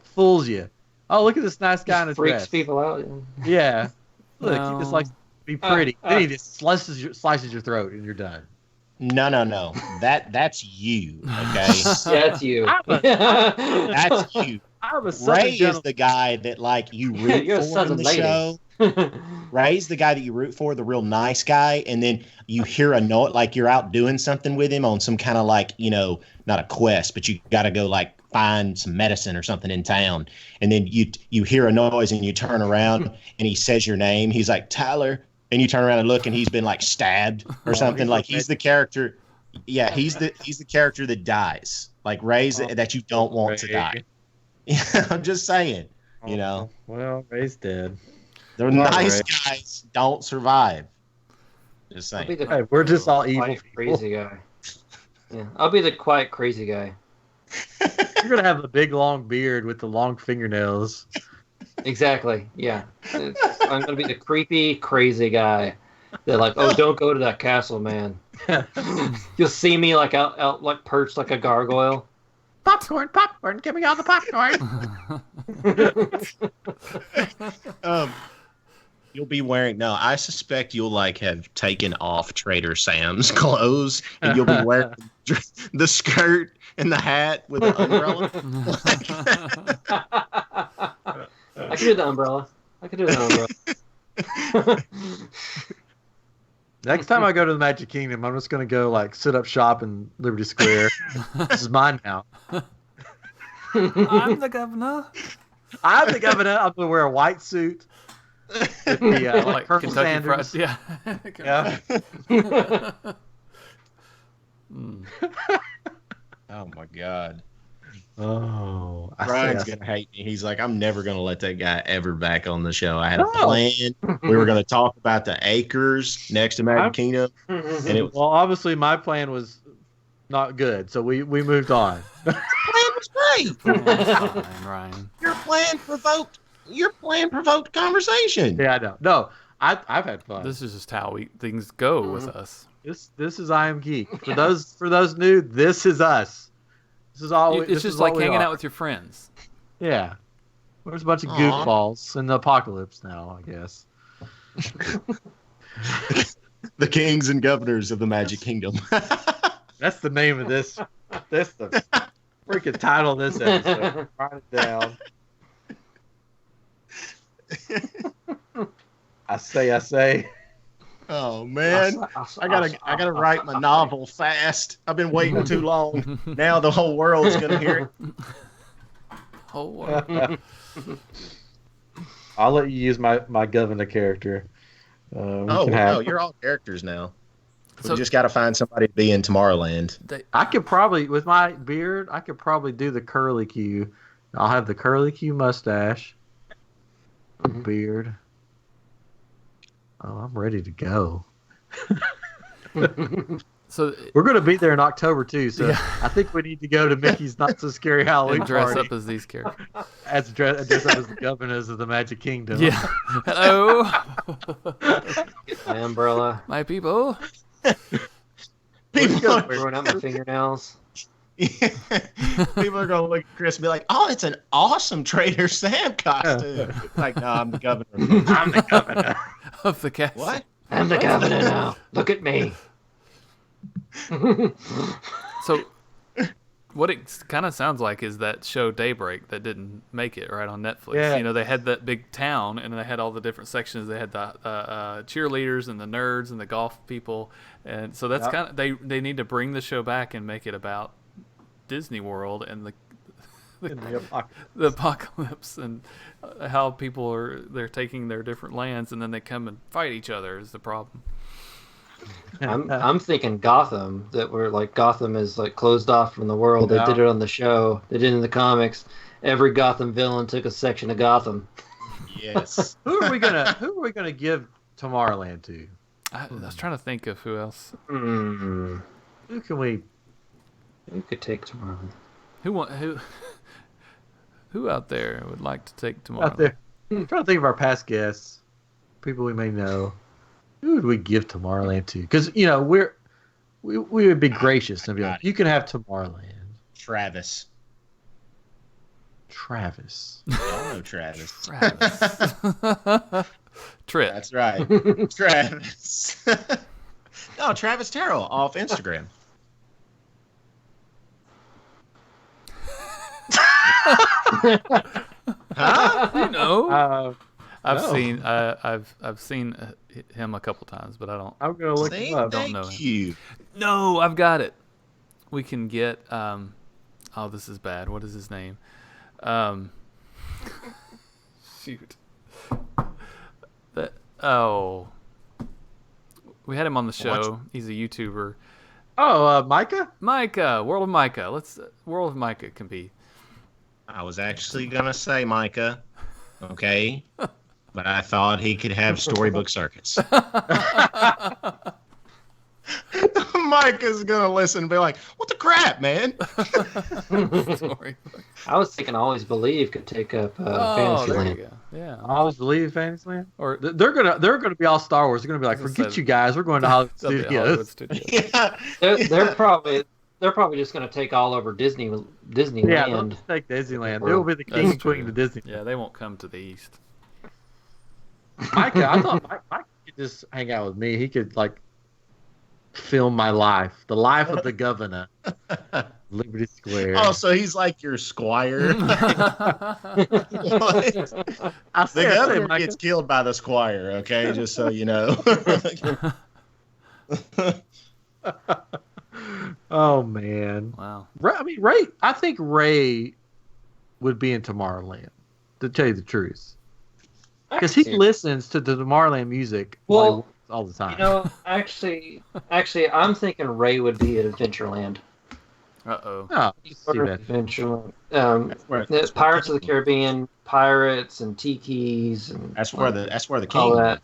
fools you. Oh, look at this nice guy in his freaks dress. People out. Yeah. Look, he just likes to be pretty. Then he just slices your throat and you're done. No. That's you. Okay. That's you. That's you. Ray is the guy that you root for in the show. Ray's the guy that you root for, the real nice guy, and then you hear a note you're out doing something with him on some kind of not a quest, but you got to go find some medicine or something in town, and then you hear a noise and you turn around and he says your name. He's like, Tyler, and you turn around and look and he's been stabbed or something. He's the character. Yeah, he's the character that dies. Ray's that you don't want to die. I'm just saying, Well, Ray's dead. The nice guys don't survive. Just saying. Hey, we're just all evil crazy guy. Yeah, I'll be the quiet crazy guy. You're gonna have the big long beard with the long fingernails. Exactly. Yeah, I'm gonna be the creepy crazy guy. That don't go to that castle, man. You'll see me out perched like a gargoyle. Popcorn, give me all the popcorn. You'll be wearing. No, I suspect you'll have taken off Trader Sam's clothes, and you'll be wearing the skirt and the hat with an umbrella. I can do the umbrella. Next time I go to the Magic Kingdom, I'm just gonna go sit up shop in Liberty Square. This is mine now. I'm the governor. I'm gonna wear a white suit. With the Colonel Sanders. Yeah. Oh my God. Oh, Brian's gonna hate me. He's like, I'm never gonna let that guy ever back on the show. I had a plan. We were gonna talk about the acres next to Magic Kingdom, and it was obviously my plan was not good, so we moved on. Your plan was great. Fine, Ryan. Your plan provoked conversation. Yeah, I know. No, I've had fun. This is just how things go with us. This is iamGEEK. For those new, this is us. This is all. It's just like hanging out with your friends. Yeah, there's a bunch of goofballs in the apocalypse now, I guess. The kings and governors of the Magic Kingdom. That's the name of this. That's the freaking title of this episode. Write it down. I say. Oh man, I gotta write my novel fast. I've been waiting too long. Now the whole world's gonna hear it. Whole world. I'll let you use my governor character. You're all characters now. We just got to find somebody to be in Tomorrowland. I could probably, with my beard, I could probably do the curly Q. I'll have the curly Q mustache, beard. Oh, I'm ready to go. So we're going to be there in October too. So I think we need to go to Mickey's Not So Scary Halloween dress party. up as these characters. Dress up as the governors of the Magic Kingdom. Yeah. Hello. Get my umbrella. My people. People are throwing out my fingernails. People are going to look at Chris and be like, "Oh, it's an awesome Trader Sam costume." Like, no, I'm the governor. I'm the governor of the castle. What? I'm the governor now. Look at me. So, what it kind of sounds like is that show Daybreak that didn't make it right on Netflix. Yeah. You know, they had that big town, and they had all the different sections. They had the cheerleaders and the nerds and the golf people, and so that's kind of they need to bring the show back and make it about Disney World and the apocalypse and how people they're taking their different lands and then they come and fight each other is the problem. I'm thinking Gotham, that we're like Gotham is like closed off from the world. They did it on the show. They did it in the comics. Every Gotham villain took a section of Gotham. Yes. Who are we gonna give Tomorrowland to? I was trying to think of who else. Who can we? Who could take Tomorrowland? Who out there would like to take Tomorrowland? Out there. I'm trying to think of our past guests, people we may know. Who would we give Tomorrowland to? Because we would be gracious and be like, you can have Tomorrowland. Travis. I know Travis. Trip. That's right. Travis. No, Travis Terrell off Instagram. Huh? You know. I've seen him a couple times, but I don't. I'm gonna look him up. Don't know him. No, I've got it. We can get. Oh, this is bad. What is his name? Shoot. We had him on the show. He's a YouTuber. Oh, Micah. World of Micah. World of Micah can be. I was actually gonna say Micah. Okay. But I thought he could have Storybook Circus. Micah's going to listen and be like, what the crap, man? I was thinking Always Believe could take up Fantasyland. There you go. Yeah. Always Believe Fantasyland? Or they're gonna be all Star Wars. They're going to be like, forget you guys. We're going to Hollywood Studios. Yeah. They're probably just going to take all over Disneyland. Yeah, they'll just take Disneyland. They will be the king and queen of Disney. Yeah, they won't come to the east. Micah, I thought Mike could just hang out with me. He could film my life, the life of the governor, Liberty Square. Oh, so he's like your squire. The governor gets killed by the squire. Okay, just so you know. Oh man! Wow. Ray. I think Ray would be in Tomorrowland. To tell you the truth. Because he listens to the Tomorrowland music all the time. Actually, I'm thinking Ray would be at Adventureland. Uh-oh. Oh, Adventureland. Pirates of the Caribbean, pirates and tikis, and that's where the king. All that.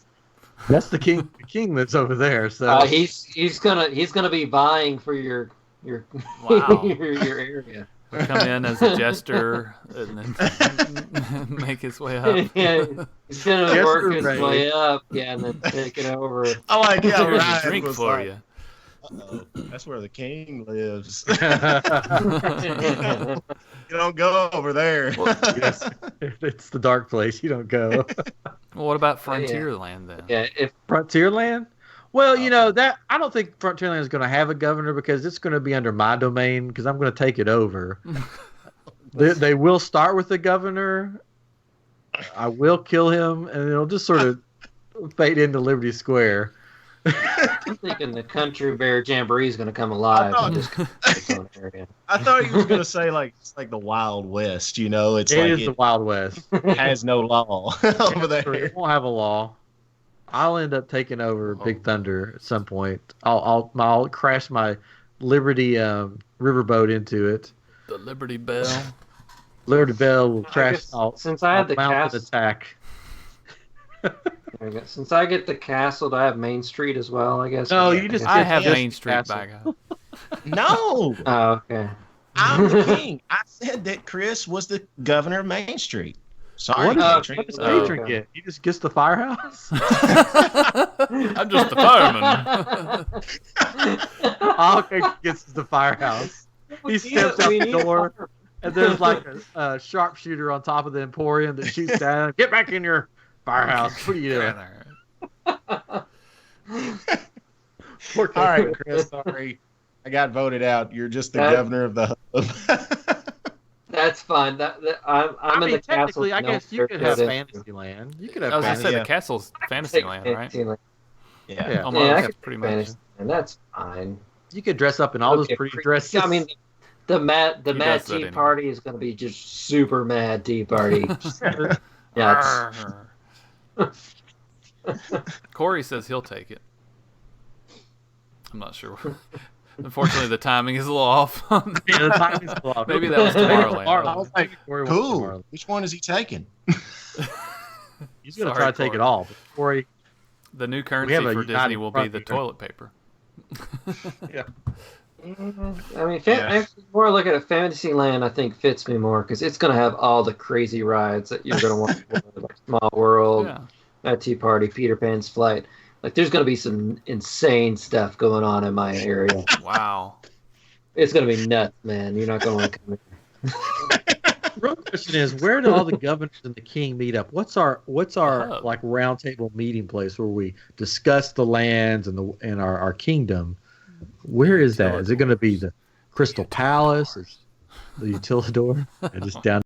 That's the king. The king lives over there. So he's gonna be vying for your Wow. your area. Come in as a jester and then make his way up. Yeah, he's gonna work his way up, and then take it over. I like how Here's a Ryan drink was for like, you. Uh-oh. That's where the king lives. You don't go over there. Yes, it's the dark place. You don't go. Well, what about Frontierland then? Yeah, if Frontierland? Well, that I don't think Frontierland is going to have a governor because it's going to be under my domain because I'm going to take it over. They will start with the governor. I will kill him, and it'll just sort of fade into Liberty Square. I'm thinking the Country Bear Jamboree is going to come alive in this area. I thought he was going to say it's like the Wild West. It's It like is the Wild West. it has no law over there. It won't have a law. I'll end up taking over Big Thunder at some point. I'll crash my Liberty riverboat into it. The Liberty Bell. Liberty Bell will crash. Since I have the mount an attack. Since I get the castle, do I have Main Street as well? I guess. No, I have Main Street castle. back. No, Oh, okay. I'm the king. I said that Chris was the governor of Main Street. Sorry, What Patron. does Patron get? He just gets the firehouse? I'm just the fireman. All he gets is the firehouse. He steps out the door, and there's like a sharpshooter on top of the Emporium that shoots down. Get back in your firehouse. What are you doing? All right, Chris. Sorry, I got voted out. You're just the governor of the hub. That's fine. I'm in the castle. Technically, I guess you could have Fantasyland. You could have I was gonna say Fantasyland. the castle's Fantasyland, right? Yeah. Almost, I could pretty pretty much. and that's fine. You could dress up in all those pretty dresses. I mean, the Mad does that Tea anyway. Party is going to be just super Mad Tea Party. Yeah, Corey says he'll take it. I'm not sure. Unfortunately, the timing is a little off. Yeah, the timing's off. Maybe that was Tomorrowland. Cool. Which one is he taking? He's going to Sorry, try to take Corey. it all. But Corey, The new currency have a for Disney united will be front the here. toilet paper. I mean, actually, the more I look at it, Fantasyland, I think fits me more because it's going to have all the crazy rides that you're going to want, like Small World, Yeah. Mad Tea Party, Peter Pan's Flight. Like, there's going to be some insane stuff going on in my area. Wow. It's going to be nuts, man. You're not going to want to come here. the real question is, where do all the governors and the king meet up? What's our hub. like round table meeting place where we discuss the lands and our kingdom? Where is that? Is it going to be the Crystal Palace? Is the Utilidor? Just down